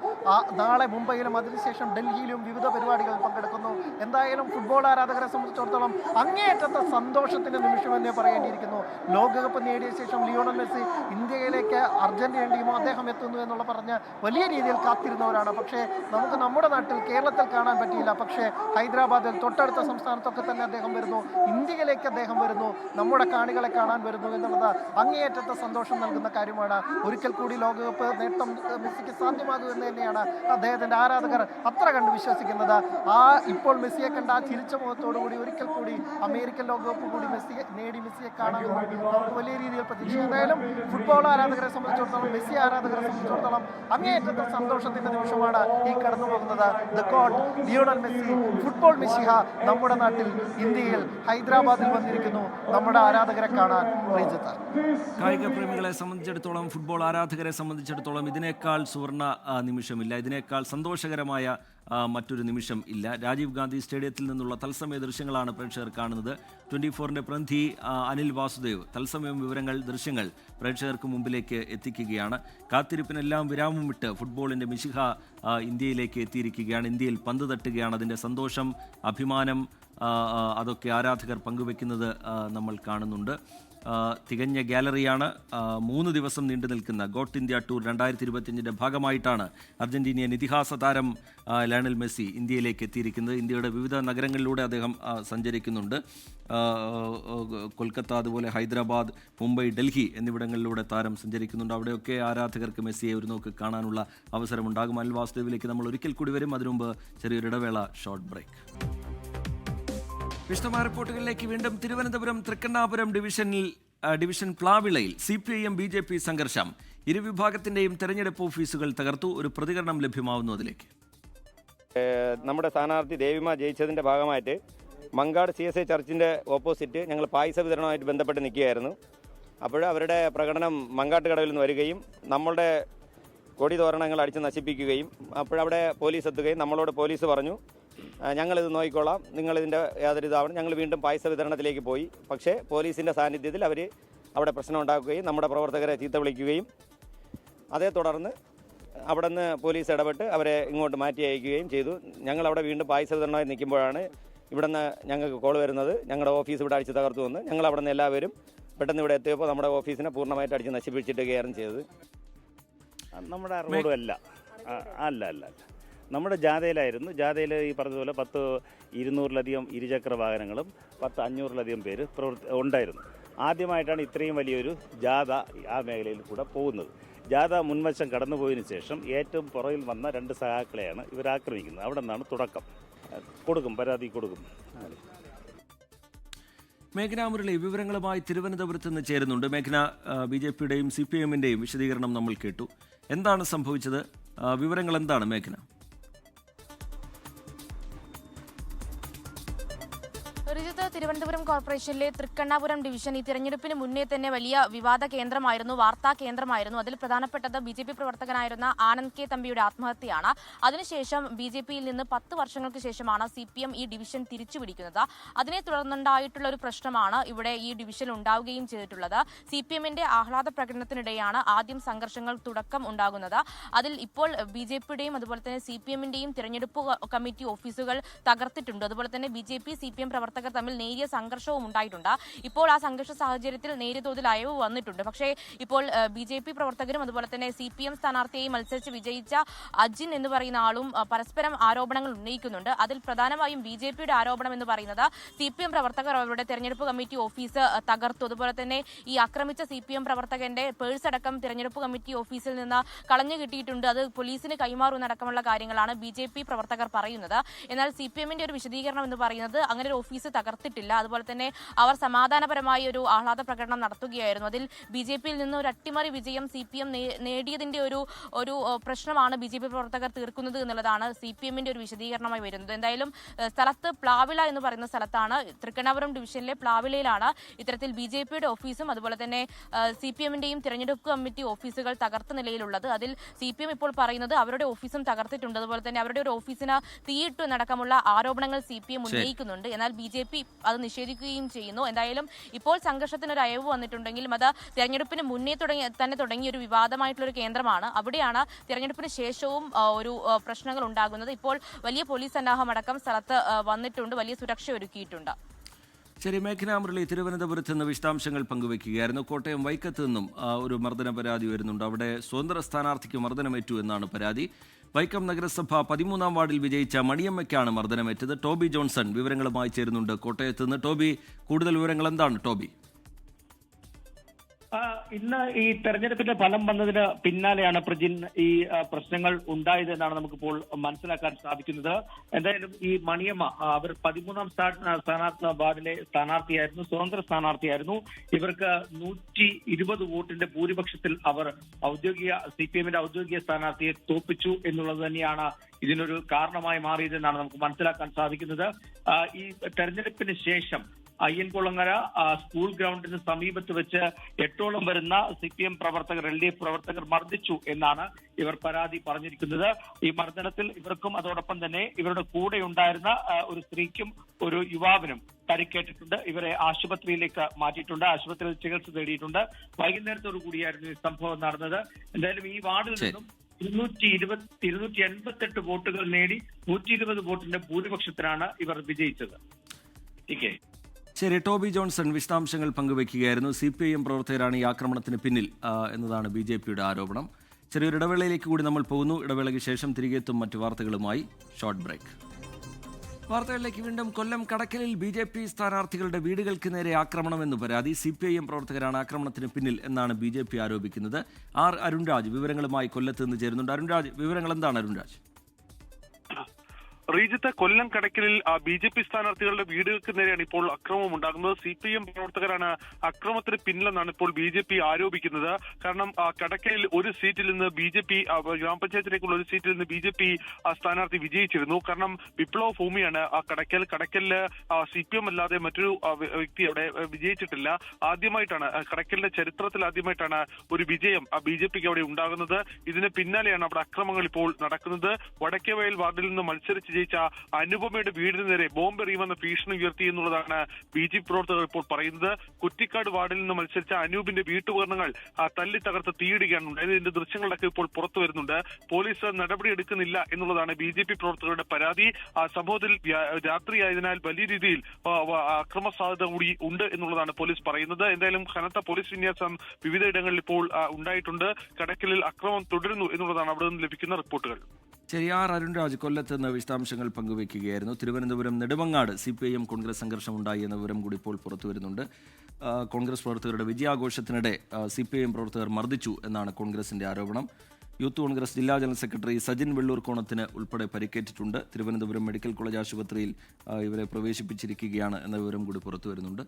നാളെ മുംബൈയിലും അതിനുശേഷം ഡൽഹിയിലും വിവിധ പരിപാടികളിൽ പങ്കെടുക്കുന്നു. എന്തായാലും ഫുട്ബോൾ ആരാധകരെ സംബന്ധിച്ചിടത്തോളം അങ്ങേയറ്റത്തെ സന്തോഷത്തിന്റെ നിമിഷമെന്നേ പറയേണ്ടിയിരിക്കുന്നു. ലോകകപ്പ് നേടിയ ശേഷം ലിയോണൽ മെസ്സി ഇന്ത്യയിലേക്ക് അർജന്റീന ടീമോ അദ്ദേഹം എത്തുന്നു എന്നുള്ള പറഞ്ഞ് വലിയ രീതിയിൽ കാത്തിരുന്നവരാണ്. പക്ഷേ നമുക്ക് നമ്മുടെ നാട്ടിൽ കേരളത്തിൽ കാണാൻ പറ്റിയില്ല. പക്ഷേ ഹൈദരാബാദിൽ തൊട്ടടുത്ത സംസ്ഥാനത്തൊക്കെ തന്നെ അദ്ദേഹം വരുന്നു. ഇന്ത്യയിലേക്ക് അദ്ദേഹം വരുന്നു, നമ്മുടെ കാണികളെ കാണാൻ വരുന്നു എന്നുള്ളത് അങ്ങേയറ്റത്തെ സന്തോഷം നൽകുന്ന കാര്യമാണ്. ഒരിക്കൽ കൂടി ലോകകപ്പ് നേട്ടം മെസ്സിക്ക് സാധ്യമാകും എന്ന് തന്നെയാണ് അദ്ദേഹത്തിന്റെ ആരാധകർ അത്ര കണ്ട് വിശ്വസിക്കുന്നത്. ഇപ്പോൾ മെസ്സിയെ കണ്ട ആ ചിരിച്ച മുഖത്തോടുകൂടി ഒരിക്കൽ കൂടി അമേരിക്കൻ ലോകകപ്പ് കൂടി മെസ്സിയെ കാണാമെന്ന് നമുക്ക് വലിയ രീതിയിൽ പ്രതീക്ഷ. എന്തായാലും ഫുട്ബോൾ ആരാധകരെ സംബന്ധിച്ചിടത്തോളം, മെസ്സി ആരാധകരെ സംബന്ധിച്ചിടത്തോളം അങ്ങേയറ്റത്തെ സന്തോഷത്തിന്റെ നിമിഷമാണ് ഈ കടന്നു പോകുന്നത്. The god Lionel Messi, football മിശിഹ നമ്മുടെ നാട്ടിൽ ഇന്ത്യയിൽ ഹൈദരാബാദിൽ വന്നിരിക്കുന്നു നമ്മുടെ ആരാധകരെ കാണാൻ. കായിക പ്രേമികളെ സംബന്ധിച്ചിടത്തോളം, ഫുട്ബോൾ ആരാധകരെ സംബന്ധിച്ചിടത്തോളം ഇതിനേക്കാൾ സുവർണ നിമിഷമില്ല, ഇതിനേക്കാൾ സന്തോഷകരമായ മറ്റൊരു നിമിഷം ഇല്ല. രാജീവ് ഗാന്ധി സ്റ്റേഡിയത്തിൽ നിന്നുള്ള തത്സമയ ദൃശ്യങ്ങളാണ് പ്രേക്ഷകർ കാണുന്നത്. 24ന്റെ പ്രതിനിധി അനിൽ വാസുദേവ് തത്സമയം വിവരങ്ങൾ, ദൃശ്യങ്ങൾ പ്രേക്ഷകർക്ക് മുമ്പിലേക്ക് എത്തിക്കുകയാണ്. കാത്തിരിപ്പിനെല്ലാം വിരാമമിട്ട് ഫുട്ബോളിൻ്റെ മിശിഹ ഇന്ത്യയിലേക്ക് എത്തിയിരിക്കുകയാണ്. ഇന്ത്യയിൽ പന്ത് തട്ടുകയാണ്. അതിൻ്റെ സന്തോഷം, അഭിമാനം അതൊക്കെ ആരാധകർ പങ്കുവെക്കുന്നത് നമ്മൾ കാണുന്നുണ്ട്. തികഞ്ഞ ഗാലറിയാണ്. 3 ദിവസം നീണ്ടു നിൽക്കുന്ന ഗോട്ട് ഇന്ത്യ ടൂർ 2025ന്റെ ഭാഗമായിട്ടാണ് അർജന്റീനിയൻ ഇതിഹാസ താരം ലയണൽ മെസ്സി ഇന്ത്യയിലേക്ക് എത്തിയിരിക്കുന്നത്. ഇന്ത്യയുടെ വിവിധ നഗരങ്ങളിലൂടെ അദ്ദേഹം സഞ്ചരിക്കുന്നുണ്ട്. കൊൽക്കത്ത, അതുപോലെ ഹൈദരാബാദ്, മുംബൈ, ഡൽഹി എന്നിവിടങ്ങളിലൂടെ താരം സഞ്ചരിക്കുന്നുണ്ട്. അവിടെയൊക്കെ ആരാധകർക്ക് മെസ്സിയെ ഒരു നോക്ക് കാണാനുള്ള അവസരമുണ്ടാകും. അനിൽ വാസുദേവിലേക്ക് നമ്മൾ ഒരിക്കൽ കൂടി വരും. അതിനുമുമ്പ് ചെറിയൊരു ഇടവേള, ഷോർട്ട് ബ്രേക്ക്. വിശദമായ റിപ്പോർട്ടുകളിലേക്ക് വീണ്ടും. തിരുവനന്തപുരം തൃക്കണ്ണാപുരം ഡിവിഷൻ പ്ലാവിളയിൽ CPIM BJP സംഘർഷം. ഇരുവിഭാഗത്തിന്റെയും തെരഞ്ഞെടുപ്പ് ഓഫീസുകൾ തകർത്തു. ഒരു പ്രതികരണം ലഭ്യമാവുന്നു അതിലേക്ക്. നമ്മുടെ സ്ഥാനാർത്ഥി ദേവിമ ജയിച്ചതിന്റെ ഭാഗമായിട്ട് മങ്കാട് CSI ചർച്ചിന്റെ ഓപ്പോസിറ്റ് ഞങ്ങൾ പായസ വിതരണവുമായിട്ട് ബന്ധപ്പെട്ട് നിൽക്കുകയായിരുന്നു. അപ്പോൾ അവരുടെ പ്രകടനം മങ്കാട്ട് കടവിൽ നിന്ന് വരികയും നമ്മളുടെ കൊടി തോരണങ്ങൾ അടിച്ച് നശിപ്പിക്കുകയും അപ്പോഴവിടെ പോലീസ് എത്തുകയും നമ്മളോട് പോലീസ് പറഞ്ഞു ഞങ്ങളിത് നോക്കിക്കോളാം, നിങ്ങളിതിൻ്റെ യാതൊരു ഇതാവണം. ഞങ്ങൾ വീണ്ടും പായസ വിതരണത്തിലേക്ക് പോയി. പക്ഷേ പോലീസിൻ്റെ സാന്നിധ്യത്തിൽ അവർ അവിടെ പ്രശ്നം ഉണ്ടാക്കുകയും നമ്മുടെ പ്രവർത്തകരെ ചീത്ത വിളിക്കുകയും അതേ തുടർന്ന് അവിടെ നിന്ന് പോലീസ് ഇടപെട്ട് അവരെ ഇങ്ങോട്ട് മാറ്റി അയക്കുകയും ചെയ്തു. ഞങ്ങളവിടെ വീണ്ടും പായസ വിതരണമായി നിൽക്കുമ്പോഴാണ് ഇവിടെ നിന്ന് ഞങ്ങൾക്ക് കോൾ വരുന്നത്, ഞങ്ങളുടെ ഓഫീസ് ഇവിടെ അടിച്ച് തകർത്തു വന്ന്. ഞങ്ങൾ അവിടെ നിന്ന് എല്ലാവരും പെട്ടെന്ന് ഇവിടെ എത്തിയപ്പോൾ നമ്മുടെ ഓഫീസിനെ പൂർണ്ണമായിട്ട് അടിച്ച് നശിപ്പിച്ചിട്ടുകയാണ് ചെയ്തത്. നമ്മുടെ റോഡും അല്ല അല്ല അല്ല അല്ല നമ്മുടെ ജാഥയിലായിരുന്നു. ജാഥയിൽ ഈ പറഞ്ഞതുപോലെ 200-ലധികം ഇരുചക്ര വാഹനങ്ങളും 500-ലധികം പേര് ഉണ്ടായിരുന്നു. ആദ്യമായിട്ടാണ് ഇത്രയും വലിയൊരു ജാഥ ആ മേഖലയിൽ കൂടെ പോകുന്നത്. ജാഥ മുൻവശം കടന്നുപോയതിനു ശേഷം ഏറ്റവും പുറകിൽ വന്ന 2 സഹാക്കളെയാണ് ഇവർ ആക്രമിക്കുന്നത്. അവിടെ നിന്നാണ് തുടക്കം. പരാതി കൊടുക്കും. മേഘന മുരളി വിവരങ്ങളുമായി തിരുവനന്തപുരത്ത് നിന്ന് ചേരുന്നുണ്ട്. മേഘന, BJPയുടെയും CPIMന്റെയും വിശദീകരണം നമ്മൾ കേട്ടു. എന്താണ് സംഭവിച്ചത്? വിവരങ്ങൾ എന്താണ് മേഘന? തിരുവനന്തപുരം കോർപ്പറേഷനിലെ തൃക്കണ്ണാപുരം ഡിവിഷൻ ഈ തിരഞ്ഞെടുപ്പിന് മുന്നേ തന്നെ വലിയ വിവാദ കേന്ദ്രമായിരുന്നു, വാർത്താ കേന്ദ്രമായിരുന്നു. അതിൽ പ്രധാനപ്പെട്ടത് BJP പ്രവർത്തകനായിരുന്ന ആനന്ദ് കെ തമ്പിയുടെ ആത്മഹത്യയാണ്. അതിനുശേഷം BJPയിൽ നിന്ന് 10 വർഷങ്ങൾക്ക് ശേഷമാണ് CPM ഈ ഡിവിഷൻ തിരിച്ചുപിടിക്കുന്നത്. അതിനെ തുടർന്നുണ്ടായിട്ടുള്ള ഒരു പ്രശ്നമാണ് ഇവിടെ ഈ ഡിവിഷൻ ഉണ്ടാവുകയും ചെയ്തിട്ടുള്ളത്. CPMന്റെ ആഹ്ലാദ പ്രകടനത്തിനിടെയാണ് ആദ്യം സംഘർഷങ്ങൾ തുടക്കം ഉണ്ടാകുന്നത്. അതിൽ ഇപ്പോൾ BJPയുടെയും അതുപോലെ തന്നെ CPMന്റെയും തിരഞ്ഞെടുപ്പ് കമ്മിറ്റി ഓഫീസുകൾ തകർത്തിട്ടുണ്ട്. അതുപോലെ തന്നെ BJP CPM പ്രവർത്തകർ തമ്മിൽ നേരിയ സംഘർഷവും ഉണ്ടായിട്ടുണ്ട്. ഇപ്പോൾ ആ സംഘർഷ സാഹചര്യത്തിൽ നേരിയ തോതിൽ അയവ് വന്നിട്ടുണ്ട്. പക്ഷേ ഇപ്പോൾ BJP പ്രവർത്തകരും അതുപോലെ തന്നെ CPM സ്ഥാനാർത്ഥിയായി മത്സരിച്ച് വിജയിച്ച അജിൻ എന്ന് പറയുന്ന ആളും പരസ്പരം ആരോപണങ്ങൾ ഉന്നയിക്കുന്നുണ്ട്. അതിൽ പ്രധാനമായും BJPയുടെ ആരോപണം എന്ന് പറയുന്നത് CPM പ്രവർത്തകർ അവരുടെ തെരഞ്ഞെടുപ്പ് കമ്മിറ്റി ഓഫീസ് തകർത്തു. അതുപോലെ തന്നെ ഈ ആക്രമിച്ച CPM പ്രവർത്തകന്റെ പേഴ്സ് അടക്കം തെരഞ്ഞെടുപ്പ് കമ്മിറ്റി ഓഫീസിൽ നിന്ന് കളഞ്ഞു കിട്ടിയിട്ടുണ്ട്. അത് പോലീസിന് കൈമാറുന്നടക്കമുള്ള കാര്യങ്ങളാണ് BJP പ്രവർത്തകർ പറയുന്നത്. എന്നാൽ CPMന്റെ ഒരു വിശദീകരണം എന്ന് പറയുന്നത് അങ്ങനെ ഒരു ഓഫീസ് തകർത്തിട്ടില്ല. അതുപോലെ തന്നെ അവർ സമാധാനപരമായി ഒരു ആഹ്ലാദ പ്രകടനം നടത്തുകയായിരുന്നു. അതിൽ BJPയിൽ നിന്ന് ഒരു അട്ടിമറി വിജയം CPM നേടിയതിന്റെ ഒരു പ്രശ്നമാണ് BJP പ്രവർത്തകർ തീർക്കുന്നത് എന്നുള്ളതാണ് CPMന്റെ ഒരു വിശദീകരണമായി വരുന്നത്. എന്തായാലും സ്ഥലത്ത് പ്ലാവിള എന്ന് പറയുന്ന സ്ഥലത്താണ്, തൃക്കണ്ണാപുരം ഡിവിഷനിലെ പ്ലാവിളയിലാണ് ഇത്തരത്തിൽ BJPയുടെ ഓഫീസും അതുപോലെ തന്നെ CPMന്റെയും തിരഞ്ഞെടുപ്പ് കമ്മിറ്റി ഓഫീസുകൾ തകർത്ത നിലയിലുള്ളത്. അതിൽ CPM ഇപ്പോൾ പറയുന്നത് അവരുടെ ഓഫീസും തകർത്തിട്ടുണ്ട്. അതുപോലെ തന്നെ അവരുടെ ഒരു ഓഫീസിന് തീയിട്ടു നടക്കമുള്ള ആരോപണങ്ങൾ CPM ഉന്നയിക്കുന്നുണ്ട്. എന്നാൽ BJP അത് നിഷേധിക്കുകയും ചെയ്യുന്നു. എന്തായാലും ഇപ്പോൾ സംഘർഷത്തിനൊരു അയവ് വന്നിട്ടുണ്ടെങ്കിലും അത് തെരഞ്ഞെടുപ്പിന് മുന്നേ തുടങ്ങിയ ഒരു വിവാദമായിട്ടുള്ള ഒരു കേന്ദ്രമാണ്. അവിടെയാണ് തെരഞ്ഞെടുപ്പിന് ശേഷവും ഒരു പ്രശ്നങ്ങൾ ഉണ്ടാകുന്നത്. ഇപ്പോൾ വലിയ പോലീസ് സന്നാഹമടക്കം സ്ഥലത്ത് വന്നിട്ടുണ്ട്, വലിയ സുരക്ഷ ഒരുക്കിയിട്ടുണ്ട്. ശരി, മേഘന മുരളി തിരുവനന്തപുരത്ത് നിന്ന് വിശദാംശങ്ങൾ പങ്കുവയ്ക്കുകയായിരുന്നു. കോട്ടയം വൈക്കത്ത് നിന്നും ഒരു മർദ്ദന പരാതി വരുന്നുണ്ട്. അവിടെ സ്വതന്ത്ര സ്ഥാനാർത്ഥിക്ക് മർദ്ദനമേറ്റു എന്നാണ് പരാതി. വൈക്കം നഗരസഭ 13-ാം വാർഡിൽ വിജയിച്ച മണിയമ്മയ്ക്കാണ് മർദ്ദനമേറ്റത്. ടോബി ജോൺസൺ വിവരങ്ങളുമായി ചേരുന്നുണ്ട് കോട്ടയത്ത് നിന്ന്. ടോബി, കൂടുതൽ വിവരങ്ങൾ എന്താണ് ടോബി? ഇന്ന് ഈ തെരഞ്ഞെടുപ്പിന്റെ ഫലം വന്നതിന് പിന്നാലെയാണ് പ്രജിൻ ഈ പ്രശ്നങ്ങൾ ഉണ്ടായത് എന്നാണ് നമുക്കിപ്പോൾ മനസ്സിലാക്കാൻ സാധിക്കുന്നത്. എന്തായാലും ഈ മണിയമ്മ അവർ 13-ാം വാർഡിലെ സ്ഥാനാർത്ഥിയായിരുന്നു, സ്വതന്ത്ര സ്ഥാനാർത്ഥിയായിരുന്നു. ഇവർക്ക് 120 വോട്ടിന്റെ ഭൂരിപക്ഷത്തിൽ അവർ CPMന്റെ ഔദ്യോഗിക സ്ഥാനാർത്ഥിയെ തോൽപ്പിച്ചു എന്നുള്ളത് തന്നെയാണ് ഇതിനൊരു കാരണമായി മാറിയതെന്നാണ് നമുക്ക് മനസ്സിലാക്കാൻ സാധിക്കുന്നത്. ഈ തെരഞ്ഞെടുപ്പിന് ശേഷം അയ്യൻകുളങ്ങര സ്കൂൾ ഗ്രൗണ്ടിന് സമീപത്ത് വെച്ച് 8ഓളം വരുന്ന CPM പ്രവർത്തകർ, LDF പ്രവർത്തകർ മർദ്ദിച്ചു എന്നാണ് ഇവർ പരാതി പറഞ്ഞിരിക്കുന്നത്. ഈ മർദ്ദനത്തിൽ ഇവർക്കും അതോടൊപ്പം തന്നെ ഇവരുടെ കൂടെ ഉണ്ടായിരുന്ന ഒരു സ്ത്രീക്കും ഒരു യുവാവിനും പരിക്കേറ്റിട്ടുണ്ട്. ഇവരെ ആശുപത്രിയിലേക്ക് മാറ്റിയിട്ടുണ്ട്, ആശുപത്രിയിൽ ചികിത്സ തേടിയിട്ടുണ്ട്. വൈകുന്നേരത്തോടു കൂടിയായിരുന്നു ഈ സംഭവം നടന്നത്. എന്തായാലും ഈ വാർഡിൽ നിന്നും 288 വോട്ടുകൾ നേടി 120 വോട്ടിന്റെ ഭൂരിപക്ഷത്തിലാണ് ഇവർ വിജയിച്ചത്. ശരി, ടോബി ജോൺസൺ വിശദാംശങ്ങൾ പങ്കുവയ്ക്കുകയായിരുന്നു. CPIM പ്രവർത്തകരാണ് ഈ ആക്രമണത്തിന് പിന്നിൽ എന്നതാണ് BJPയുടെ ആരോപണം. ചെറിയൊരു ഇടവേളയിലേക്ക് കൂടി നമ്മൾ പോകുന്നു. ഇടവേളയ്ക്ക് ശേഷം തിരികെ എത്തും മറ്റു വാർത്തകളുമായി. Short break. വാർത്തകളിലേക്ക് വീണ്ടും. കൊല്ലം കടക്കലിൽ BJP സ്ഥാനാർത്ഥികളുടെ വീടുകൾക്ക് നേരെ ആക്രമണമെന്ന് പരാതി. CPIM പ്രവർത്തകരാണ് ആക്രമണത്തിന് പിന്നിൽ എന്നാണ് BJP ആരോപിക്കുന്നത്. അരുൺരാജ് വിവരങ്ങളുമായി കൊല്ലത്ത് നിന്ന് ചേരുന്നുണ്ട്. അരുൺരാജ്, വിവരങ്ങൾ എന്താണ് അരുൺരാജ്? റീജിത്ത്, കൊല്ലം കടക്കലിൽ BJP സ്ഥാനാർത്ഥികളുടെ വീടുകൾക്ക് നേരെയാണ് ഇപ്പോൾ അക്രമം ഉണ്ടാകുന്നത്. CPM പ്രവർത്തകരാണ് അക്രമത്തിന് പിന്നിലെന്നാണ് ഇപ്പോൾ BJP ആരോപിക്കുന്നത്. കാരണം കടക്കലിൽ ഒരു സീറ്റിൽ നിന്ന് BJP ഗ്രാമപഞ്ചായത്തിലേക്കുള്ള ഒരു സീറ്റിൽ നിന്ന് BJP സ്ഥാനാർത്ഥി വിജയിച്ചിരുന്നു. കാരണം വിപ്ലവ ഭൂമിയാണ് കടക്കലില് CPM അല്ലാതെ മറ്റൊരു വ്യക്തി അവിടെ വിജയിച്ചിട്ടില്ല. ആദ്യമായിട്ടാണ് കടക്കലിന്റെ ചരിത്രത്തിൽ ആദ്യമായിട്ടാണ് ഒരു വിജയം BJPക്ക് അവിടെ ഉണ്ടാകുന്നത്. ഇതിന് പിന്നാലെയാണ് അവിടെ അക്രമങ്ങൾ ഇപ്പോൾ നടക്കുന്നത്. വടക്കേവയൽ വാർഡിൽ നിന്ന് മത്സരിച്ച് ജയിച്ച അനുപമയുടെ വീടിന് നേരെ ബോംബെറിയുമെന്ന ഭീഷണി ഉയർത്തി എന്നുള്ളതാണ് BJP പ്രവർത്തകർ ഇപ്പോൾ പറയുന്നത്. കുറ്റിക്കാട് വാർഡിൽ നിന്ന് മത്സരിച്ച അനൂപിന്റെ വീട്ടുപകരണങ്ങൾ തല്ലി തകർത്ത് തീയിടുകയാണ് ഉണ്ടായത്. ഇതിന്റെ ദൃശ്യങ്ങളൊക്കെ ഇപ്പോൾ പുറത്തു വരുന്നുണ്ട്. പോലീസ് നടപടിയെടുക്കുന്നില്ല എന്നുള്ളതാണ് BJP പ്രവർത്തകരുടെ പരാതി. സംഭവത്തിൽ രാത്രിയായതിനാൽ വലിയ രീതിയിൽ അക്രമ സാധ്യത കൂടി ഉണ്ട് എന്നുള്ളതാണ് പോലീസ് പറയുന്നത്. എന്തായാലും കനത്ത പോലീസ് വിന്യാസം വിവിധയിടങ്ങളിൽ ഇപ്പോൾ ഉണ്ടായിട്ടുണ്ട്. കടക്കലിൽ അക്രമം തുടരുന്നു എന്നുള്ളതാണ് അവിടെ നിന്ന് ലഭിക്കുന്ന റിപ്പോർട്ടുകൾ. ശരി, അരുൺരാജ് കൊല്ലത്ത് നിന്ന് വിശദാംശങ്ങൾ പങ്കുവയ്ക്കുകയായിരുന്നു. തിരുവനന്തപുരം നെടുമങ്ങാട് CPIM കോൺഗ്രസ് സംഘർഷം ഉണ്ടായി എന്ന വിവരം കൂടി ഇപ്പോൾ പുറത്തു വരുന്നുണ്ട്. കോൺഗ്രസ് പ്രവർത്തകരുടെ വിജയാഘോഷത്തിനിടെ CPIM പ്രവർത്തകർ മർദ്ദിച്ചു എന്നാണ് കോൺഗ്രസിന്റെ ആരോപണം. യൂത്ത് കോൺഗ്രസ് ജില്ലാ ജനറൽ സെക്രട്ടറി സജിൻ വെള്ളൂർക്കോണത്തിന് ഉൾപ്പെടെ പരിക്കേറ്റിട്ടുണ്ട്. തിരുവനന്തപുരം മെഡിക്കൽ കോളേജ് ആശുപത്രിയിൽ ഇവരെ പ്രവേശിപ്പിച്ചിരിക്കുകയാണ് എന്ന വിവരം കൂടി പുറത്തു വരുന്നുണ്ട്.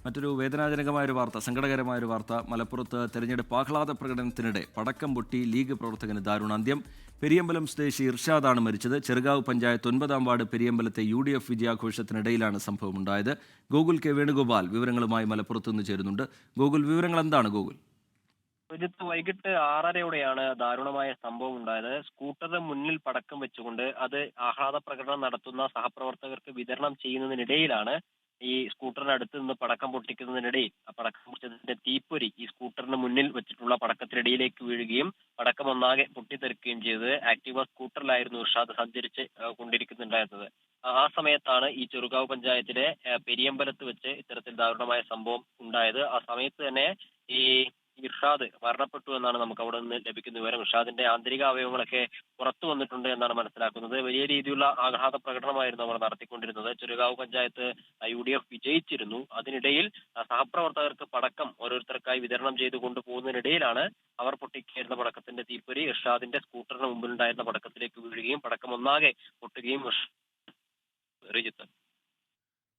മറ്റൊരു വേദനാജനകമായൊരു വാർത്ത, സങ്കടകരമായൊരു വാർത്ത. മലപ്പുറത്ത് തെരഞ്ഞെടുപ്പ് ആഹ്ലാദ പ്രകടനത്തിനിടെ പടക്കം പൊട്ടി ലീഗ് പ്രവർത്തകന് ദാരുണാന്ത്യം. പെരിയമ്പലം സ്വദേശി ഇർഷാദാണ് മരിച്ചത്. ചെറുകാവ് പഞ്ചായത്ത് 9-ാം വാർഡ് പെരിയമ്പലത്തെ UDF വിജയാഘോഷത്തിനിടയിലാണ് സംഭവമുണ്ടായത്. ഗോകുൽ K വേണുഗോപാൽ വിവരങ്ങളുമായി മലപ്പുറത്ത് നിന്ന് ചേരുന്നുണ്ട്. ഗോകുൽ, വിവരങ്ങൾ എന്താണ് ഗോകുൽ? വൈകിട്ട് 6:30യോടെയാണ് ദാരുണമായ സംഭവം ഉണ്ടായത്. സ്കൂട്ടറിന് മുന്നിൽ പടക്കം വെച്ചുകൊണ്ട് അത് ആഹ്ലാദ പ്രകടനം നടത്തുന്ന സഹപ്രവർത്തകർക്ക് വിതരണം ചെയ്യുന്നതിനിടയിലാണ് ഈ സ്കൂട്ടറിന് അടുത്ത് നിന്ന് പടക്കം പൊട്ടിക്കുന്നതിനിടയിൽ ആ പടക്കം പൊട്ടിച്ചതിന്റെ തീപ്പൊരി ഈ സ്കൂട്ടറിന് മുന്നിൽ വെച്ചിട്ടുള്ള പടക്കത്തിനിടയിലേക്ക് വീഴുകയും പടക്കം ഒന്നാകെ പൊട്ടിത്തെറിക്കുകയും ചെയ്തത്. ആക്ടീവ സ്കൂട്ടറിലായിരുന്നു ഇർഷാദ് സഞ്ചരിച്ച് കൊണ്ടിരിക്കുന്നുണ്ടായിരുന്നത്. ആ സമയത്താണ് ഈ ചെറുകാവ് പഞ്ചായത്തിലെ പെരിയമ്പലത്ത് വെച്ച് ഇത്തരത്തിൽ ദാരുണമായ സംഭവം ഉണ്ടായത്. ആ സമയത്ത് തന്നെ ഈ ഇർഷാദ് മരണപ്പെട്ടു എന്നാണ് നമുക്ക് അവിടെ നിന്ന് ലഭിക്കുന്ന വിവരം. ഇർഷാദിന്റെ ആന്തരിക അവയവങ്ങളൊക്കെ പുറത്തു വന്നിട്ടുണ്ട് എന്നാണ് മനസ്സിലാക്കുന്നത്. വലിയ രീതിയിലുള്ള ആഘാത പ്രകടനമായിരുന്നു അവർ നടത്തിക്കൊണ്ടിരുന്നത്. ചെറുകാവ് പഞ്ചായത്ത് UDF വിജയിച്ചിരുന്നു. അതിനിടയിൽ സഹപ്രവർത്തകർക്ക് പടക്കം ഓരോരുത്തർക്കായി വിതരണം ചെയ്ത് കൊണ്ടുപോകുന്നതിനിടയിലാണ് അവർ പൊട്ടിക്കേറുന്ന പടക്കത്തിന്റെ തീപ്പൊരി ഇർഷാദിന്റെ സ്കൂട്ടറിന് മുമ്പിലുണ്ടായിരുന്ന പടക്കത്തിലേക്ക് വീഴുകയും പടക്കം ഒന്നാകെ പൊട്ടുകയും.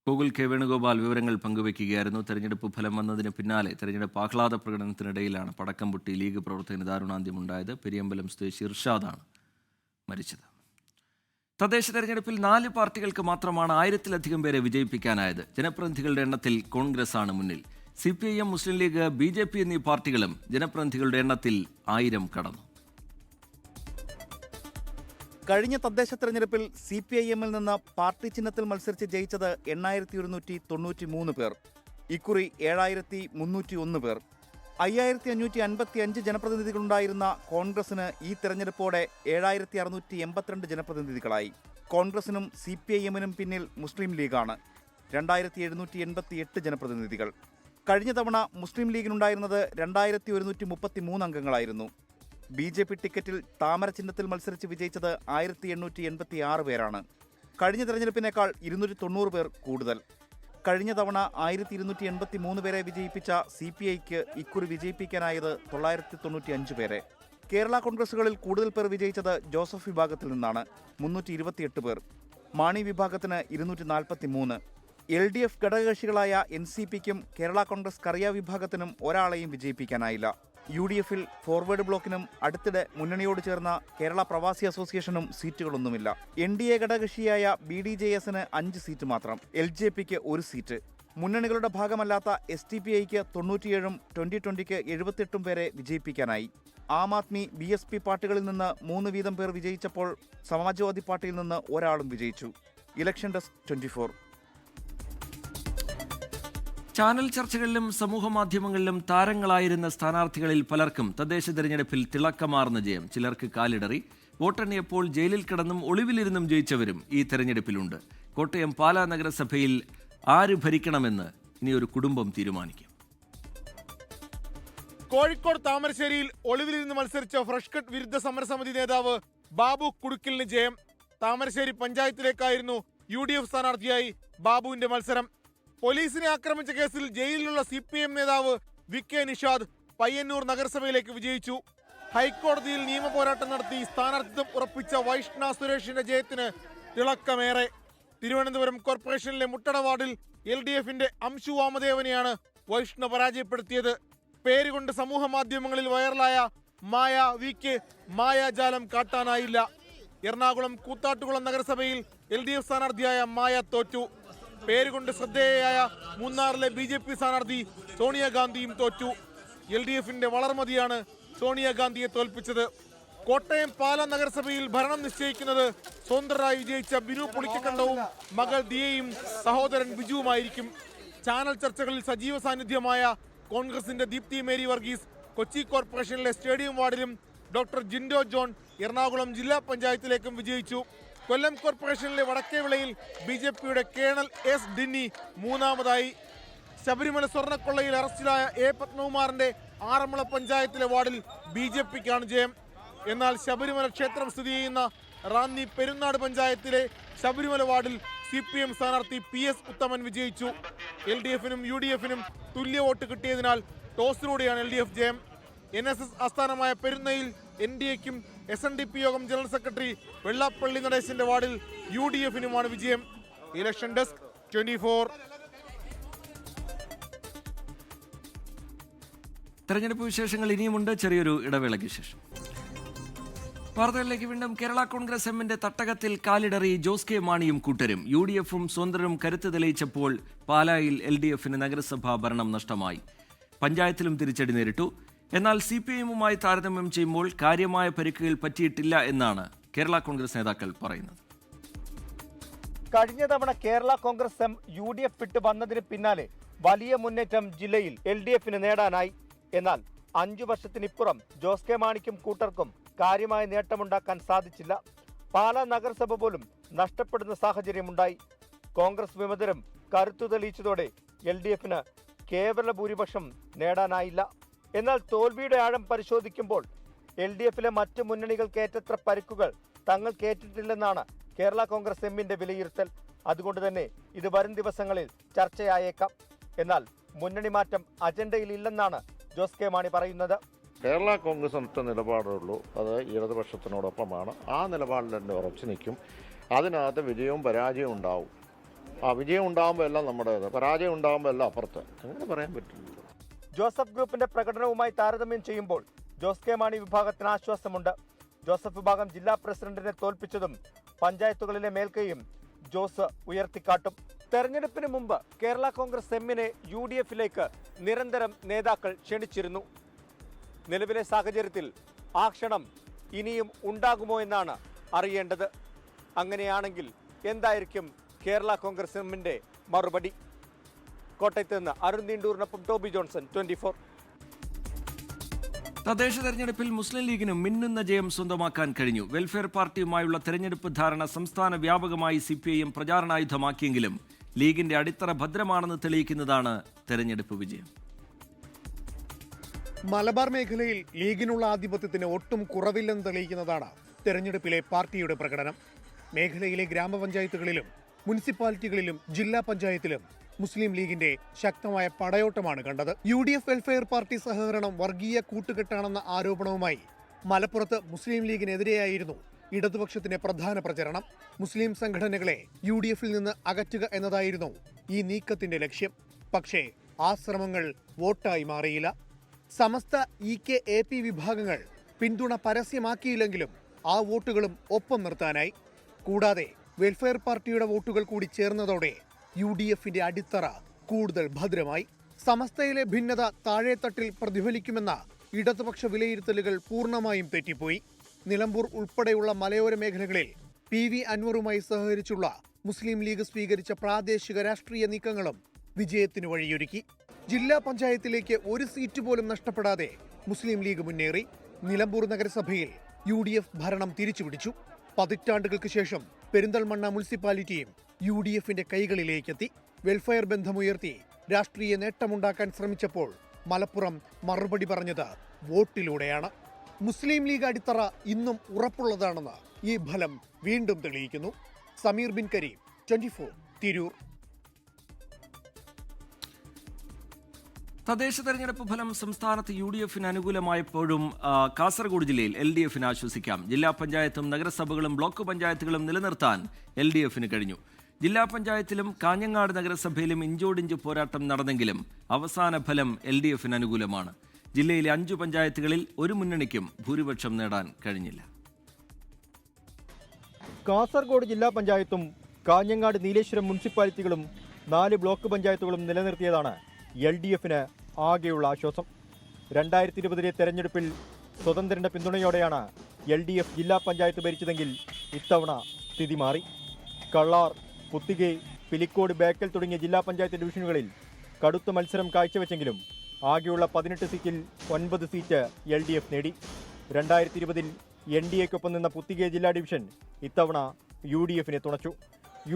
ഗോകുൽ K വേണുഗോപാൽ വിവരങ്ങൾ പങ്കുവയ്ക്കുകയായിരുന്നു. തെരഞ്ഞെടുപ്പ് ഫലം വന്നതിന് പിന്നാലെ തെരഞ്ഞെടുപ്പ് ആഹ്ലാദ പ്രകടനത്തിനിടയിലാണ് പടക്കം പൊട്ടി ലീഗ് പ്രവർത്തകന് ദാരുണാന്ത്യമുണ്ടായത്. പെരിയമ്പലം സ്വദേശി ഇർഷാദാണ് മരിച്ചത്. തദ്ദേശ തെരഞ്ഞെടുപ്പിൽ 4 പാർട്ടികൾക്ക് മാത്രമാണ് 1000-ലധികം പേരെ വിജയിപ്പിക്കാനായത്. ജനപ്രതിനിധികളുടെ എണ്ണത്തിൽ കോൺഗ്രസ് ആണ് മുന്നിൽ. CPIM, മുസ്ലിം ലീഗ്, BJP എന്നീ പാർട്ടികളും ജനപ്രതിനിധികളുടെ എണ്ണത്തിൽ 1000 കടന്നു. കഴിഞ്ഞ തദ്ദേശ തെരഞ്ഞെടുപ്പിൽ CPIM-ൽ നിന്ന് പാർട്ടി ചിഹ്നത്തിൽ മത്സരിച്ച് ജയിച്ചത് 8193 പേർ. ഇക്കുറി 7301 പേർ. 5555 ജനപ്രതിനിധികളുണ്ടായിരുന്ന കോൺഗ്രസിന് ഈ തെരഞ്ഞെടുപ്പോടെ 7682 ജനപ്രതിനിധികളായി. കോൺഗ്രസിനും CPIM-നും പിന്നിൽ മുസ്ലിം ലീഗാണ്. 2788 ജനപ്രതിനിധികൾ. കഴിഞ്ഞ തവണ മുസ്ലിം ലീഗിനുണ്ടായിരുന്നത് 2133 അംഗങ്ങളായിരുന്നു. BJP ടിക്കറ്റിൽ താമര ചിഹ്നത്തിൽ മത്സരിച്ച് വിജയിച്ചത് 1886 പേരാണ്. കഴിഞ്ഞ തെരഞ്ഞെടുപ്പിനേക്കാൾ 290 പേർ കൂടുതൽ. കഴിഞ്ഞ തവണ 1283 പേരെ വിജയിപ്പിച്ച CPIക്ക് ഇക്കുറി വിജയിപ്പിക്കാനായത് 995 പേരെ. കേരള കോൺഗ്രസുകളിൽ കൂടുതൽ പേർ വിജയിച്ചത് ജോസഫ് വിഭാഗത്തിൽ നിന്നാണ്, 328 പേർ. മാണി വിഭാഗത്തിന് 243. LDF ഘടകകക്ഷികളായ NCPക്കും കേരള കോൺഗ്രസ് കറിയ വിഭാഗത്തിനും ഒരാളെയും വിജയിപ്പിക്കാനായില്ല. UDF-ൽ ഫോർവേഡ് ബ്ലോക്കിനും അടുത്തിടെ മുന്നണിയോട് ചേർന്ന കേരള പ്രവാസി അസോസിയേഷനും സീറ്റുകളൊന്നുമില്ല. NDA ഘടകകക്ഷിയായ BDJS-ന് 5 സീറ്റ് മാത്രം. LJPക്ക് 1 സീറ്റ്. മുന്നണികളുടെ ഭാഗമല്ലാത്ത STPIക്ക് 97ഉം 2020-ക്ക് 78ഉം പേരെ വിജയിപ്പിക്കാനായി. ആം ആദ്മി, BSP പാർട്ടികളിൽ നിന്ന് 3 വീതം പേർ വിജയിച്ചപ്പോൾ സമാജ്വാദി പാർട്ടിയിൽ നിന്ന് ഒരാളും വിജയിച്ചു. Election desk 24. ചാനൽ ചർച്ചകളിലും സമൂഹ മാധ്യമങ്ങളിലും താരങ്ങളായിരുന്ന സ്ഥാനാർത്ഥികളിൽ പലർക്കും തദ്ദേശ തെരഞ്ഞെടുപ്പിൽ തിളക്കമാർന്ന ജയം. ചിലർക്ക് കാലിടറി. വോട്ടെണ്ണിയപ്പോൾ ജയിലിൽ കിടന്നും ഒളിവിലിരുന്നും ജയിച്ചവരും ഈ തെരഞ്ഞെടുപ്പിലുണ്ട്. കോട്ടയം പാലാ നഗരസഭയിൽ ആര് ഭരിക്കണമെന്ന് ഇനിയൊരു കുടുംബം തീരുമാനിക്കും. കോഴിക്കോട് താമരശ്ശേരിയിൽ ഒളിവിലിരുന്ന് മത്സരിച്ച ഫ്രഷ് കട്ട് വിരുദ്ധ സമരസമിതി നേതാവ് ബാബു കുടുക്കലിന് ജയം. താമരശ്ശേരി പഞ്ചായത്തിലേക്കായിരുന്നു UDF സ്ഥാനാർത്ഥിയായി ബാബുവിന്റെ മത്സരം. പോലീസിനെ ആക്രമിച്ച കേസിൽ ജയിലിലുള്ള CPM നേതാവ് VK നിഷാദ് പയ്യന്നൂർ നഗരസഭയിലേക്ക് വിജയിച്ചു. ഹൈക്കോടതിയിൽ നിയമപോരാട്ടം നടത്തി സ്ഥാനാർത്ഥിത്വം ഉറപ്പിച്ച വൈഷ്ണ സുരേഷിന്റെ ജയത്തിന് തിളക്കമേറെ. തിരുവനന്തപുരം കോർപ്പറേഷനിലെ മുട്ടട വാർഡിൽ LDFന്റെ അംശു വാമദേവനെയാണ് വൈഷ്ണവ് പരാജയപ്പെടുത്തിയത്. പേരുകൊണ്ട് സമൂഹ മാധ്യമങ്ങളിൽ വൈറലായ മായ വിക്ക് മായാജാലം കാട്ടാനായില്ല. എറണാകുളം കൂത്താട്ടുകുളം നഗരസഭയിൽ LDF സ്ഥാനാർത്ഥിയായ മായ തോറ്റു. പേരുകൊണ്ട് ശ്രദ്ധേയയായ മൂന്നാറിലെ BJP സ്ഥാനാർത്ഥി സോണിയാഗാന്ധിയും തോറ്റു. LDFന്റെ വളർമതിയാണ് സോണിയാഗാന്ധിയെ തോൽപ്പിച്ചത്. കോട്ടയം പാല നഗരസഭയിൽ ഭരണം നിശ്ചയിക്കുന്നത് സ്വതന്ത്രരായി വിജയിച്ച ബിനു പുളിക്കക്കണ്ടവും മകൾ ദിയയും സഹോദരൻ ബിജുവുമായിരിക്കും. ചാനൽ ചർച്ചകളിൽ സജീവ സാന്നിധ്യമായ കോൺഗ്രസിന്റെ ദീപ്തി മേരി വർഗീസ് കൊച്ചി കോർപ്പറേഷനിലെ സ്റ്റേഡിയം വാർഡിലും ഡോക്ടർ ജിൻഡോ ജോൺ എറണാകുളം ജില്ലാ പഞ്ചായത്തിലേക്കും വിജയിച്ചു. കൊല്ലം കോർപ്പറേഷനിലെ വടക്കേവിളയിൽ BJPയുടെ കേണൽ S ഡിന്നി മൂന്നാമതായി. ശബരിമല സ്വർണ്ണക്കൊള്ളയിൽ അറസ്റ്റിലായ A പത്മകുമാറിന്റെ ആറന്മുള പഞ്ചായത്തിലെ വാർഡിൽ BJPക്കാണ് ജയം. എന്നാൽ ശബരിമല ക്ഷേത്രം സ്ഥിതി ചെയ്യുന്ന റാന്നി പെരുന്നാട് പഞ്ചായത്തിലെ ശബരിമല വാർഡിൽ CPM സ്ഥാനാർത്ഥി PS ഉത്തമൻ വിജയിച്ചു. LDFനും UDFനും തുല്യ വോട്ട് കിട്ടിയതിനാൽ ടോസിലൂടെയാണ് LDF ജയം. NSS ആസ്ഥാനമായ പെരുന്നയിൽ NDAയ്ക്കും SNDP യോഗം ജനറൽ സെക്രട്ടറി വെള്ളാപ്പള്ളി നടേശന്റെ വാർഡിൽ UDFനുമാണ് വിജയം. Election desk 24. തെരഞ്ഞെടുപ്പ് വിശേഷങ്ങൾ ഇനിയുമുണ്ട്. ചെറിയൊരു ഇടവേളയ്ക്ക് ശേഷം വാർത്തകളിലേക്ക് വീണ്ടും. കേരള കോൺഗ്രസ് എമ്മിന്റെ തട്ടകത്തിൽ കാലിടറി ജോസ് കെ മാണിയും കൂട്ടരും. UDFും സ്വതന്ത്രരും കരുത്ത് തെളിയിച്ചപ്പോൾ പാലായിൽ LDFന് നഗരസഭാ ഭരണം നഷ്ടമായി. പഞ്ചായത്തിലും തിരിച്ചടി നേരിട്ടു. എന്നാൽ CPIഎമ്മുമായി താരതമ്യം ചെയ്യുമ്പോൾ കാര്യമായ പരിക്കുകൾ പറ്റിയിട്ടില്ല എന്നാണ് കേരള കോൺഗ്രസ് നേതാക്കൾ പറയുന്നത്. കഴിഞ്ഞ തവണ കേരള കോൺഗ്രസ് എം UDF വിട്ട് വന്നതിന് പിന്നാലെ വലിയ മുന്നേറ്റം ജില്ലയിൽ LDFന് നേടാനായി. എന്നാൽ 5 വർഷത്തിനിപ്പുറം ജോസ് കെ മാണിക്കും കൂട്ടർക്കും കാര്യമായ നേട്ടമുണ്ടാക്കാൻ സാധിച്ചില്ല. പാലാ നഗരസഭ പോലും നഷ്ടപ്പെടുന്ന സാഹചര്യമുണ്ടായി. കോൺഗ്രസ് വിമതരും കരുത്തു തെളിയിച്ചതോടെ LDFന് കേവല ഭൂരിപക്ഷം നേടാനായില്ല. എന്നാൽ തോൽവിയുടെ ആഴം പരിശോധിക്കുമ്പോൾ LDFിലെ മറ്റ് മുന്നണികൾക്കേറ്റത്ര പരിക്കുകൾ തങ്ങൾക്കേറ്റിട്ടില്ലെന്നാണ് കേരള കോൺഗ്രസ് എമ്മിന്റെ വിലയിരുത്തൽ. അതുകൊണ്ട് തന്നെ ഇത് വരും ദിവസങ്ങളിൽ ചർച്ചയായേക്കാം. എന്നാൽ മുന്നണി മാറ്റം അജണ്ടയിലില്ലെന്നാണ് ജോസ് കെ മാണി പറയുന്നത്. കേരള കോൺഗ്രസ് ഒറ്റ നിലപാടുള്ളൂ, അത് ഇടതുപക്ഷത്തിനോടൊപ്പമാണ്. ആ നിലപാടിൽ തന്നെ ഉറച്ചു നിൽക്കും. അതിനകത്ത് വിജയവും പരാജയവും ഉണ്ടാവും. ആ വിജയം ഉണ്ടാകുമ്പോൾ എല്ലാം നമ്മുടേത്, പരാജയം ഉണ്ടാകുമ്പോൾ എല്ലാം അപ്പുറത്ത്. അങ്ങനെ പറയാൻ പറ്റില്ല. ജോസഫ് ഗ്രൂപ്പിന്റെ പ്രകടനവുമായി താരതമ്യം ചെയ്യുമ്പോൾ ജോസ് കെ മാണി വിഭാഗത്തിന് ആശ്വാസമുണ്ട്. ജോസഫ് വിഭാഗം ജില്ലാ പ്രസിഡന്റിനെ തോൽപ്പിച്ചതും പഞ്ചായത്തുകളിലെ മേൽക്കൈയും ജോസ് ഉയർത്തിക്കാട്ടും. തെരഞ്ഞെടുപ്പിന് മുമ്പ് കേരള കോൺഗ്രസ് എമ്മിനെ UDFിലേക്ക് നിരന്തരം നേതാക്കൾ ക്ഷണിച്ചിരുന്നു. നിലവിലെ സാഹചര്യത്തിൽ ആ ക്ഷണം ഇനിയും ഉണ്ടാകുമോ എന്നാണ് അറിയേണ്ടത്. അങ്ങനെയാണെങ്കിൽ എന്തായിരിക്കും കേരള കോൺഗ്രസ് എമ്മിന്റെ മറുപടി? കോട്ടയത്ത് നിന്ന് അരുൺ നീണ്ടൂരിനൊപ്പം ടോബി ജോൺസൺ, 24. തദ്ദേശ തെരഞ്ഞെടുപ്പിൽ മുസ്ലിം ലീഗിനും മിന്നുന്ന ജയം സ്വന്തമാക്കാൻ കഴിഞ്ഞു. വെൽഫെയർ പാർട്ടിയുമായുള്ള തെരഞ്ഞെടുപ്പ് ധാരണ സംസ്ഥാന വ്യാപകമായി CPIഎം പ്രചാരണായുധമാക്കിയെങ്കിലും ലീഗിന്റെ അടിത്തറ ഭദ്രമാണെന്ന് തെളിയിക്കുന്നതാണ് തെരഞ്ഞെടുപ്പ് വിജയം. മലബാർ മേഖലയിൽ ലീഗിനുള്ള ആധിപത്യത്തിന് ഒട്ടും കുറവില്ലെന്ന് തെളിയിക്കുന്നതാണ് തെരഞ്ഞെടുപ്പിലെ പാർട്ടിയുടെ പ്രകടനം. മേഖലയിലെ ഗ്രാമപഞ്ചായത്തുകളിലും മുനിസിപ്പാലിറ്റികളിലും ജില്ലാ പഞ്ചായത്തിലും മുസ്ലിം ലീഗിന്റെ ശക്തമായ പടയോട്ടമാണ് കണ്ടത്. UDF വെൽഫെയർ പാർട്ടി സഹകരണം വർഗീയ കൂട്ടുകെട്ടാണെന്ന ആരോപണവുമായി മലപ്പുറത്ത് മുസ്ലിം ലീഗിനെതിരെയായിരുന്നു ഇടതുപക്ഷത്തിന്റെ പ്രധാന പ്രചരണം. മുസ്ലിം സംഘടനകളെ UDFിൽ നിന്ന് അകറ്റുക എന്നതായിരുന്നു ഈ നീക്കത്തിന്റെ ലക്ഷ്യം. പക്ഷേ ആ ശ്രമങ്ങൾ വോട്ടായി മാറിയില്ല. സമസ്ത EKAP വിഭാഗങ്ങൾ പിന്തുണ പരസ്യമാക്കിയില്ലെങ്കിലും ആ വോട്ടുകളും ഒപ്പം നിർത്താനായി. കൂടാതെ വെൽഫെയർ പാർട്ടിയുടെ വോട്ടുകൾ കൂടി ചേർന്നതോടെ UDFിന്റെ അടിത്തറ കൂടുതൽ ഭദ്രമായി. സമസ്തയിലെ ഭിന്നത താഴെത്തട്ടിൽ പ്രതിഫലിക്കുമെന്ന ഇടതുപക്ഷ വിലയിരുത്തലുകൾ പൂർണ്ണമായും തെറ്റിപ്പോയി. നിലമ്പൂർ ഉൾപ്പെടെയുള്ള മലയോര മേഖലകളിൽ PV അൻവറുമായി സഹകരിച്ചുള്ള മുസ്ലിം ലീഗ് സ്വീകരിച്ച പ്രാദേശിക രാഷ്ട്രീയ നീക്കങ്ങളും വിജയത്തിന് വഴിയൊരുക്കി. ജില്ലാ പഞ്ചായത്തിലേക്ക് ഒരു സീറ്റ് പോലും നഷ്ടപ്പെടാതെ മുസ്ലിം ലീഗ് മുന്നേറി. നിലമ്പൂർ നഗരസഭയിൽ UDF ഭരണം തിരിച്ചുപിടിച്ചു. പതിറ്റാണ്ടുകൾക്ക് ശേഷം പെരിന്തൽമണ്ണ മുനിസിപ്പാലിറ്റിയും UDFിന്റെ കൈകളിലേക്കെത്തി. വെൽഫെയർ ബന്ധമുയർത്തി രാഷ്ട്രീയ നേട്ടമുണ്ടാക്കാൻ ശ്രമിച്ചപ്പോൾ മലപ്പുറം മറുപടി പറഞ്ഞത് വോട്ടിലൂടെയാണ്. മുസ്ലിം ലീഗ് അടിത്തറ ഇന്നും ഉറപ്പുള്ളതാണെന്ന് ഈ ഫലം വീണ്ടും തെളിയിക്കുന്നു. സമീർ ബിൻ കരീം, 24, തിരൂർ. തദ്ദേശ തെരഞ്ഞെടുപ്പ് ഫലം സംസ്ഥാനത്ത് UDF-ന് അനുകൂലമായപ്പോഴും കാസർഗോഡ് ജില്ലയിൽ LDF-ന് ആശ്വസിക്കാം. ജില്ലാ പഞ്ചായത്തും നഗരസഭകളും ബ്ലോക്ക് പഞ്ചായത്തുകളും നിലനിർത്താൻ LDF-ന് കഴിഞ്ഞു. ജില്ലാ പഞ്ചായത്തിലും കാഞ്ഞങ്ങാട് നഗരസഭയിലും ഇഞ്ചോടിഞ്ച് പോരാട്ടം നടന്നെങ്കിലും അവസാന ഫലം LDF-ന് അനുകൂലമാണ്. ജില്ലയിലെ 5 പഞ്ചായത്തുകളിൽ ഒരു മുന്നണിക്കും ഭൂരിപക്ഷം നേടാൻ കഴിഞ്ഞില്ല. കാസർഗോഡ് ജില്ലാ പഞ്ചായത്തും കാഞ്ഞങ്ങാട് നീലേശ്വരം മുനിസിപ്പാലിറ്റികളും 4 ബ്ലോക്ക് പഞ്ചായത്തുകളും നിലനിർത്തിയതാണ് LDF-ന് ആകെയുള്ള ആശ്വാസം. 2020 തെരഞ്ഞെടുപ്പിൽ സ്വതന്ത്രന്റെ പിന്തുണയോടെയാണ് LDF ജില്ലാ പഞ്ചായത്ത് ഭരിച്ചതെങ്കിൽ ഇത്തവണ സ്ഥിതി മാറി. കള്ളാർ, പുത്തികെ, പിലിക്കോട്, ബേക്കൽ തുടങ്ങിയ ജില്ലാ പഞ്ചായത്ത് ഡിവിഷനുകളിൽ കടുത്ത മത്സരം കാഴ്ചവെച്ചെങ്കിലും ആകെയുള്ള 18 സീറ്റിൽ 9 സീറ്റ് LDF നേടി. 2020 NDA-ക്കൊപ്പം നിന്ന പുത്തികെ ജില്ലാ ഡിവിഷൻ ഇത്തവണ UDF-നെ തുണച്ചു.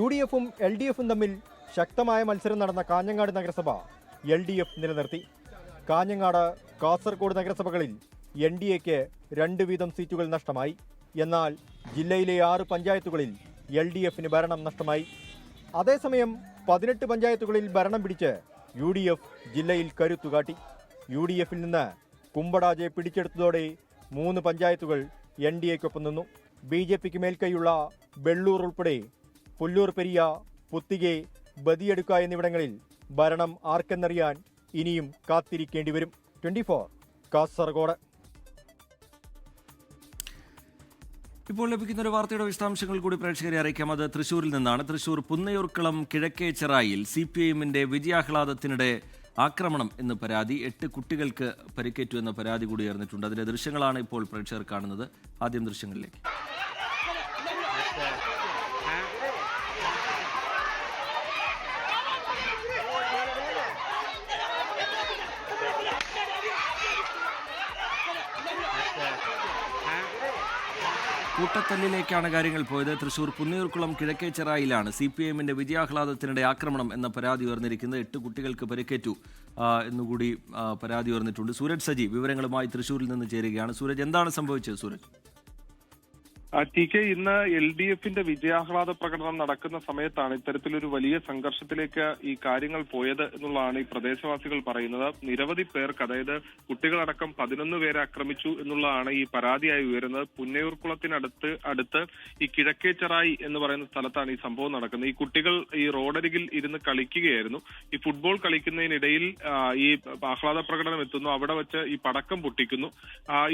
UDF-ഉം LDF-ഉം തമ്മിൽ ശക്തമായ മത്സരം നടന്ന കാഞ്ഞങ്ങാട് നഗരസഭ LDF നിലനിർത്തി. കാഞ്ഞങ്ങാട്, കാസർഗോഡ് നഗരസഭകളിൽ NDA-ക്ക് 2 വീതം സീറ്റുകൾ നഷ്ടമായി. എന്നാൽ ജില്ലയിലെ 6 പഞ്ചായത്തുകളിൽ LDF-ന് ഭരണം നഷ്ടമായി. അതേസമയം 18 പഞ്ചായത്തുകളിൽ ഭരണം പിടിച്ച് UDF ജില്ലയിൽ കരുത്തുകാട്ടി. UDF-ൽ നിന്ന് കുമ്പടാജെ പിടിച്ചെടുത്തതോടെ 3 പഞ്ചായത്തുകൾ NDA-ക്കൊപ്പം നിന്നു. BJP-ക്ക് മേൽക്കൈയുള്ള ബെള്ളൂർ ഉൾപ്പെടെ പുല്ലൂർ പെരിയ, പുത്തികെ, ബദിയടുക്ക എന്നിവിടങ്ങളിൽ ഭരണം ആർക്കെന്നറിയാൻ ഇനിയും കാത്തിരിക്കേണ്ടി വരും. 24 കാസർഗോഡ്. ഇപ്പോൾ ലഭിക്കുന്ന ഒരു വാർത്തയുടെ വിശദാംശങ്ങൾ കൂടി പ്രേക്ഷകരെ അറിയിക്കാം. അത് തൃശ്ശൂരിൽ നിന്നാണ്. തൃശ്ശൂർ പുന്നയൂർക്കുളം കിഴക്കേച്ചിറായിൽ CPI-ന്റെ വിജയാഹ്ലാദത്തിനിടെ ആക്രമണം എന്ന് പരാതി. 8 കുട്ടികൾക്ക് പരിക്കേറ്റു എന്ന പരാതി കൂടി ഉയർന്നിട്ടുണ്ട്. അതിന്റെ ദൃശ്യങ്ങളാണ് ഇപ്പോൾ പ്രേക്ഷകർ കാണുന്നത്. ആദ്യം ദൃശ്യങ്ങളിലേക്ക്. കൂട്ടത്തല്ലിലേക്കാണ് കാര്യങ്ങൾ പോയത്. തൃശൂർ പുന്നയൂർക്കുളം കിഴക്കേച്ചിറായിലാണ് CPI-ന്റെ വിജയാഹ്ലാദത്തിനിടെ ആക്രമണം എന്ന പരാതി ഉയർന്നിരിക്കുന്നത്. 8 കുട്ടികൾക്ക് പരിക്കേറ്റു എന്നുകൂടി പരാതി ഉയർന്നിട്ടുണ്ട്. സൂരജ് സജി വിവരങ്ങളുമായി തൃശൂരിൽ നിന്ന് ചേരുകയാണ്. സൂരജ്, എന്താണ് സംഭവിച്ചത്? സൂരജ്. TK, ഇന്ന് LDF-ന്റെ വിജയാഹ്ലാദ പ്രകടനം നടക്കുന്ന സമയത്താണ് ഇത്തരത്തിലൊരു വലിയ സംഘർഷത്തിലേക്ക് ഈ കാര്യങ്ങൾ പോയത് എന്നുള്ളതാണ് ഈ പ്രദേശവാസികൾ പറയുന്നത്. നിരവധി പേർക്ക്, അതായത് കുട്ടികളടക്കം 11 പേരെ ആക്രമിച്ചു എന്നുള്ളതാണ് ഈ പരാതിയായി ഉയരുന്നത്. പുന്നയൂർക്കുളത്തിനടുത്ത് ഈ കിഴക്കേച്ചിറായി എന്ന് പറയുന്ന സ്ഥലത്താണ് ഈ സംഭവം നടക്കുന്നത്. ഈ കുട്ടികൾ ഈ റോഡരികിൽ ഇരുന്ന് കളിക്കുകയായിരുന്നു. ഈ ഫുട്ബോൾ കളിക്കുന്നതിനിടയിൽ ഈ ആഹ്ലാദ പ്രകടനം എത്തുന്നു. അവിടെ വെച്ച് ഈ പടക്കം പൊട്ടിക്കുന്നു.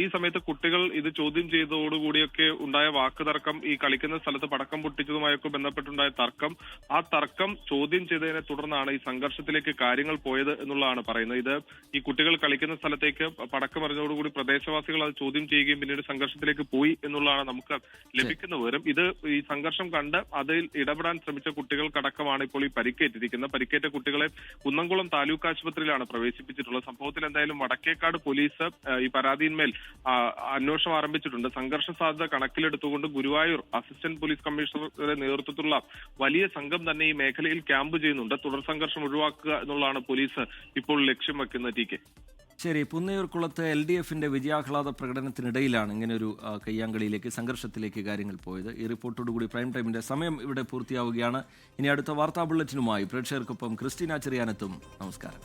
ഈ സമയത്ത് കുട്ടികൾ ഇത് ചോദ്യം ചെയ്തതോടുകൂടിയൊക്കെ ഉണ്ടായ വാക്കുതർക്കം, ഈ കളിക്കുന്ന സ്ഥലത്ത് പടക്കം പൊട്ടിച്ചതുമായൊക്കെ ബന്ധപ്പെട്ടുണ്ടായ തർക്കം, ആ തർക്കം ചോദ്യം ചെയ്തതിനെ തുടർന്നാണ് ഈ സംഘർഷത്തിലേക്ക് കാര്യങ്ങൾ പോയത് എന്നുള്ളതാണ് പറയുന്നത്. ഇത് ഈ കുട്ടികൾ കളിക്കുന്ന സ്ഥലത്തേക്ക് പടക്കം എറിഞ്ഞതോടുകൂടി പ്രദേശവാസികൾ അത് ചോദ്യം ചെയ്യുകയും പിന്നീട് സംഘർഷത്തിലേക്ക് പോയി എന്നുള്ളതാണ് നമുക്ക് ലഭിക്കുന്ന വിവരം. ഇത് ഈ സംഘർഷം കണ്ട് അതിൽ ഇടപെടാൻ ശ്രമിച്ച കുട്ടികൾക്കടക്കമാണ് ഇപ്പോൾ ഈ പരിക്കേറ്റിരിക്കുന്നത്. പരിക്കേറ്റ കുട്ടികളെ കുന്നംകുളം താലൂക്ക് ആശുപത്രിയിലാണ് പ്രവേശിപ്പിച്ചിട്ടുള്ളത്. സംഭവത്തിൽ എന്തായാലും വടക്കേക്കാട് പോലീസ് ഈ പരാതിയിന്മേൽ അന്വേഷണം ആരംഭിച്ചിട്ടുണ്ട്. സംഘർഷ സാധ്യത കണക്കിലെടുത്തുകൊണ്ട് ഗുരുവായൂർ അസിസ്റ്റന്റ് പോലീസ് കമ്മീഷണറുടെ നേതൃത്വത്തിലുള്ള വലിയ സംഘം തന്നെ ഈ മേഖലയിൽ ക്യാമ്പ് ചെയ്യുന്നുണ്ട്. തുടർ സംഘർഷം ഒഴിവാക്കുക എന്നുള്ളതാണ് പോലീസ് ഇപ്പോൾ ലക്ഷ്യം വെക്കുന്നത്. TK, ശരി. പുന്നയൂർക്കുളത്ത് LDF-ന്റെ വിജയാഹ്ലാദ പ്രകടനത്തിനിടയിലാണ് ഇങ്ങനെയൊരു കയ്യാങ്കളിയിലേക്ക്, സംഘർഷത്തിലേക്ക് കാര്യങ്ങൾ പോയത്. ഈ റിപ്പോർട്ടോടുകൂടി പ്രൈം ടൈമിന്റെ സമയം ഇവിടെ പൂർത്തിയാവുകയാണ്. ഇനി അടുത്ത വാർത്താ ബുള്ളറ്റിനുമായി പ്രേക്ഷകർക്കൊപ്പം ക്രിസ്റ്റീന ചെറിയാനെത്തും. നമസ്കാരം.